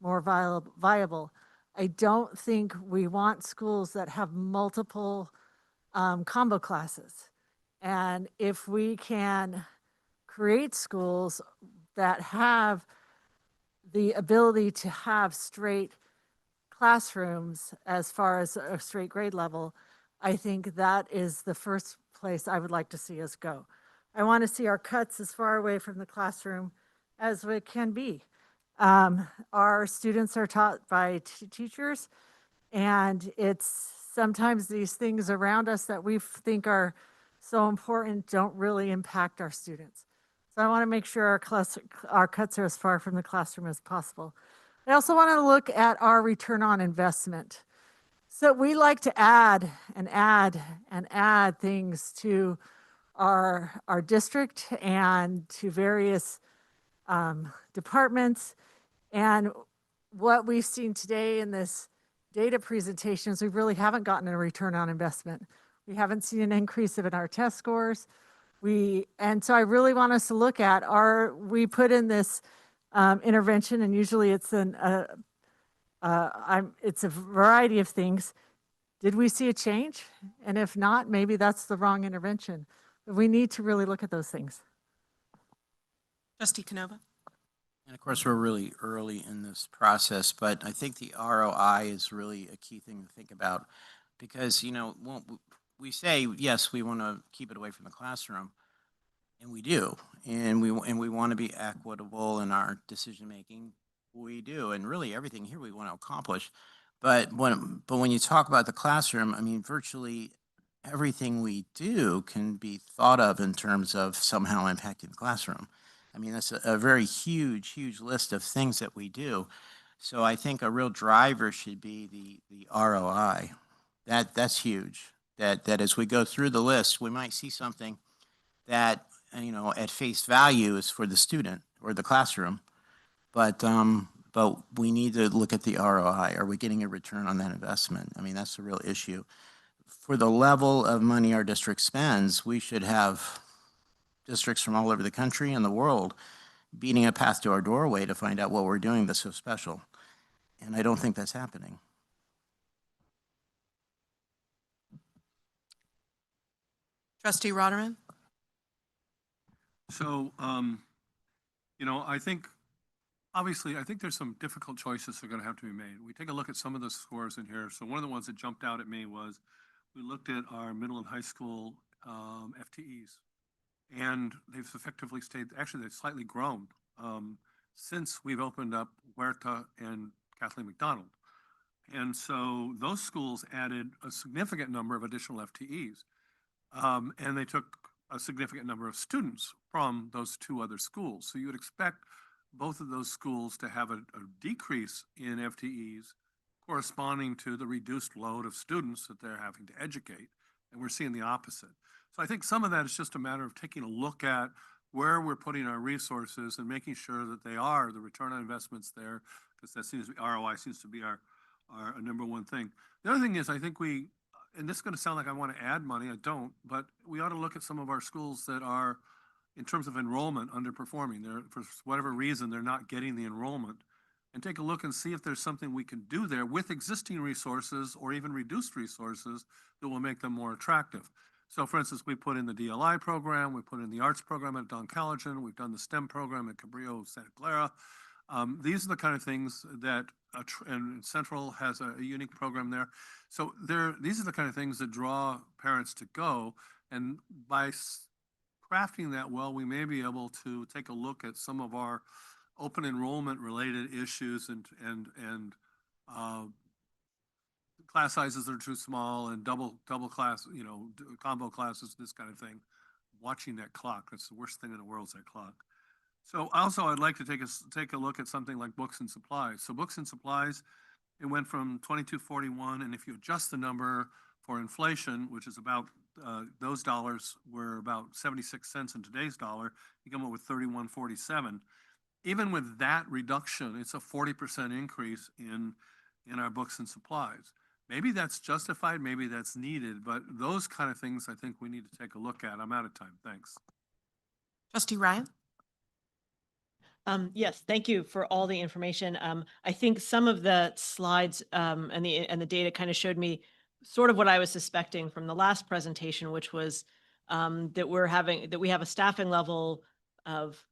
more viable. I don't think we want schools that have multiple combo classes. And if we can create schools that have the ability to have straight classrooms as far as a straight grade level, I think that is the first place I would like to see us go. I want to see our cuts as far away from the classroom as it can be. Our students are taught by teachers, and it's sometimes these things around us that we think are so important don't really impact our students. So I want to make sure our cuts are as far from the classroom as possible. I also want to look at our return on investment. So we like to add and add and add things to our district and to various departments. And what we've seen today in this data presentation is we really haven't gotten a return on investment. We haven't seen an increase in our test scores. And so I really want us to look at we put in this intervention, and usually it's it's a variety of things. Did we see a change? And if not, maybe that's the wrong intervention. But we need to really look at those things. Trustee Canova? And of course, we're really early in this process, but I think the ROI is really a key thing to think about because, we say, yes, we want to keep it away from the classroom, and we do. And we want to be equitable in our decision-making. We do. And really everything here we want to accomplish. But when you talk about the classroom, I mean, virtually everything we do can be thought of in terms of somehow impacting the classroom. I mean, that's a very huge, huge list of things that we do. So I think a real driver should be the ROI. That's huge. That as we go through the list, we might see something that, at face value is for the student or the classroom. But we need to look at the ROI. Are we getting a return on that investment? I mean, that's the real issue. For the level of money our district spends, we should have districts from all over the country and the world beating a path to our doorway to find out what we're doing that's so special. And I don't think that's happening. Trustee Rotterman? So, obviously, I think there's some difficult choices that are going to have to be made. We take a look at some of the scores in here. So one of the ones that jumped out at me was we looked at our middle and high school FTEs, and they've effectively stayed, actually they've slightly grown since we've opened up Huerta and Kathleen McDonald. And so those schools added a significant number of additional FTEs, and they took a significant number of students from those two other schools. So you would expect both of those schools to have a decrease in FTEs corresponding to the reduced load of students that they're having to educate. And we're seeing the opposite. So I think some of that is just a matter of taking a look at where we're putting our resources and making sure that they are the return on investments there, because that seems to be, ROI seems to be our number one thing. The other thing is, I think and this is going to sound like I want to add money, I don't, but we ought to look at some of our schools that are, in terms of enrollment, underperforming. For whatever reason, they're not getting the enrollment, and take a look and see if there's something we can do there with existing resources or even reduced resources that will make them more attractive. So for instance, we put in the DLI program, we put in the arts program at Don Collegen, we've done the STEM program at Cabrillo Santa Clara. These are the kind of things that, and Central has a unique program there. So these are the kind of things that draw parents to go, and by crafting that well, we may be able to take a look at some of our open enrollment related issues and class sizes that are too small and double class, combo classes, this kind of thing. Watching that clock, that's the worst thing in the world is that clock. So also I'd like to take a look at something like books and supplies. So books and supplies, it went from 2241, and if you adjust the number for inflation, which is about, those dollars were about 76 cents in today's dollar, you come up with 3147. Even with that reduction, it's a 40% increase in our books and supplies. Maybe that's justified, maybe that's needed, but those kind of things I think we need to take a look at. I'm out of time. Thanks. Trustee Ryan? Yes, thank you for all the information. I think some of the slides and the data kind of showed me sort of what I was suspecting from the last presentation, which was that we have a staffing level of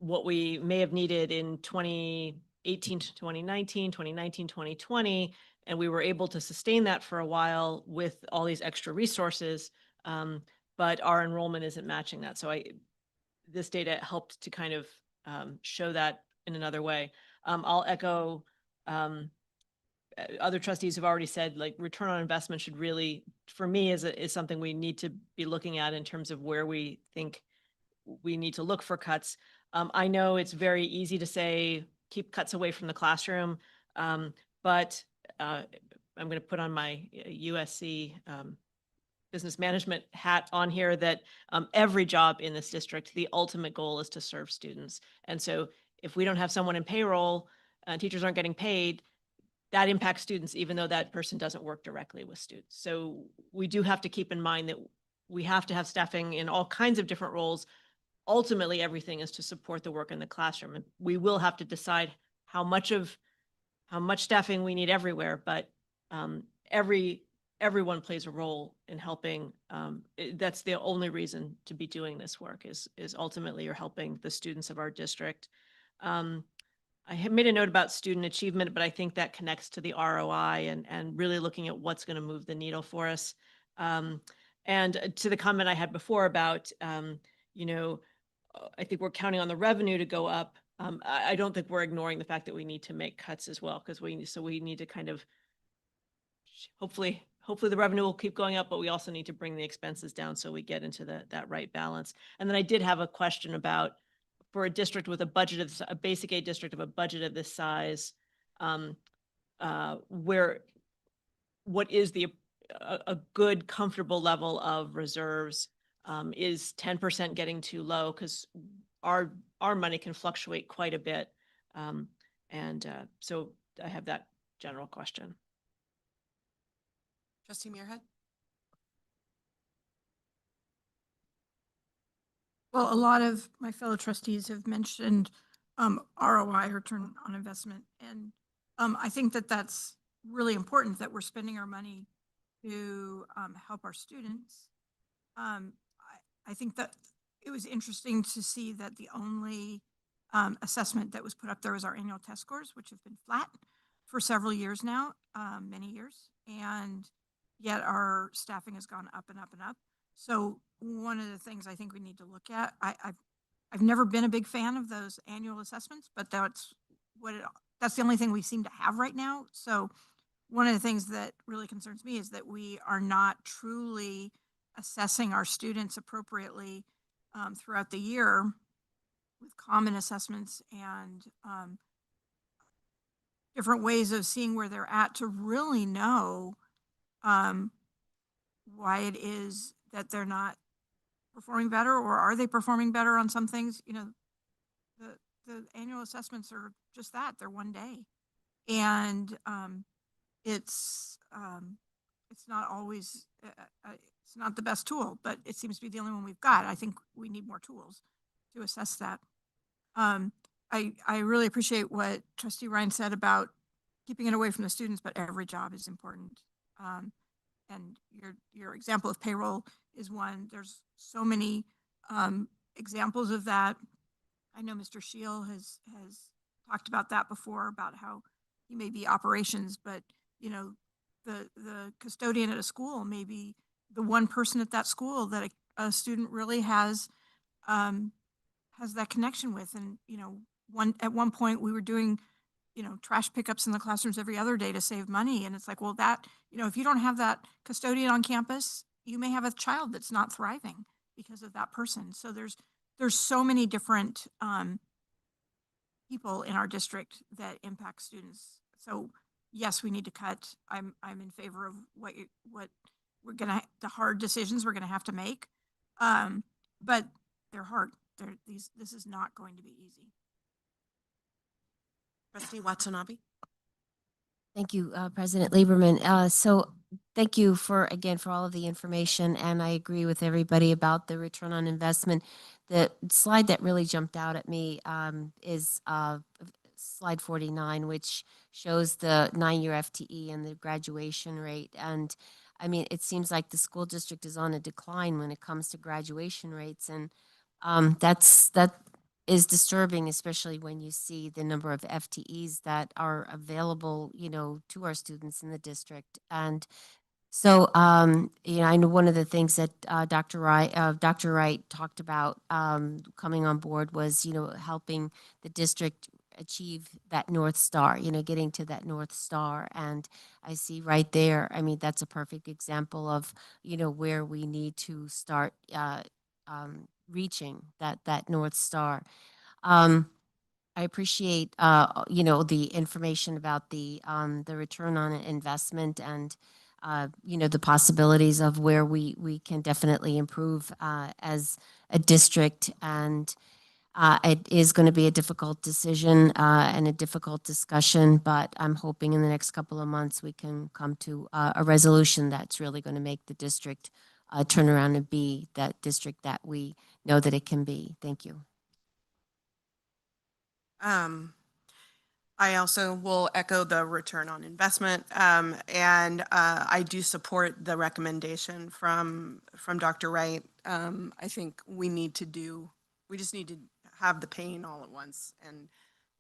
what we may have needed in 2018 to 2019, 2019, 2020, and we were able to sustain that for a while with all these extra resources, but our enrollment isn't matching that. So this data helped to kind of show that in another way. I'll echo other trustees have already said, like, return on investment should really, for me, is something we need to be looking at in terms of where we think we need to look for cuts. I know it's very easy to say keep cuts away from the classroom, but I'm going to put on my USC business management hat on here, that every job in this district, the ultimate goal is to serve students. And so if we don't have someone in payroll, teachers aren't getting paid, that impacts students, even though that person doesn't work directly with students. So we do have to keep in mind that we have to have staffing in all kinds of different roles. Ultimately, everything is to support the work in the classroom. And we will have to decide how much staffing we need everywhere, but everyone plays a role in helping. That's the only reason to be doing this work, is ultimately you're helping the students of our district. I had made a note about student achievement, but I think that connects to the ROI and really looking at what's going to move the needle for us. And to the comment I had before about, I think we're counting on the revenue to go up. I don't think we're ignoring the fact that we need to make cuts as well, because we need to kind of, hopefully the revenue will keep going up, but we also need to bring the expenses down so we get into that right balance. And then I did have a question about, for a district with a budget of a basic aid district of a budget of this size, what is a good comfortable level of reserves? Is 10% getting too low? Because our money can fluctuate quite a bit. So I have that general question. Trustee Muirhead? Well, a lot of my fellow trustees have mentioned ROI, return on investment. And I think that that's really important, that we're spending our money to help our students. I think that it was interesting to see that the only assessment that was put up there was our annual test scores, which have been flat for several years now, many years. And yet our staffing has gone up and up and up. So one of the things I think we need to look at, I've never been a big fan of those annual assessments, but that's the only thing we seem to have right now. So one of the things that really concerns me is that we are not truly assessing our students appropriately throughout the year with common assessments and different ways of seeing where they're at to really know why it is that they're not performing better, or are they performing better on some things. The annual assessments are just that, they're one day. And it's not always, it's not the best tool, but it seems to be the only one we've got. I think we need more tools to assess that. I really appreciate what Trustee Ryan said about keeping it away from the students, but every job is important. And your example of payroll is one. There's so many examples of that. I know Mr. Scheel has talked about that before, about how he may be operations, but the custodian at a school may be the one person at that school that a student really has that connection with. And at one point we were doing trash pickups in the classrooms every other day to save money. And it's like, well, that, if you don't have that custodian on campus, you may have a child that's not thriving because of that person. So there's so many different people in our district that impact students. So yes, we need to cut. I'm in favor of what we're the hard decisions we're gonna have to make. But they're hard. This is not going to be easy. Trustee Watanabe? Thank you, President Lieberman. So thank you for all of the information, and I agree with everybody about the return on investment. The slide that really jumped out at me is slide 49, which shows the 9-year FTE and the graduation rate. And I mean, it seems like the school district is on a decline when it comes to graduation rates, and that is disturbing, especially when you see the number of FTEs that are available, to our students in the district. And so, I know one of the things that Dr. Wright talked about coming on board was, helping the district achieve that North Star, getting to that North Star. And I see right there, I mean, that's a perfect example of, where we need to start reaching that North Star. I appreciate, the information about the return on investment and, the possibilities of where we can definitely improve as a district. And it is going to be a difficult decision and a difficult discussion, but I'm hoping in the next couple of months we can come to a resolution that's really going to make the district turn around and be that district that we know that it can be. Thank you. I also will echo the return on investment, and I do support the recommendation from Dr. Wright. I think we just need to have the pain all at once and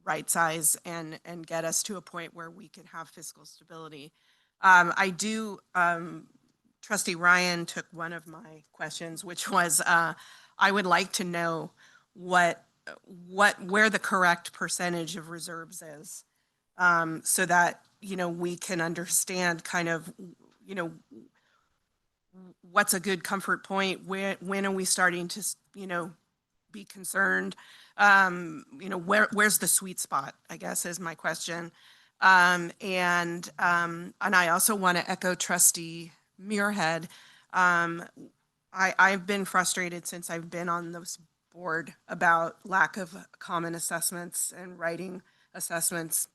right size and get us to a point where we can have fiscal stability. Trustee Ryan took one of my questions, which was I would like to know where the correct percentage of reserves is, so that, we can understand kind of, what's a good comfort point, when are we starting to, be concerned, where's the sweet spot, I guess, is my question. And I also want to echo Trustee Muirhead. I've been frustrated since I've been on this board about lack of common assessments and writing assessments,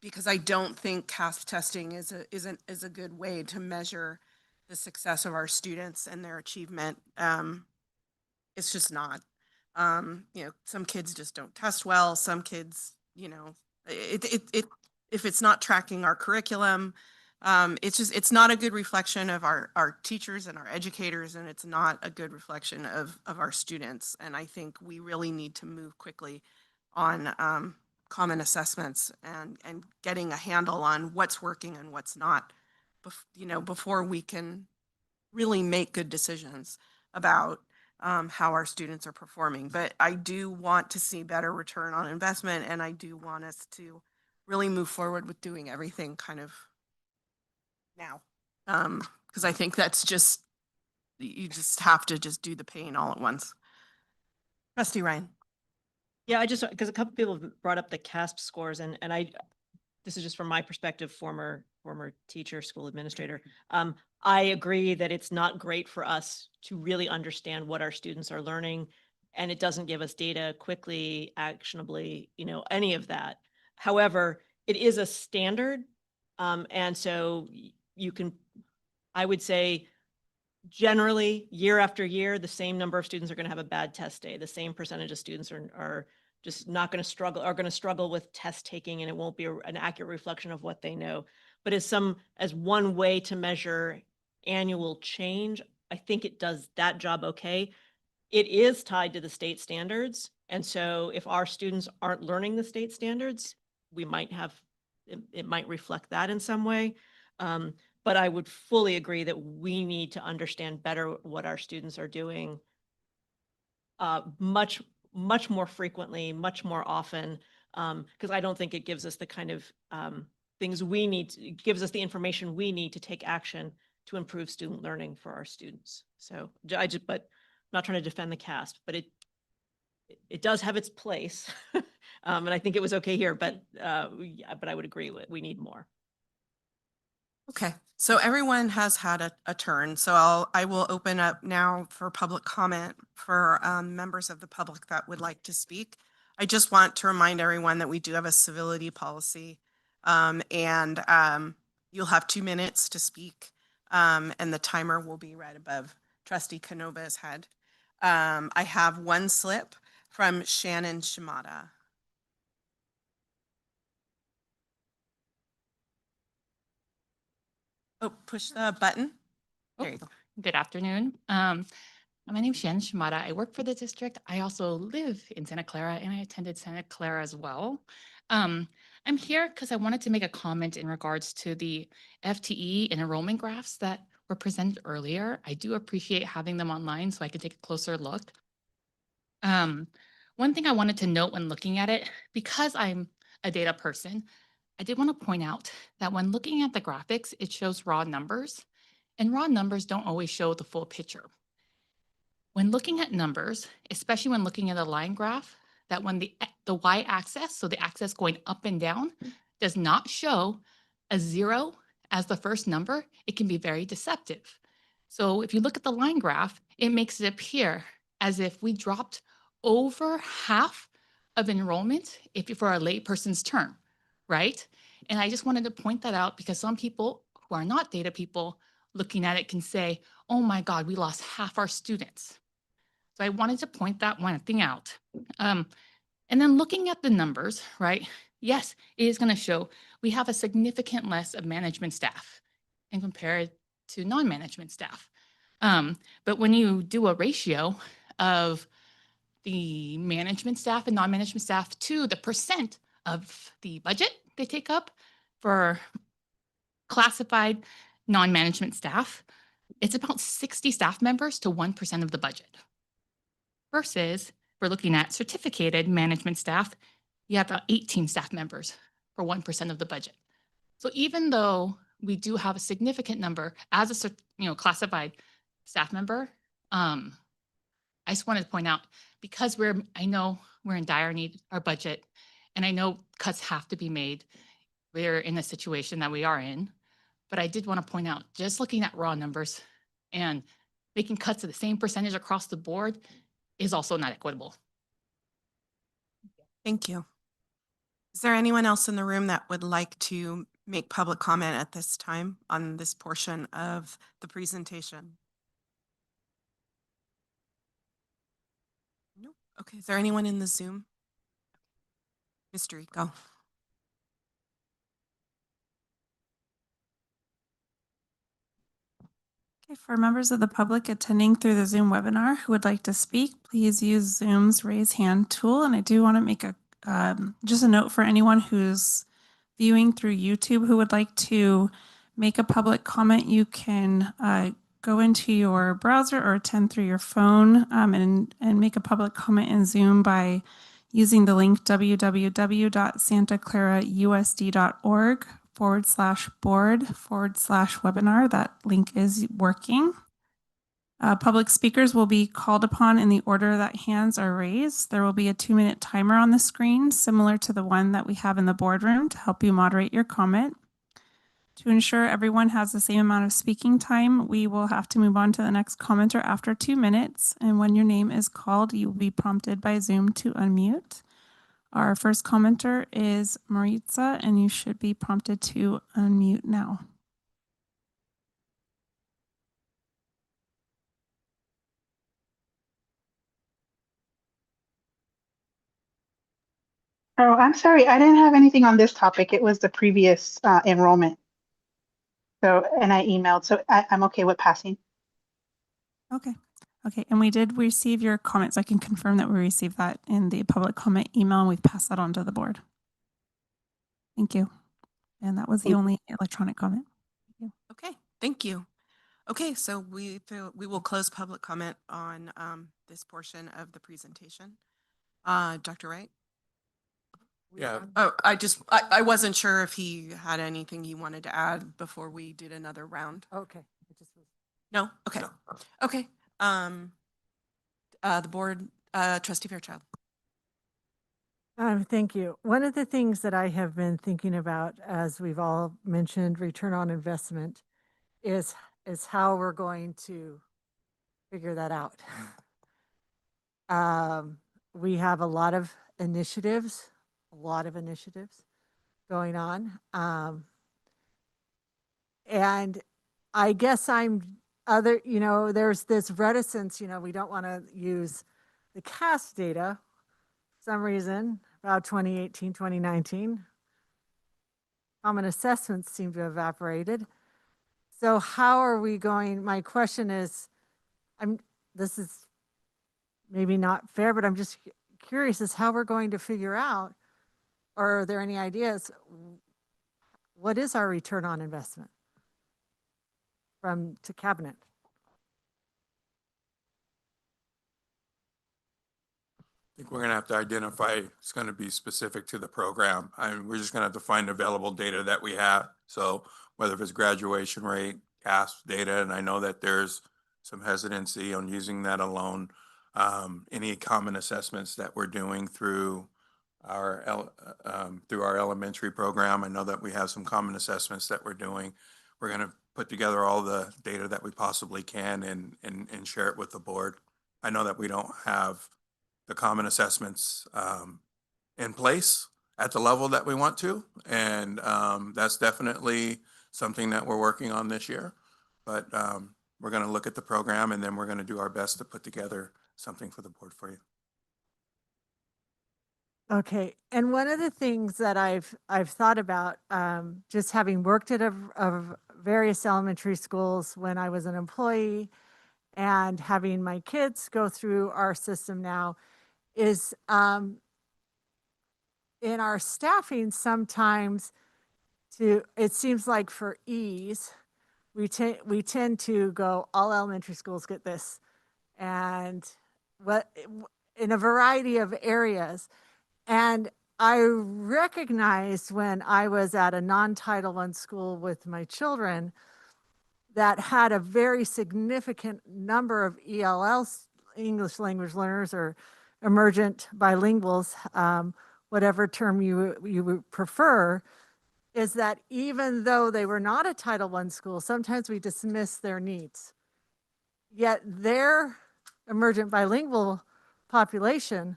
because I don't think CASP testing is a good way to measure the success of our students and their achievement. It's just not. Some kids just don't test well. Some kids, if it's not tracking our curriculum, it's not a good reflection of our teachers and our educators, and it's not a good reflection of our students. And I think we really need to move quickly on common assessments and getting a handle on what's working and what's not, before we can really make good decisions about how our students are performing. But I do want to see better return on investment, and I do want us to really move forward with doing everything kind of now. Because I think that's you just have to just do the pain all at once. Trustee Ryan. Yeah, because a couple people have brought up the CASP scores, and this is just from my perspective, former teacher, school administrator. I agree that it's not great for us to really understand what our students are learning, and it doesn't give us data quickly, actionably, any of that. However, it is a standard, and so I would say, generally, year after year, the same number of students are going to have a bad test day. The same percentage of students are just not going to struggle with test taking, and it won't be an accurate reflection of what they know. But as one way to measure annual change, I think it does that job okay. It is tied to the state standards. And so if our students aren't learning the state standards, it might reflect that in some way. But I would fully agree that we need to understand better what our students are doing much more frequently, much more often, because I don't think it gives us the kind of things we need. It gives us the information we need to take action to improve student learning for our students. So but I'm not trying to defend the CASP, but it does have its place, and I think it was okay here. But I would agree with we need more. Okay, so everyone has had a turn. So I will open up now for public comment for members of the public that would like to speak. I just want to remind everyone that we do have a civility policy, and you'll have 2 minutes to speak, and the timer will be right above Trustee Canova's head. I have one slip from Shannon Shimada. Oh, push the button. There you go. Good afternoon. My name is Shannon Shimada. I work for the district. I also live in Santa Clara, and I attended Santa Clara as well. I'm here because I wanted to make a comment in regards to the FTE and enrollment graphs that were presented earlier. I do appreciate having them online so I can take a closer look. One thing I wanted to note when looking at it, because I'm a data person, I did want to point out that when looking at the graphics, it shows raw numbers, and raw numbers don't always show the full picture. When looking at numbers, especially when looking at a line graph, that when the y-axis, so the axis going up and down, does not show a 0 as the first number, it can be very deceptive. So if you look at the line graph, it makes it appear as if we dropped over half of enrollment for a lay person's term, right? And I just wanted to point that out because some people who are not data people looking at it can say, oh my God, we lost half our students. So I wanted to point that one thing out. And then looking at the numbers, right? Yes, it is going to show we have a significant less of management staff and compared to non-management staff. But when you do a ratio of the management staff and non-management staff to the percent of the budget they take up for classified non-management staff, it's about 60 staff members to 1% of the budget. Versus, we're looking at certificated management staff, you have about 18 staff members for 1% of the budget. So even though we do have a significant number as a classified staff member, I just wanted to point out, because I know we're in dire need, our budget, and I know cuts have to be made. We're in the situation that we are in, but I did want to point out, just looking at raw numbers and making cuts at the same percentage across the board is also not equitable. Thank you. Is there anyone else in the room that would like to make public comment at this time on this portion of the presentation? No. Okay, is there anyone in the Zoom? Mr. Rico. Okay, for members of the public attending through the Zoom webinar who would like to speak, please use Zoom's raise hand tool. And I do want to make just a note for anyone who's viewing through YouTube who would like to make a public comment. You can go into your browser or attend through your phone and make a public comment in Zoom by using the link www.santaclarausd.org/board/webinar. That link is working. Public speakers will be called upon in the order that hands are raised. There will be a 2-minute timer on the screen, similar to the one that we have in the boardroom, to help you moderate your comment. To ensure everyone has the same amount of speaking time, we will have to move on to the next commenter after 2 minutes. And when your name is called, you will be prompted by Zoom to unmute. Our first commenter is Maritza, and you should be prompted to unmute now. Oh, I'm sorry. I didn't have anything on this topic. It was the previous enrollment. So, and I emailed, so I'm okay with passing. Okay. Okay. And we did receive your comments. I can confirm that we received that in the public comment email, and we've passed that on to the board. Thank you. And that was the only electronic comment. Okay, thank you. Okay, so we will close public comment on this portion of the presentation. Dr. Wright? Yeah. Oh, I wasn't sure if he had anything he wanted to add before we did another round. Okay. No? Okay. No. Okay. The board, Trustee Fairchild. Thank you. One of the things that I have been thinking about, as we've all mentioned, return on investment, is how we're going to figure that out. We have a lot of initiatives going on. And I guess there's this reticence, we don't want to use the CAS data for some reason about 2018, 2019. Common assessments seem to have evaporated. So how are we going? My question is, this is maybe not fair, but I'm just curious as how we're going to figure out, or are there any ideas, what is our return on investment to cabinet? I think we're going to have to identify, it's going to be specific to the program. We're just going to have to find available data that we have. So whether it's graduation rate, CAS data, and I know that there's some hesitancy on using that alone. any common assessments that we're doing through through our elementary program. I know that we have some common assessments that we're doing. We're going to put together all the data that we possibly can and share it with the board. I know that we don't have the common assessments in place at the level that we want to, and that's definitely something that we're working on this year. But we're going to look at the program, and then we're going to do our best to put together something for the board for you. Okay, and one of the things that I've thought about, just having worked at of various elementary schools when I was an employee, and having my kids go through our system now, is in our staffing sometimes it seems like for ease, we tend to go, all elementary schools get this, and in a variety of areas. And I recognized when I was at a non-Title I school with my children that had a very significant number of ELLs, English language learners, or emergent bilinguals, whatever term you would prefer, is that even though they were not a Title I school, sometimes we dismiss their needs. Yet their emergent bilingual population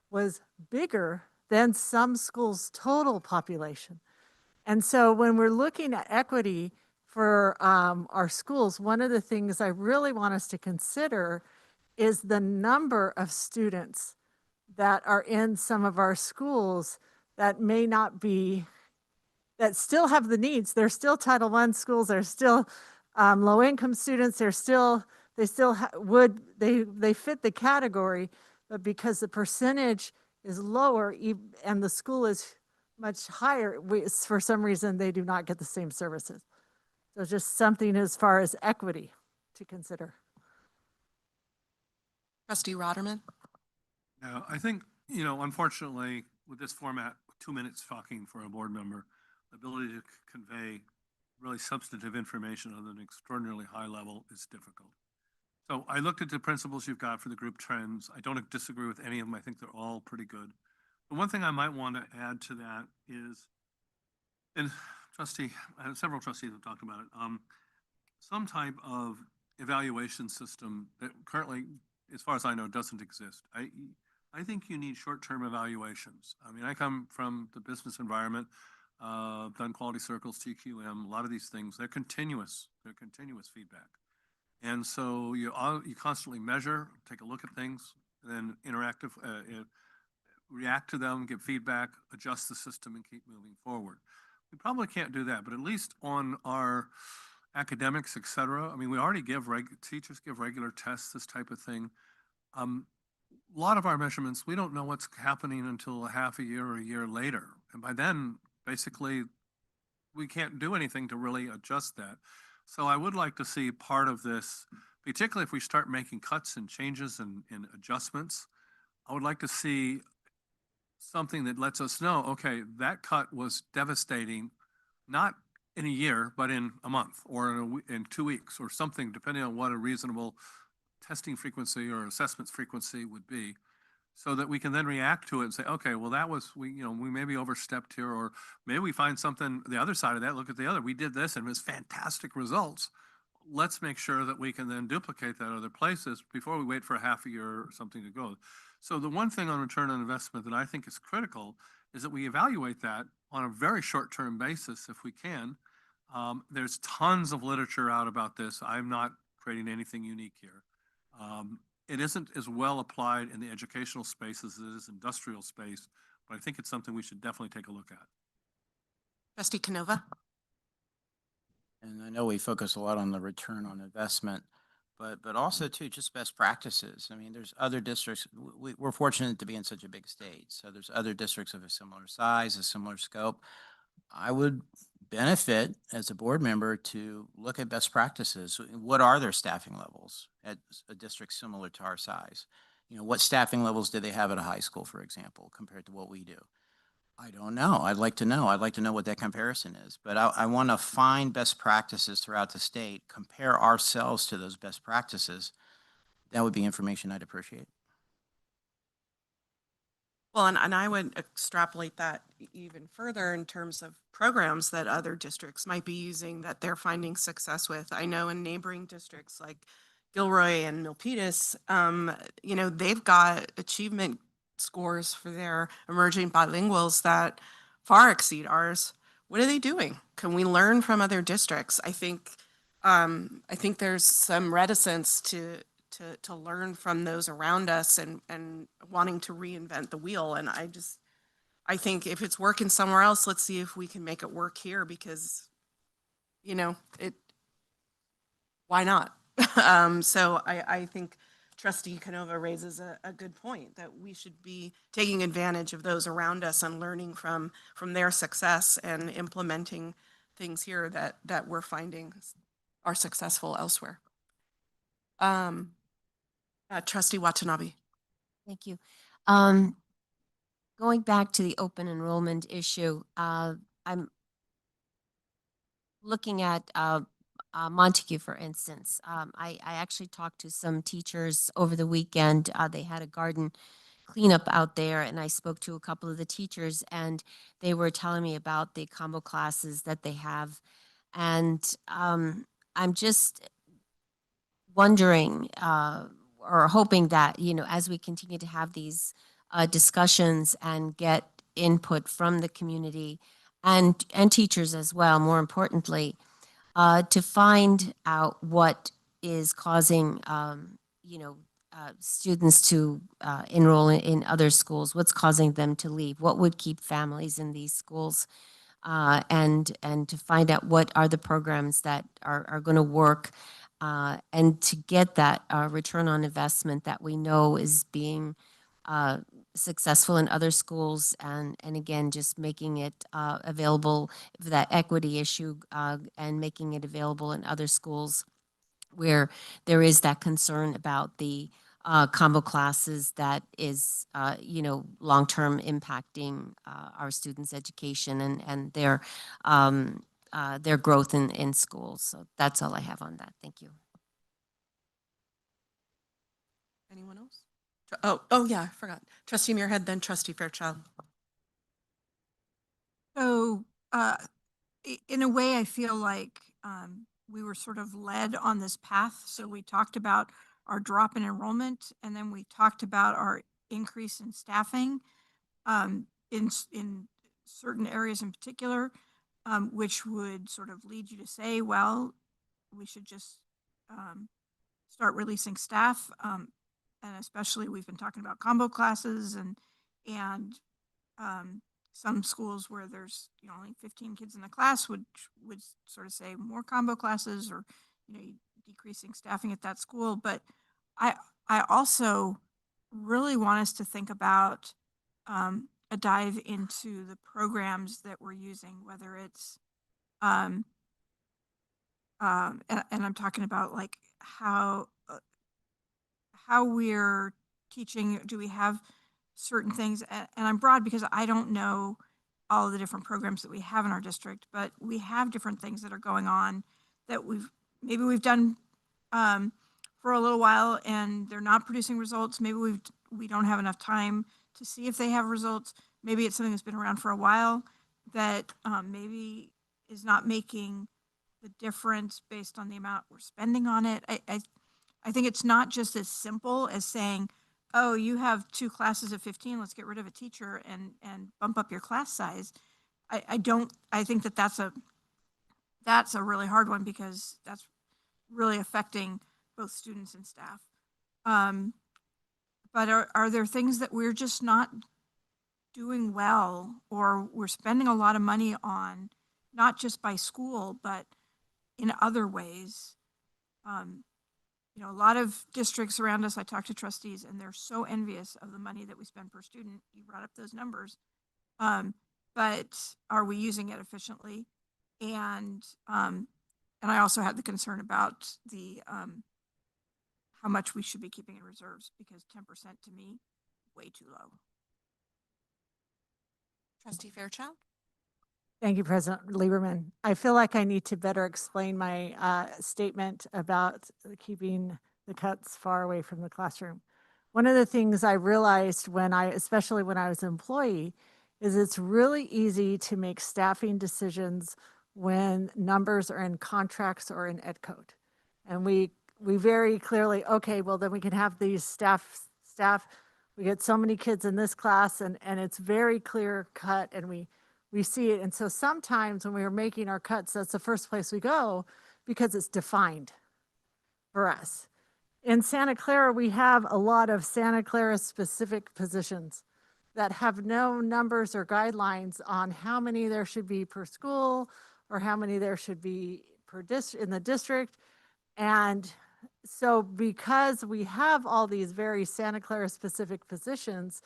was bigger than some schools' total population. And so when we're looking at equity for our schools, one of the things I really want us to consider is the number of students that are in some of our schools that may not be, that still have the needs. They're still Title I schools. They're still low-income students. They fit the category, but because the percentage is lower and the school is much higher, for some reason, they do not get the same services. So just something as far as equity to consider. Trustee Rotterman? Yeah, I think, unfortunately, with this format, 2 minutes talking for a board member, the ability to convey really substantive information on an extraordinarily high level is difficult. So I looked at the principles you've got for the group trends. I don't disagree with any of them. I think they're all pretty good. The one thing I might want to add to that is, and several trustees have talked about it, some type of evaluation system that currently, as far as I know, doesn't exist. I think you need short-term evaluations. I mean, I come from the business environment, done quality circles, TQM, a lot of these things, they're continuous feedback. And so you constantly measure, take a look at things, and then react to them, give feedback, adjust the system, and keep moving forward. We probably can't do that, but at least on our academics, et cetera, I mean, we already teachers give regular tests, this type of thing. A lot of our measurements, we don't know what's happening until a half a year or a year later. And by then, basically, we can't do anything to really adjust that. So I would like to see part of this, particularly if we start making cuts and changes and adjustments, I would like to see something that lets us know, okay, that cut was devastating, not in a year, but in a month or in 2 weeks or something, depending on what a reasonable testing frequency or assessments frequency would be, so that we can then react to it and say, okay, well, that was, we maybe overstepped here, or maybe we find something, the other side of that, look at the other, we did this and it was fantastic results. Let's make sure that we can then duplicate that other places before we wait for a half a year or something to go. So the one thing on return on investment that I think is critical is that we evaluate that on a very short-term basis if we can. There's tons of literature out about this. I'm not creating anything unique here. It isn't as well applied in the educational space as it is industrial space, but I think it's something we should definitely take a look at. Trustee Canova? And I know we focus a lot on the return on investment, but also too, just best practices. I mean, there's other districts, we're fortunate to be in such a big state. So there's other districts of a similar size, a similar scope. I would benefit as a board member to look at best practices. What are their staffing levels at a district similar to our size? What staffing levels do they have at a high school, for example, compared to what we do? I don't know. I'd like to know. I'd like to know what that comparison is. But I want to find best practices throughout the state, compare ourselves to those best practices. That would be information I'd appreciate. Well, and I would extrapolate that even further in terms of programs that other districts might be using that they're finding success with. I know in neighboring districts like Gilroy and Milpitas, they've got achievement scores for their emerging bilinguals that far exceed ours. What are they doing? Can we learn from other districts? I think there's some reticence to learn from those around us and wanting to reinvent the wheel. And I think if it's working somewhere else, let's see if we can make it work here because, why not? So I think Trustee Canova raises a good point that we should be taking advantage of those around us and learning from their success and implementing things here that we're finding are successful elsewhere. Trustee Watanabe. Thank you. Going back to the open enrollment issue, I'm looking at Montague, for instance. I actually talked to some teachers over the weekend. They had a garden cleanup out there, and I spoke to a couple of the teachers, and they were telling me about the combo classes that they have. And I'm just wondering or hoping that, as we continue to have these discussions and get input from the community and teachers as well, more importantly, to find out what is causing, students to enroll in other schools, what's causing them to leave, what would keep families in these schools, and to find out what are the programs that are going to work, and to get that return on investment that we know is being successful in other schools, and again, just making it available, that equity issue, and making it available in other schools where there is that concern about the combo classes that is, long-term impacting our students' education and their growth in schools. So that's all I have on that. Thank you. Anyone else? Oh yeah, I forgot. Trustee Muirhead, then Trustee Fairchild. So, in a way, I feel like we were sort of led on this path. So we talked about our drop in enrollment, and then we talked about our increase in staffing in certain areas in particular, which would sort of lead you to say, well, we should just start releasing staff. And especially we've been talking about combo classes and some schools where there's only 15 kids in the class would sort of say more combo classes or decreasing staffing at that school. But I also really want us to think about a dive into the programs that we're using, whether it's and I'm talking about like how we're teaching. Do we have certain things? And I'm broad because I don't know all of the different programs that we have in our district, but we have different things that are going on that we've done for a little while and they're not producing results. Maybe we don't have enough time to see if they have results. Maybe it's something that's been around for a while that maybe is not making the difference based on the amount we're spending on it. I think it's not just as simple as saying, oh, you have 2 classes of 15, let's get rid of a teacher and bump up your class size. I think that's a really hard one because that's really affecting both students and staff. But are there things that we're just not doing well, or we're spending a lot of money on, not just by school, but in other ways? A lot of districts around us, I talk to trustees and they're so envious of the money that we spend per student. You brought up those numbers. But are we using it efficiently? And I also had the concern about the how much we should be keeping in reserves, because 10% to me, way too low. Trustee Fairchild. Thank you, President Lieberman. I feel like I need to better explain my statement about keeping the cuts far away from the classroom. one of the things I realized especially when I was an employee, is it's really easy to make staffing decisions when numbers are in contracts or in ed code. And we very clearly, okay, well then we can have these staff, we get so many kids in this class and it's very clear cut and we see it. And so sometimes when we are making our cuts, that's the first place we go because it's defined for us. In Santa Clara, we have a lot of Santa Clara specific positions that have no numbers or guidelines on how many there should be per school or how many there should be in the district. And so because we have all these very Santa Clara specific positions,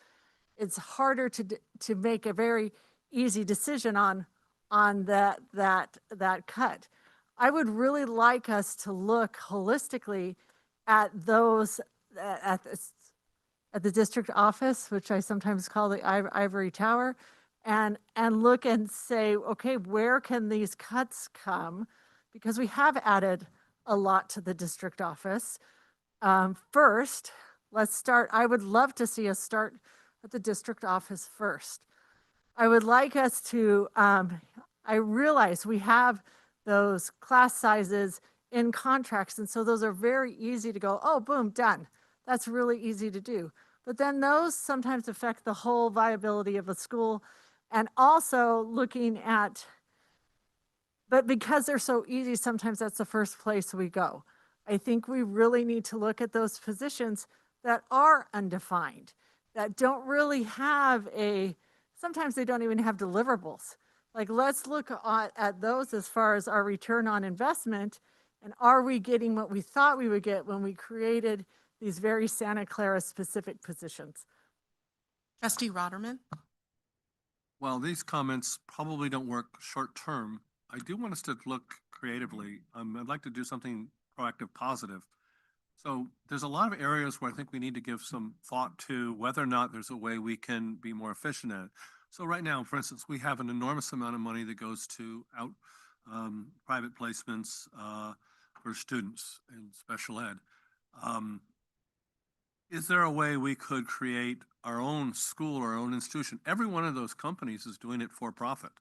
it's harder to make a very easy decision on that cut. I would really like us to look holistically at those at the district office, which I sometimes call the ivory tower, and look and say, okay, where can these cuts come? Because we have added a lot to the district office. First, let's start. I would love to see us start at the district office first. I would like us to, I realize we have those class sizes in contracts, and so those are very easy to go, oh, boom, done. That's really easy to do. But then those sometimes affect the whole viability of a school, and also looking at, but because they're so easy, sometimes that's the first place we go. I think we really need to look at those positions that are undefined, that don't really have sometimes they don't even have deliverables. Like, let's look at those as far as our return on investment, and are we getting what we thought we would get when we created these very Santa Clara specific positions? Trustee Rotterman? Well, these comments probably don't work short term. I do want us to look creatively. I'd like to do something proactive, positive. So there's a lot of areas where I think we need to give some thought to whether or not there's a way we can be more efficient at it. So right now, for instance, we have an enormous amount of money that goes to private placements for students in special ed. Is there a way we could create our own school or our own institution? Every one of those companies is doing it for profit.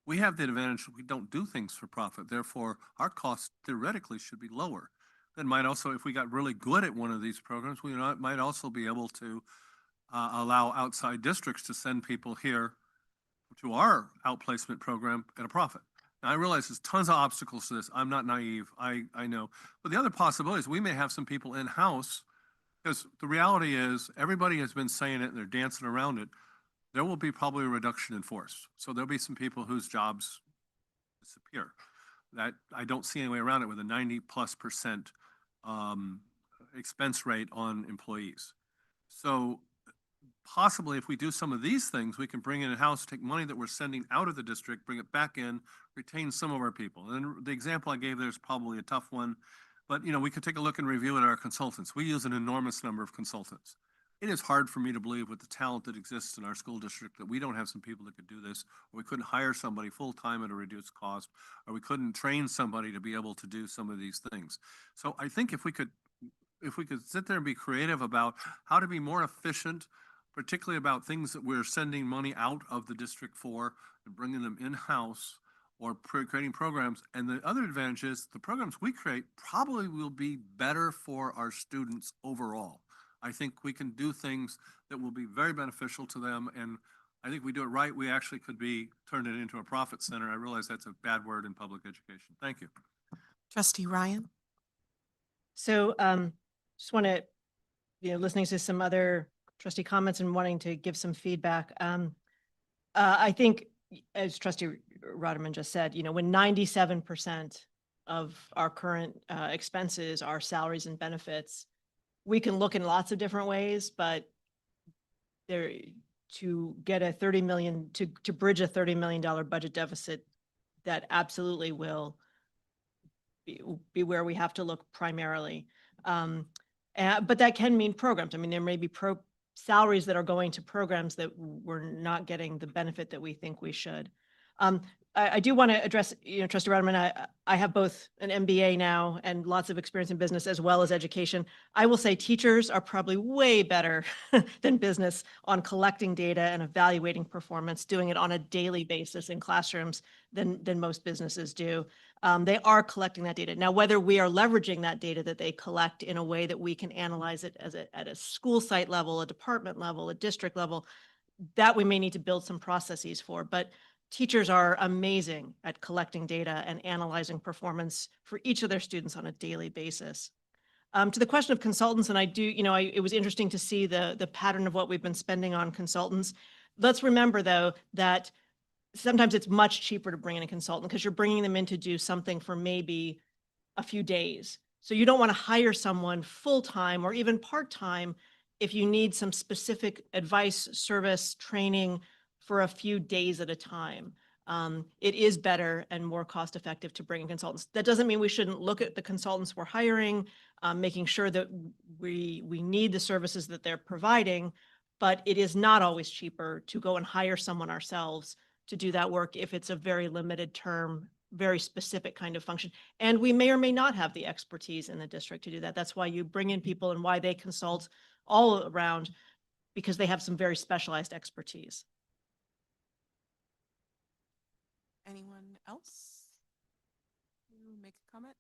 We have the advantage that we don't do things for profit. Therefore, our costs theoretically should be lower. That might also, if we got really good at one of these programs, we might also be able to allow outside districts to send people here to our outplacement program at a profit. Now, I realize there's tons of obstacles to this. I'm not naive. I know. But the other possibility is we may have some people in-house, because the reality is everybody has been saying it and they're dancing around it. There will be probably a reduction in force. So there'll be some people whose jobs disappear. That I don't see any way around it with a 90+% expense rate on employees. So possibly if we do some of these things, we can bring it in-house, take money that we're sending out of the district, bring it back in, retain some of our people. And the example I gave there is probably a tough one, but we could take a look and review at our consultants. We use an enormous number of consultants. It is hard for me to believe with the talent that exists in our school district that we don't have some people that could do this, or we couldn't hire somebody full-time at a reduced cost, or we couldn't train somebody to be able to do some of these things. So I think if we could sit there and be creative about how to be more efficient, particularly about things that we're sending money out of the district for and bringing them in-house or creating programs. And the other advantage is the programs we create probably will be better for our students overall. I think we can do things that will be very beneficial to them. And I think we do it right, we actually could turn it into a profit center. I realize that's a bad word in public education. Thank you. Trustee Ryan? So just want to, listening to some other trustee comments and wanting to give some feedback. I think, as Trustee Rotterman just said, when 97% of our current expenses are salaries and benefits, we can look in lots of different ways, but to get a $30 million, to bridge a $30 million budget deficit, that absolutely will be where we have to look primarily. But that can mean programs. I mean, there may be salaries that are going to programs that we're not getting the benefit that we think we should. I do want to address, Trustee Rodman, I have both an MBA now and lots of experience in business as well as education. I will say teachers are probably way better than business on collecting data and evaluating performance, doing it on a daily basis in classrooms than most businesses do. They are collecting that data. Now, whether we are leveraging that data that they collect in a way that we can analyze it at a school site level, a department level, a district level, that we may need to build some processes for. But teachers are amazing at collecting data and analyzing performance for each of their students on a daily basis. To the question of consultants, and I do, it was interesting to see the pattern of what we've been spending on consultants. Let's remember, though, that sometimes it's much cheaper to bring in a consultant because you're bringing them in to do something for maybe a few days. So you don't want to hire someone full-time or even part-time if you need some specific advice, service, training for a few days at a time. It is better and more cost-effective to bring in consultants. That doesn't mean we shouldn't look at the consultants we're hiring, making sure that we need the services that they're providing, but it is not always cheaper to go and hire someone ourselves to do that work if it's a very limited term, very specific kind of function. And we may or may not have the expertise in the district to do that. That's why you bring in people and why they consult all around, because they have some very specialized expertise. Anyone else? You make a comment?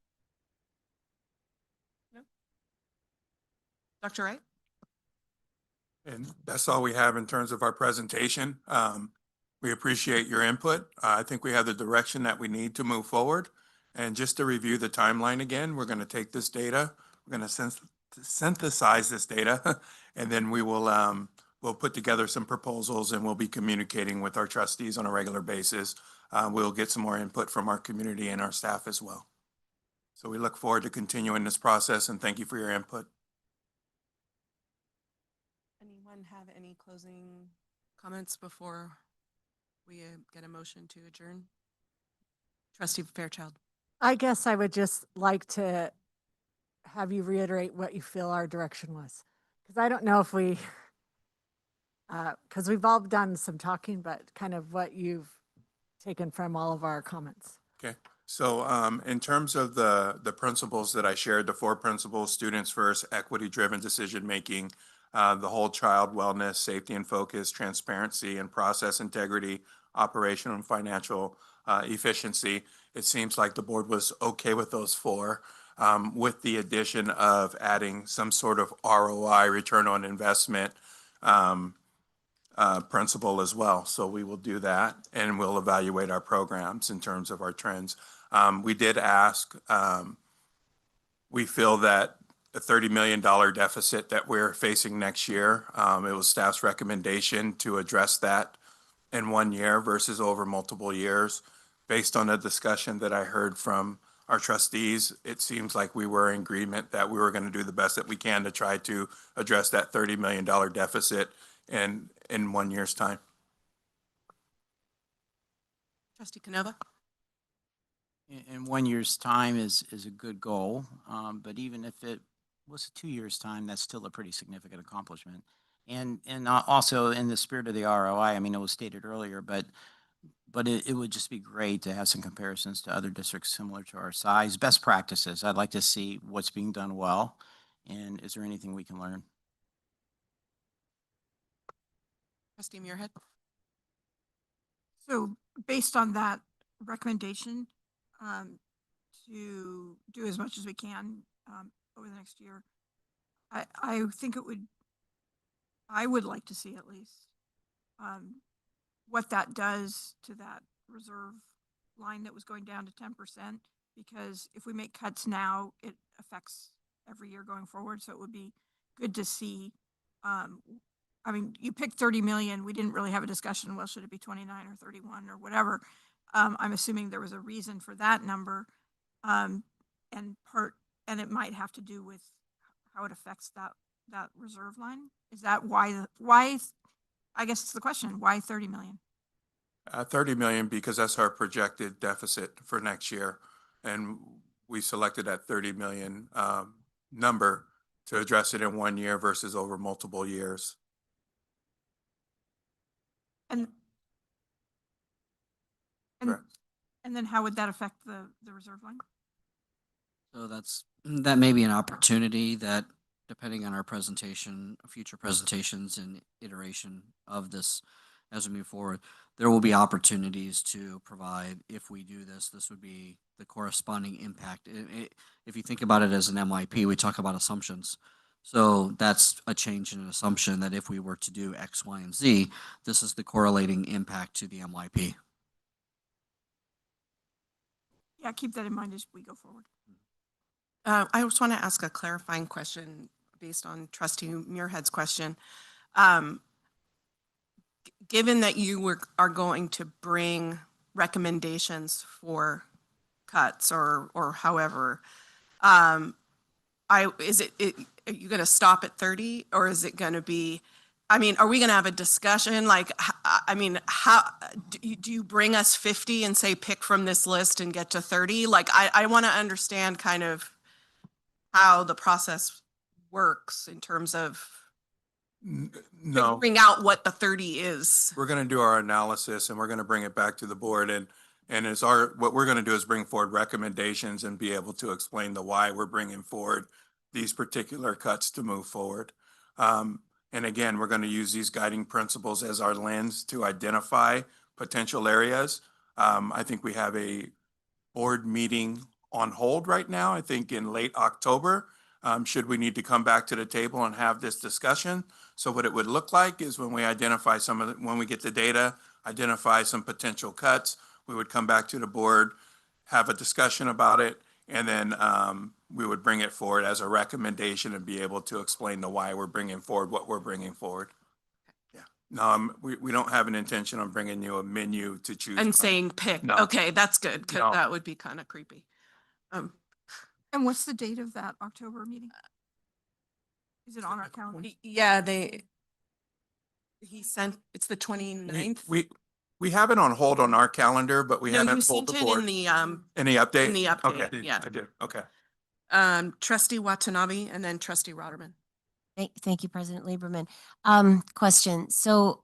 No? Dr. Wright? And that's all we have in terms of our presentation. We appreciate your input. I think we have the direction that we need to move forward. And just to review the timeline again, we're going to take this data, we're going to synthesize this data, and then we will we'll put together some proposals and we'll be communicating with our trustees on a regular basis. We'll get some more input from our community and our staff as well. So we look forward to continuing this process, and thank you for your input. Anyone have any closing comments before we get a motion to adjourn? Trustee Fairchild. I guess I would just like to have you reiterate what you feel our direction was. Because I don't know if we, because we've all done some talking, but kind of what you've taken from all of our comments. Okay, so in terms of the principles that I shared, the 4 principles: students first, equity-driven decision-making, the whole child wellness, safety and focus, transparency and process integrity, operational and financial efficiency. It seems like the board was okay with those 4, with the addition of adding some sort of ROI, return on investment, principle as well. So we will do that, and we'll evaluate our programs in terms of our trends. We did ask, we feel that a $30 million deficit that we're facing next year, it was staff's recommendation to address that in 1 year versus over multiple years. Based on the discussion that I heard from our trustees, it seems like we were in agreement that we were going to do the best that we can to try to address that $30 million deficit in 1 year's time. Trustee Canova. In 1 year's time is a good goal, but even if it was 2 years' time, that's still a pretty significant accomplishment. And also in the spirit of the ROI, I mean, it was stated earlier, but it would just be great to have some comparisons to other districts similar to our size. Best practices. I'd like to see what's being done well, and is there anything we can learn? Trustee Muirhead. So based on that recommendation, to do as much as we can over the next year, I think I would like to see at least what that does to that reserve line that was going down to 10%, because if we make cuts now, it affects every year going forward. So it would be good to see. I mean, you picked 30 million. We didn't really have a discussion. Well, should it be 29 or 31 or whatever? I'm assuming there was a reason for that number. And it might have to do with how it affects that reserve line. Is that why, I guess it's the question, why 30 million? 30 million because that's our projected deficit for next year. And we selected that 30 million number to address it in 1 year versus over multiple years. And And then how would that affect the reserve line? So that may be an opportunity that, depending on our presentation, future presentations and iteration of this as we move forward, there will be opportunities to provide, if we do this, this would be the corresponding impact. If you think about it as an MYP, we talk about assumptions. So that's a change in an assumption that if we were to do X, Y, and Z, this is the correlating impact to the MYP. Yeah, keep that in mind as we go forward. I just want to ask a clarifying question based on Trustee Muirhead's question. Given that you are going to bring recommendations for cuts or however, are you going to stop at 30 or is it going to be, I mean, are we going to have a discussion? Like, I mean, how do you bring us 50 and say, pick from this list and get to 30? Like, I want to understand kind of how the process works in terms of No, figuring out what the 30 is. we're going to do our analysis and we're going to bring it back to the board and what we're going to do is bring forward recommendations and be able to explain the why we're bringing forward these particular cuts to move forward. And again, we're going to use these guiding principles as our lens to identify potential areas. I think we have a board meeting on hold right now, I think in late October. Should we need to come back to the table and have this discussion? So what it would look like is when we identify when we get the data, identify some potential cuts, we would come back to the board, have a discussion about it, and then we would bring it forward as a recommendation and be able to explain the why we're bringing forward what we're bringing forward. Yeah. No, we don't have an intention of bringing you a menu to choose And from. saying pick. No. Okay, that's good. 'Cause No. that would be kind of creepy. And what's the date of that October meeting? Is it on our calendar? Yeah, he sent, it's the 29th. We have it on hold on our calendar, but we No, you haven't told sent the it in board. the, Any update? in the update, Okay, yeah. I did, okay. Trustee Watanabe and then trustee Rotterman. Thank you, President Lieberman. Question. So,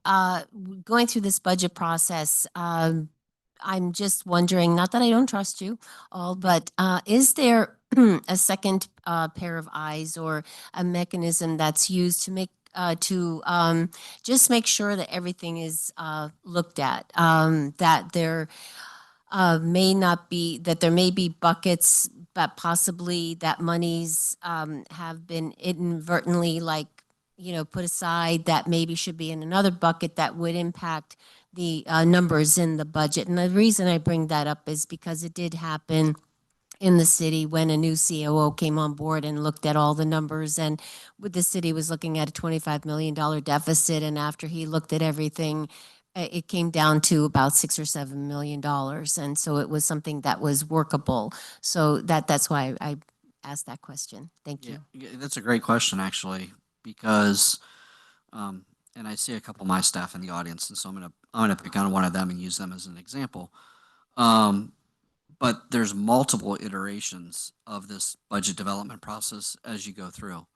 going through this budget process, I'm just wondering, not that I don't trust you all, but is there a second pair of eyes or a mechanism that's used to just make sure that everything is looked at, that there there may be buckets, but possibly that monies have been inadvertently put aside that maybe should be in another bucket that would impact the numbers in the budget. And the reason I bring that up is because it did happen in the city when a new COO came on board and looked at all the numbers, and the city was looking at a $25 million deficit. And after he looked at everything, it came down to about $6 or $7 million. And so it was something that was workable. So that's why I asked that question. Thank you. Yeah, that's a great question, actually, because, and I see a couple of my staff in the audience, and so I'm gonna pick on one of them and use them as an example. But there's multiple iterations of this budget development process as you go through.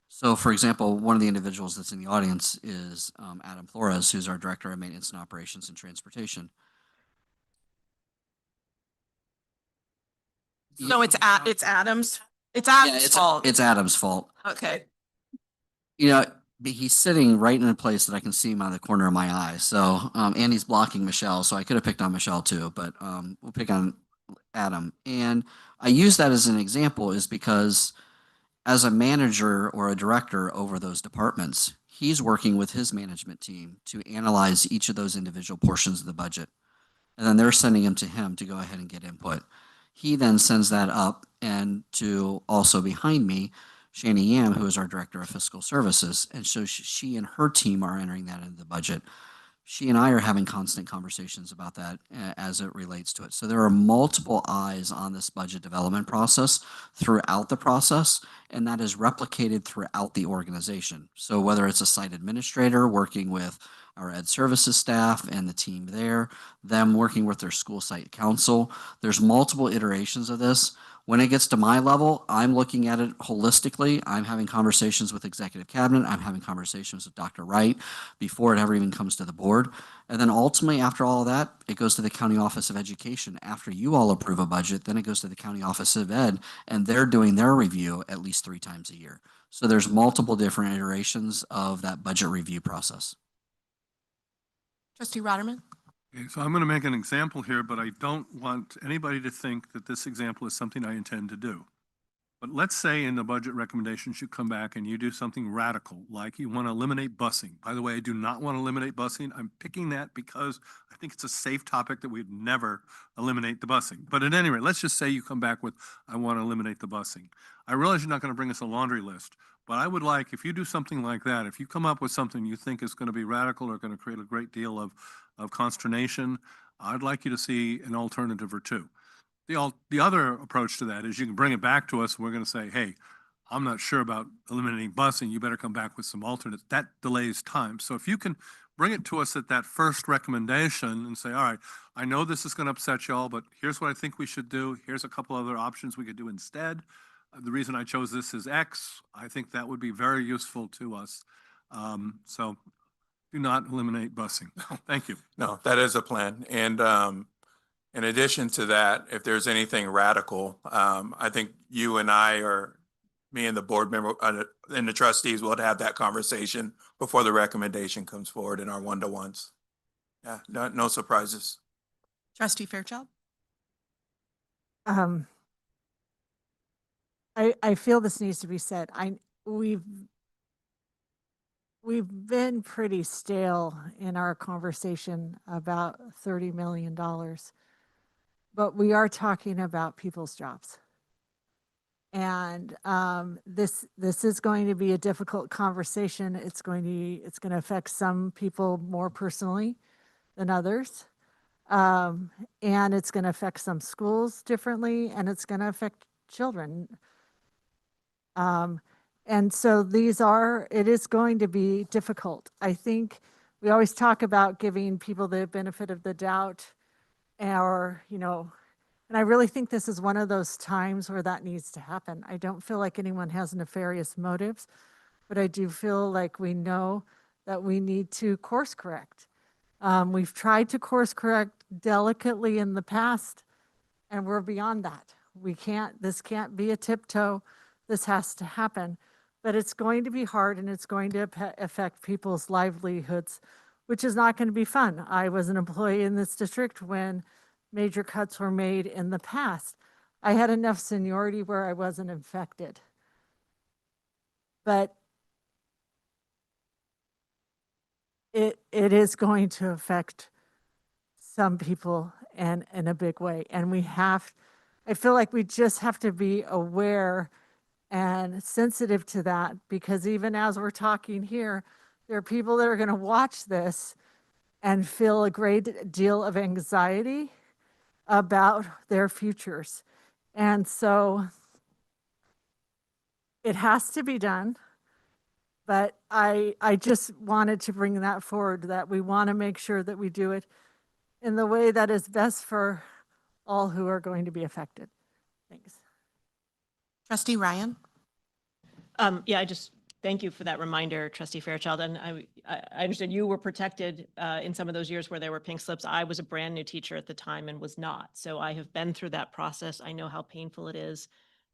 So, for example, one of the individuals that's in the audience is Adam Flores, who's our Director of Maintenance and Operations and Transportation. So it's Adam's. It's Yeah, Adam's fault. it's Adam's fault. Okay. You know, but he's sitting right in a place that I can see him out of the corner of my eye. So, and he's blocking Michelle. So I could have picked on Michelle too, but we'll pick on Adam. And I use that as an example is because as a manager or a director over those departments, he's working with his management team to analyze each of those individual portions of the budget. And then they're sending them to him to go ahead and get input. He then sends that up and to also behind me, Shani Yam, who is our Director of Fiscal Services. And so she and her team are entering that into the budget. She and I are having constant conversations about that as it relates to it. So there are multiple eyes on this budget development process throughout the process, and that is replicated throughout the organization. So whether it's a site administrator working with our ed services staff and the team there, them working with their school site council, there's multiple iterations of this. When it gets to my level, I'm looking at it holistically. I'm having conversations with executive cabinet. I'm having conversations with Dr. Wright before it ever even comes to the board. And then ultimately, after all of that, it goes to the County Office of Education. After you all approve a budget, then it goes to the County Office of Ed, and they're doing their review at least 3 times a year. So there's multiple different iterations of that budget review process. Trustee Rotterman? Okay, so I'm going to make an example here, but I don't want anybody to think that this example is something I intend to do. But let's say in the budget recommendations, you come back and you do something radical, like you want to eliminate busing. By the way, I do not want to eliminate busing. I'm picking that because I think it's a safe topic that we'd never eliminate the busing. But at any rate, let's just say you come back with, I want to eliminate the busing. I realize you're not going to bring us a laundry list, but I would like, if you do something like that, if you come up with something you think is going to be radical or going to create a great deal of consternation, I'd like you to see an alternative or two. The other approach to that is you can bring it back to us and we're going to say, hey, I'm not sure about eliminating busing. You better come back with some alternates. That delays time. So if you can bring it to us at that first recommendation and say, all right, I know this is going to upset y'all, but here's what I think we should do. Here's a couple other options we could do instead. The reason I chose this is X. I think that would be very useful to us. So do not eliminate busing. Thank you. No, that is a plan. And in addition to that, if there's anything radical, I think you and I, or me and the board member and the trustees will have that conversation before the recommendation comes forward in our one-to-ones. Yeah, no surprises. Trustee Fairchild? I feel this needs to be said. We've been pretty stale in our conversation about $30 million, but we are talking about people's jobs. And this is going to be a difficult conversation. It's going to affect some people more personally than others. And it's going to affect some schools differently, and it's going to affect children. And so it is going to be difficult. I think we always talk about giving people the benefit of the doubt, or, and I really think this is one of those times where that needs to happen. I don't feel like anyone has nefarious motives, but I do feel like we know that we need to course correct. We've tried to course correct delicately in the past, and we're beyond that. This can't be a tiptoe. This has to happen, but it's going to be hard, and it's going to affect people's livelihoods, which is not going to be fun. I was an employee in this district when major cuts were made in the past. I had enough seniority where I wasn't infected. But it is going to affect some people and in a big way. And I feel like we just have to be aware and sensitive to that, because even as we're talking here, there are people that are going to watch this and feel a great deal of anxiety about their futures. And so it has to be done. But I just wanted to bring that forward, that we want to make sure that we do it in the way that is best for all who are going to be affected. Thanks. Trustee Ryan? Yeah, I just thank you for that reminder, Trustee Fairchild. And I understand you were protected in some of those years where there were pink slips. I was a brand new teacher at the time and was not. So I have been through that process. I know how painful it is,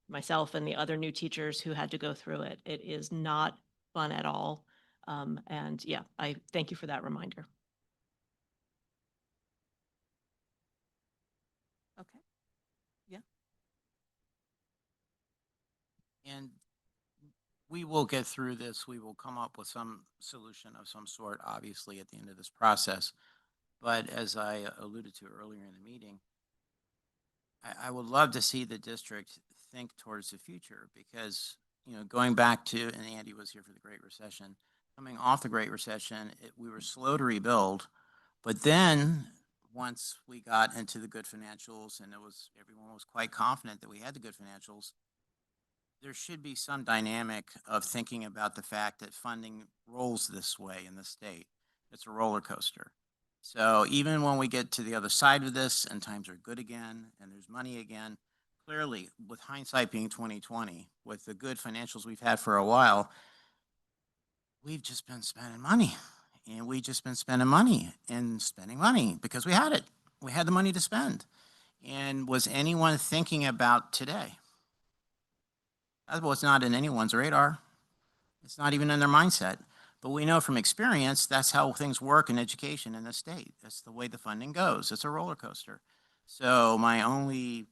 myself and the other new teachers who had to go through it. It is not fun at all. And yeah, I thank you for that reminder. Okay. Yeah. And we will get through this. We will come up with some solution of some sort, obviously, at the end of this process. But as I alluded to earlier in the meeting, I would love to see the district think towards the future, because, going back to, and Andy was here for the Great Recession, coming off the Great Recession, we were slow to rebuild. But then once we got into the good financials and everyone was quite confident that we had the good financials, there should be some dynamic of thinking about the fact that funding rolls this way in the state. It's a roller coaster. So even when we get to the other side of this and times are good again and there's money again, clearly, with hindsight being 2020, with the good financials we've had for a while, we've just been spending money. And we just been spending money and spending money because we had it. We had the money to spend. And was anyone thinking about today? That was not in anyone's radar. It's not even in their mindset. But we know from experience that's how things work in education in the state. That's the way the funding goes. It's a roller coaster. So my only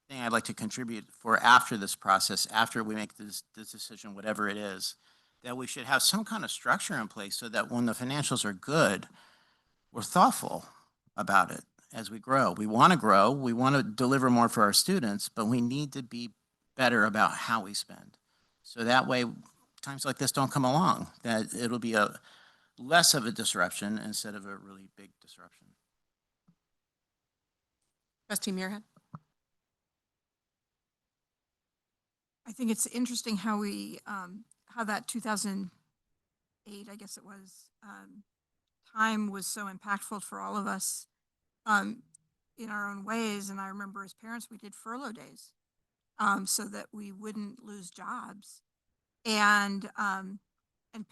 thing I'd like to contribute for after this process, after we make this decision, whatever it is, that we should have some kind of structure in place so that when the financials are good, we're thoughtful about it as we grow. We want to grow, we want to deliver more for our students, but we need to be better about how we spend. So that way, times like this don't come along, that it'll be a less of a disruption instead of a really big disruption. Trustee Muirhead? I think it's interesting how how that 2008, I guess it was, time was so impactful for all of us in our own ways. And I remember as parents, we did furlough days so that we wouldn't lose jobs. And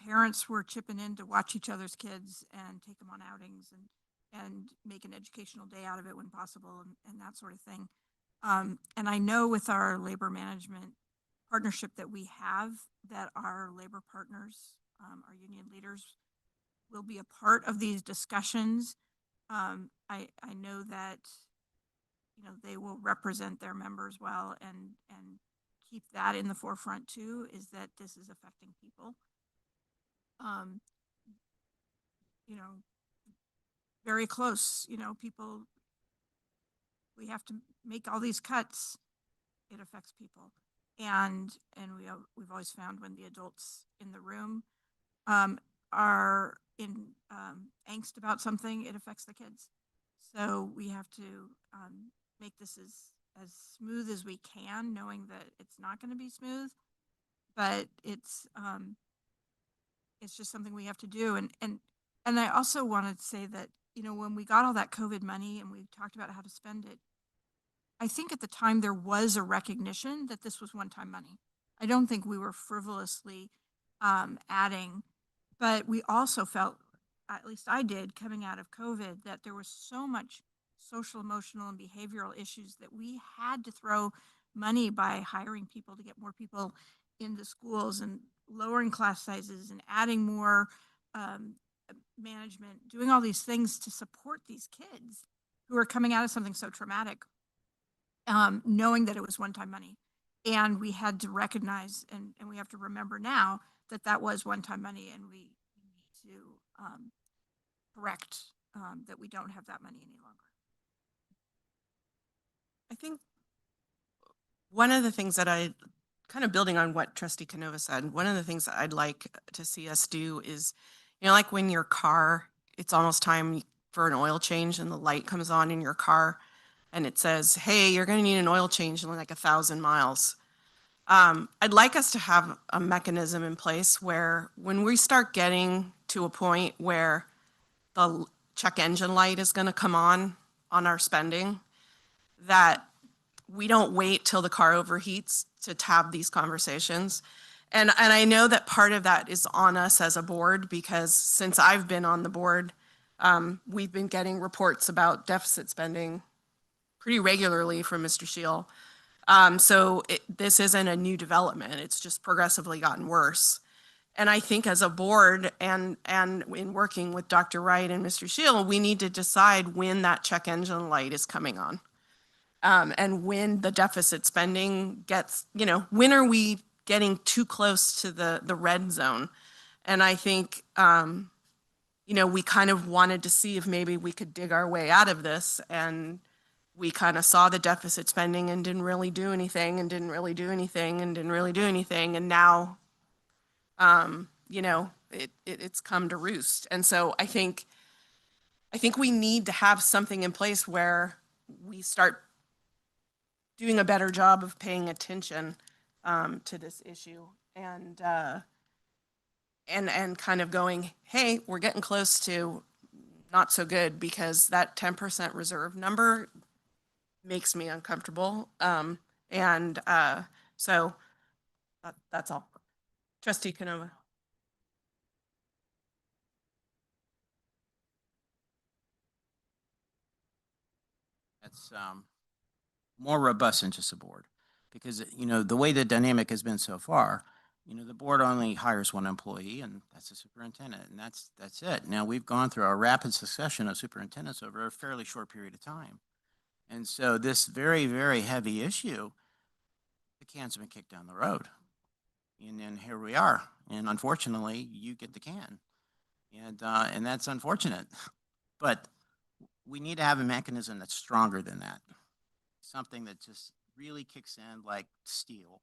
parents were chipping in to watch each other's kids and take them on outings and make an educational day out of it when possible and that sort of thing. And I know with our labor management partnership that we have, that our labor partners, our union leaders, will be a part of these discussions. I know that, you know, they will represent their members well and keep that in the forefront too, is that this is affecting people. You know, very close, you know, people, we have to make all these cuts. It affects people. And we've always found when the adults in the room are in angst about something, it affects the kids. So we have to make this as smooth as we can, knowing that it's not going to be smooth, but it's just something we have to do. And I also wanted to say that, you know, when we got all that COVID money and we talked about how to spend it, I think at the time there was a recognition that this was one-time money. I don't think we were frivolously adding, but we also felt, at least I did, coming out of COVID, that there was so much social, emotional, and behavioral issues that we had to throw money by hiring people to get more people into schools and lowering class sizes and adding more management, doing all these things to support these kids who are coming out of something so traumatic. Knowing that it was one-time money. And we had to recognize, and we have to remember now that that was one-time money, and we need to correct that we don't have that money any longer. I think one of the things that kind of building on what Trustee Canova said, one of the things that I'd like to see us do is, you know, like when your car, it's almost time for an oil change and the light comes on in your car and it says, hey, you're going to need an oil change in like 1,000 miles. I'd like us to have a mechanism in place where when we start getting to a point where the check engine light is going to come on our spending, that we don't wait till the car overheats to have these conversations. And I know that part of that is on us as a board, because since I've been on the board, we've been getting reports about deficit spending pretty regularly from Mr. Scheel. So this isn't a new development. It's just progressively gotten worse. And I think as a board and in working with Dr. Wright and Mr. Scheel, we need to decide when that check engine light is coming on. And when the deficit spending gets, you know, when are we getting too close to the red zone? And I think, you know, we kind of wanted to see if maybe we could dig our way out of this, and we kind of saw the deficit spending and didn't really do anything and didn't really do anything and didn't really do anything. And now, you know, it's come to roost. And so I think we need to have something in place where we start doing a better job of paying attention to this issue and kind of going, hey, we're getting close to not so good, because that 10% reserve number, makes me uncomfortable. So that's all. Trustee Canova. That's more robust than just a board. Because, the way the dynamic has been so far, the board only hires one employee, and that's the superintendent, and that's it. Now, we've gone through a rapid succession of superintendents over a fairly short period of time. And so this very, very heavy issue, the can's been kicked down the road. And then here we are. And unfortunately, you get the can. And that's unfortunate. But we need to have a mechanism that's stronger than that. Something that just really kicks in like steel.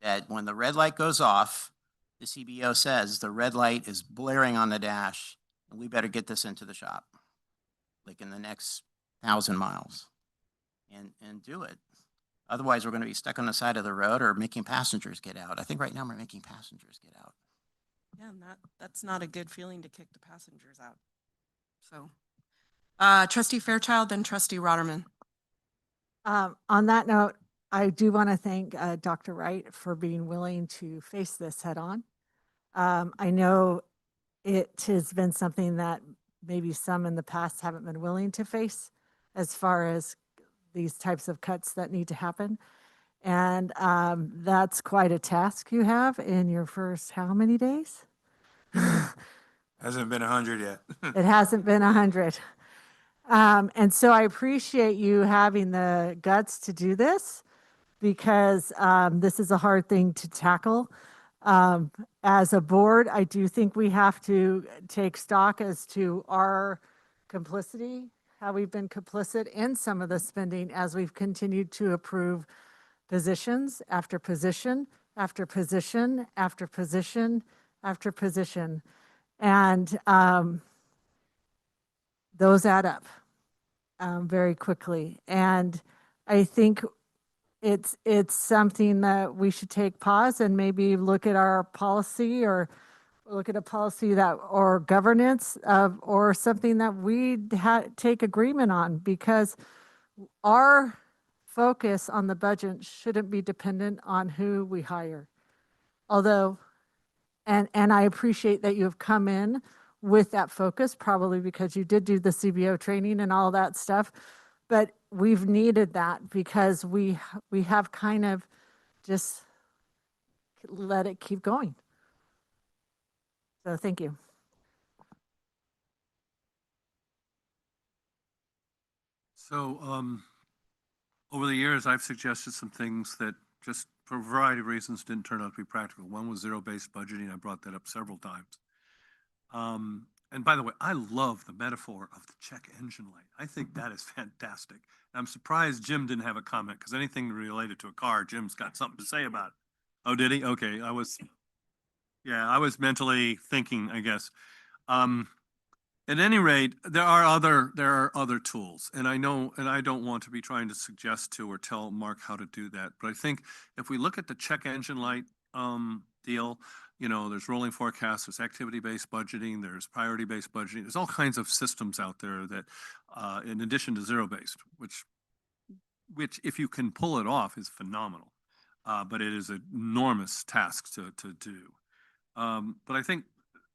That when the red light goes off, the CBO says the red light is blaring on the dash, and we better get this into the shop, like in the next 1,000 miles, and do it. Otherwise, we're going to be stuck on the side of the road or making passengers get out. I think right now we're making passengers get out. Yeah, and that's not a good feeling to kick the passengers out. So, Trustee Fairchild, then Trustee Rotterman. On that note, I do want to thank Dr. Wright for being willing to face this head on. I know it has been something that maybe some in the past haven't been willing to face as far as these types of cuts that need to happen. And that's quite a task you have in your first how many days? Hasn't been 100 yet. It hasn't been 100. And so I appreciate you having the guts to do this because this is a hard thing to tackle. As a board, I do think we have to take stock as to our complicity, how we've been complicit in some of the spending as we've continued to approve positions after position, after position, after position, after position. And those add up very quickly. And I think it's something that we should take pause and maybe look at our policy or look at a policy that or governance or something that we take agreement on, because our focus on the budget shouldn't be dependent on who we hire. Although, and I appreciate that you have come in with that focus, probably because you did do the CBO training and all that stuff. But we've needed that because we have kind of just let it keep going. So thank you. So, over the years, I've suggested some things that just for a variety of reasons didn't turn out to be practical. One was zero-based budgeting. I brought that up several times. And by the way, I love the metaphor of the check engine light. I think that is fantastic. I'm surprised Jim didn't have a comment because anything related to a car, Jim's got something to say about it. Oh, did he? Okay, I was mentally thinking, I guess. At any rate, there are other tools, and I know, and I don't want to be trying to suggest to or tell Mark how to do that, but I think if we look at the check engine light deal, there's rolling forecasts, there's activity-based budgeting, there's priority-based budgeting, there's all kinds of systems out there that, in addition to zero-based, which if you can pull it off is phenomenal, but it is an enormous task to do. But I think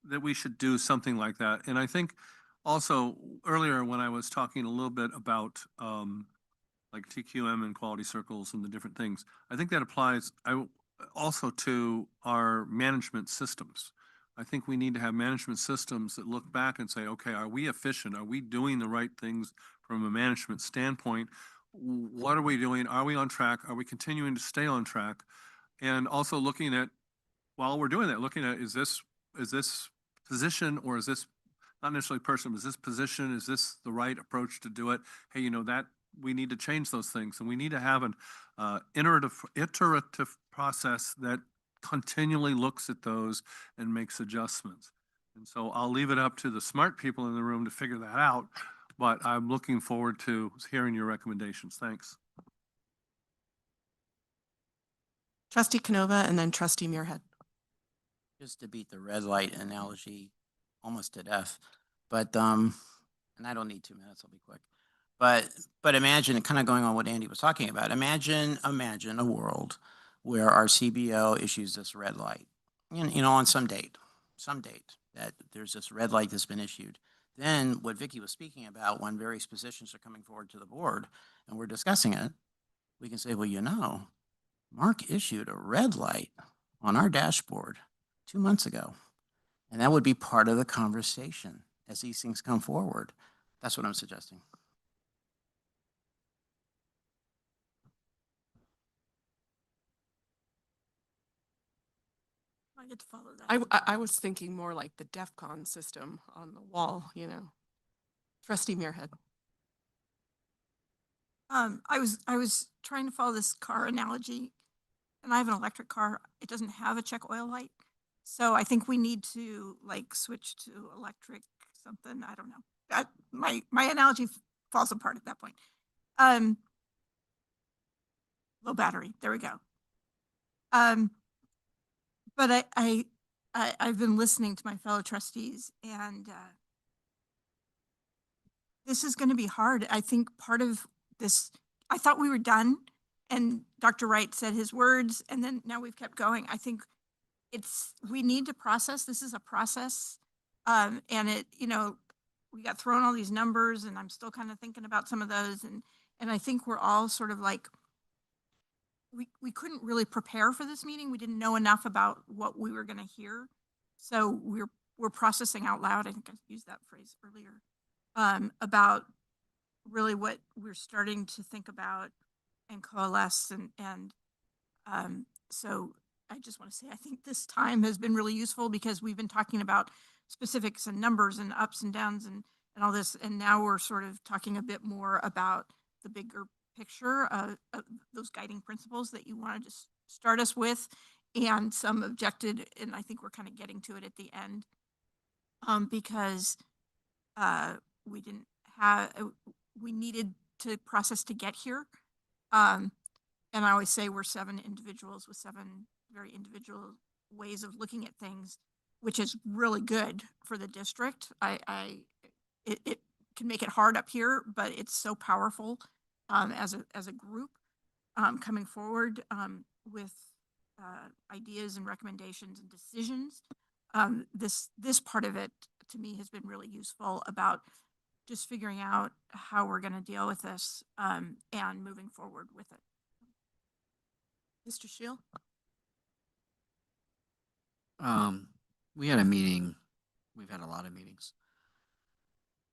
that we should do something like that. And I think also earlier when I was talking a little bit about like TQM and quality circles and the different things, I think that applies also to our management systems. I think we need to have management systems that look back and say, okay, are we efficient? Are we doing the right things from a management standpoint? What are we doing? Are we on track? Are we continuing to stay on track? And also looking at, while we're doing that, looking at, is this position, or is this not necessarily person, is this position, is this the right approach to do it? Hey, that we need to change those things, and we need to have an iterative process that continually looks at those and makes adjustments. And so I'll leave it up to the smart people in the room to figure that out, but I'm looking forward to hearing your recommendations. Thanks. Trustee Canova and then Trustee Muirhead. Just to beat the red light analogy almost to death, but and I don't need 2 minutes, I'll be quick. But imagine, kind of going on what Andy was talking about, imagine a world where our CBO issues this red light, on some date, that there's this red light that's been issued. Then what Vicky was speaking about, when various positions are coming forward to the board and we're discussing it, we can say, well, Mark issued a red light on our dashboard 2 months ago. And that would be part of the conversation as these things come forward. That's what I'm suggesting. I get to follow that. I was thinking more like the DEF CON system on the wall, Trustee Muirhead. I was trying to follow this car analogy, and I have an electric car. It doesn't have a check oil light. So I think we need to like switch to electric something. I don't know. That my analogy falls apart at that point. Low battery. There we go. But I've been listening to my fellow trustees, and this is going to be hard. I think part of this, I thought we were done, and Dr. Wright said his words, and then now we've kept going. I think we need to process. This is a process. And we got thrown all these numbers, and I'm still kind of thinking about some of those. And I think we're all sort of like, we couldn't really prepare for this meeting. We didn't know enough about what we were going to hear. So we're processing out loud. I think I used that phrase earlier, about really what we're starting to think about and coalesce. And so I just want to say, I think this time has been really useful because we've been talking about specifics and numbers and ups and downs and all this. And now we're sort of talking a bit more about the bigger picture of those guiding principles that you wanted to start us with, and some objected, and I think we're kind of getting to it at the end, because we didn't have, we needed to process to get here. And I always say we're 7 individuals with 7 very individual ways of looking at things, which is really good for the district. It can make it hard up here, but it's so powerful as a group coming forward with ideas and recommendations and decisions. This part of it to me has been really useful about just figuring out how we're going to deal with this and moving forward with it. Mr. Shield? We had a meeting. We've had a lot of meetings.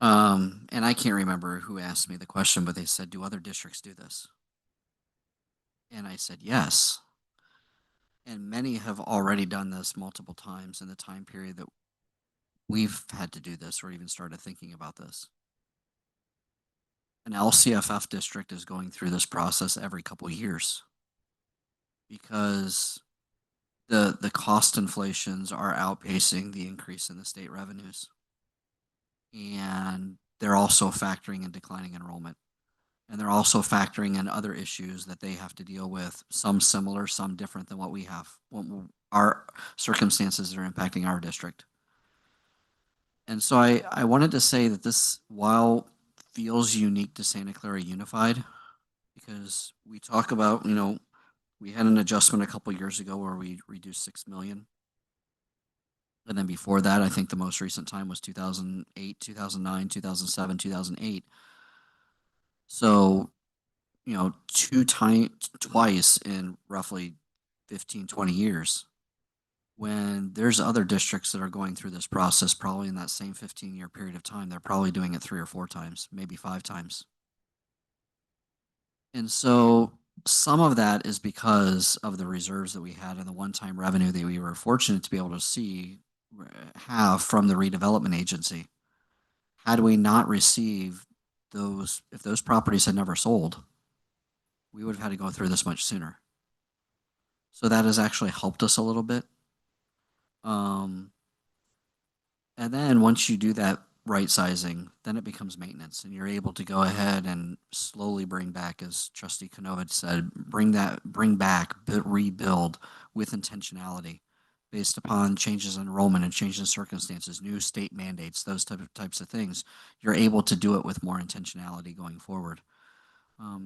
And I can't remember who asked me the question, but they said, do other districts do this? And I said, yes. And many have already done this multiple times in the time period that we've had to do this or even started thinking about this. An LCFF district is going through this process every couple of years because the cost inflations are outpacing the increase in the state revenues. And they're also factoring in declining enrollment. And they're also factoring in other issues that they have to deal with, some similar, some different than what we have, our circumstances that are impacting our district. And so I wanted to say that this, while feels unique to Santa Clara Unified, because we talk about, we had an adjustment a couple years ago where we reduced 6 million. And then before that, I think the most recent time was 2008, 2009, 2007, 2008. So, twice in roughly 15, 20 years, when there's other districts that are going through this process, probably in that same 15-year period of time, they're probably doing it 3 or 4 times, maybe 5 times. And so some of that is because of the reserves that we had and the one-time revenue that we were fortunate to be able to have from the redevelopment agency. Had we not received those, if those properties had never sold, we would have had to go through this much sooner. So that has actually helped us a little bit. And then once you do that right sizing, then it becomes maintenance, and you're able to go ahead and slowly bring back, as Trustee Canova said, bring back, rebuild with intentionality based upon changes in enrollment and changes in circumstances, new state mandates, those types of things, you're able to do it with more intentionality going forward.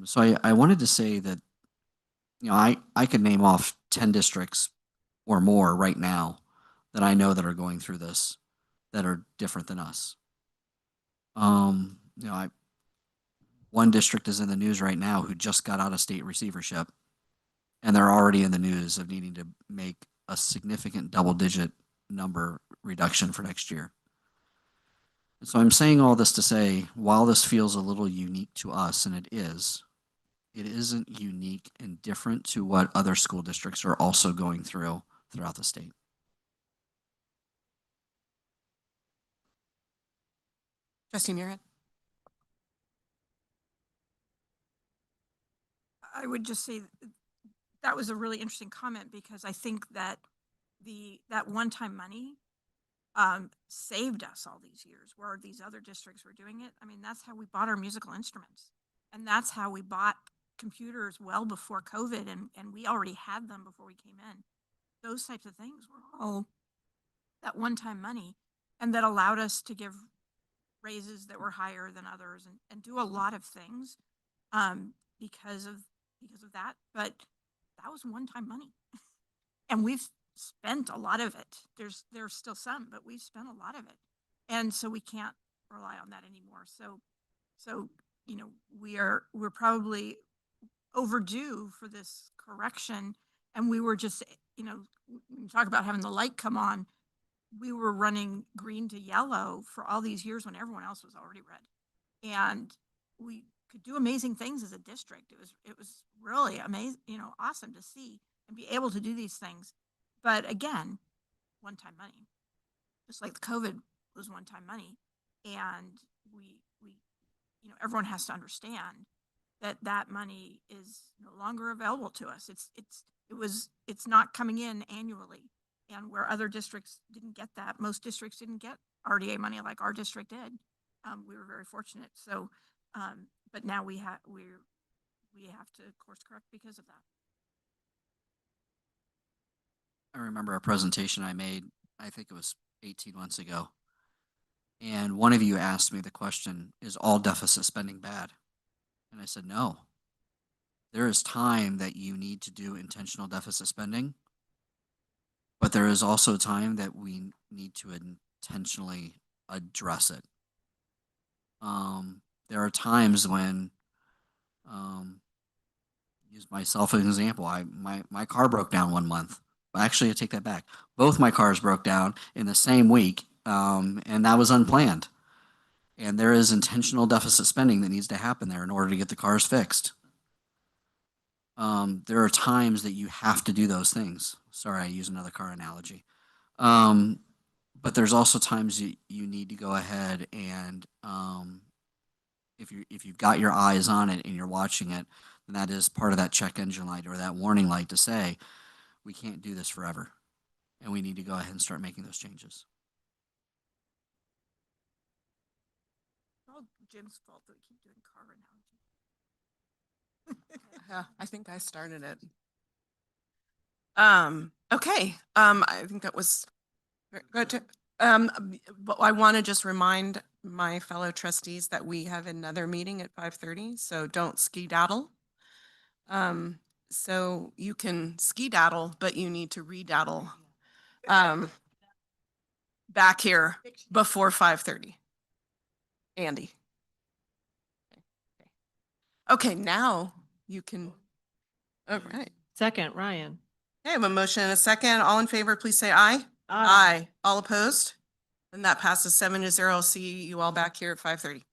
So I wanted to say that, you know, I could name off 10 districts or more right now that I know that are going through this that are different than us. You know, one district is in the news right now who just got out of state receivership, and they're already in the news of needing to make a significant double-digit number reduction for next year. And so I'm saying all this to say, while this feels a little unique to us, and it isn't unique and different to what other school districts are also going through throughout the state. Trustee Muir. I would just say that was a really interesting comment, because I think that that one-time money saved us all these years where these other districts were doing it. I mean, that's how we bought our musical instruments, and that's how we bought computers well before COVID, and we already had them before we came in. Those types of things were all that one-time money, and that allowed us to give raises that were higher than others, and do a lot of things because of that. But that was one-time money. And we've spent a lot of it. There's still some, but we've spent a lot of it. And so we can't rely on that anymore. So, you know, we're probably overdue for this correction. And we were just, you know, when you talk about having the light come on, we were running green to yellow for all these years when everyone else was already red. And we could do amazing things as a district. It was really amazing, you know, awesome to see and be able to do these things. But again, one-time money, just like the COVID was one-time money. And we, you know, everyone has to understand that that money is no longer available to us. It's not coming in annually. And where other districts didn't get that, most districts didn't get RDA money like our district did. We were very fortunate. So, but now we have to course correct because of that. I remember a presentation I made, I think it was 18 months ago. And one of you asked me the question, is all deficit spending bad? And I said, no. There is time that you need to do intentional deficit spending, but there is also time that we need to intentionally address it. There are times when, use myself as an example, my car broke down one month. Well, actually, I take that back. Both my cars broke down in the same week, and that was unplanned. And there is intentional deficit spending that needs to happen there in order to get the cars fixed. There are times that you have to do those things. Sorry, I use another car analogy. But there's also times you need to go ahead and if you've got your eyes on it and you're watching it, then that is part of that check engine light or that warning light to say, we can't do this forever. And we need to go ahead and start making those changes. It's all Jim's fault that we keep doing car analogy. Yeah, I think I started it. Okay. I think that was good. But I want to just remind my fellow trustees that we have another meeting at 5:30, so don't skedaddle. So you can skedaddle, but you need to redaddle back here before 5:30. Andy. Okay, now you can. All right. Second, Ryan. Okay, I have a motion and a second. All in favor, please say aye. Aye. All opposed? And that passes 7-0. I'll see you all back here at 5:30.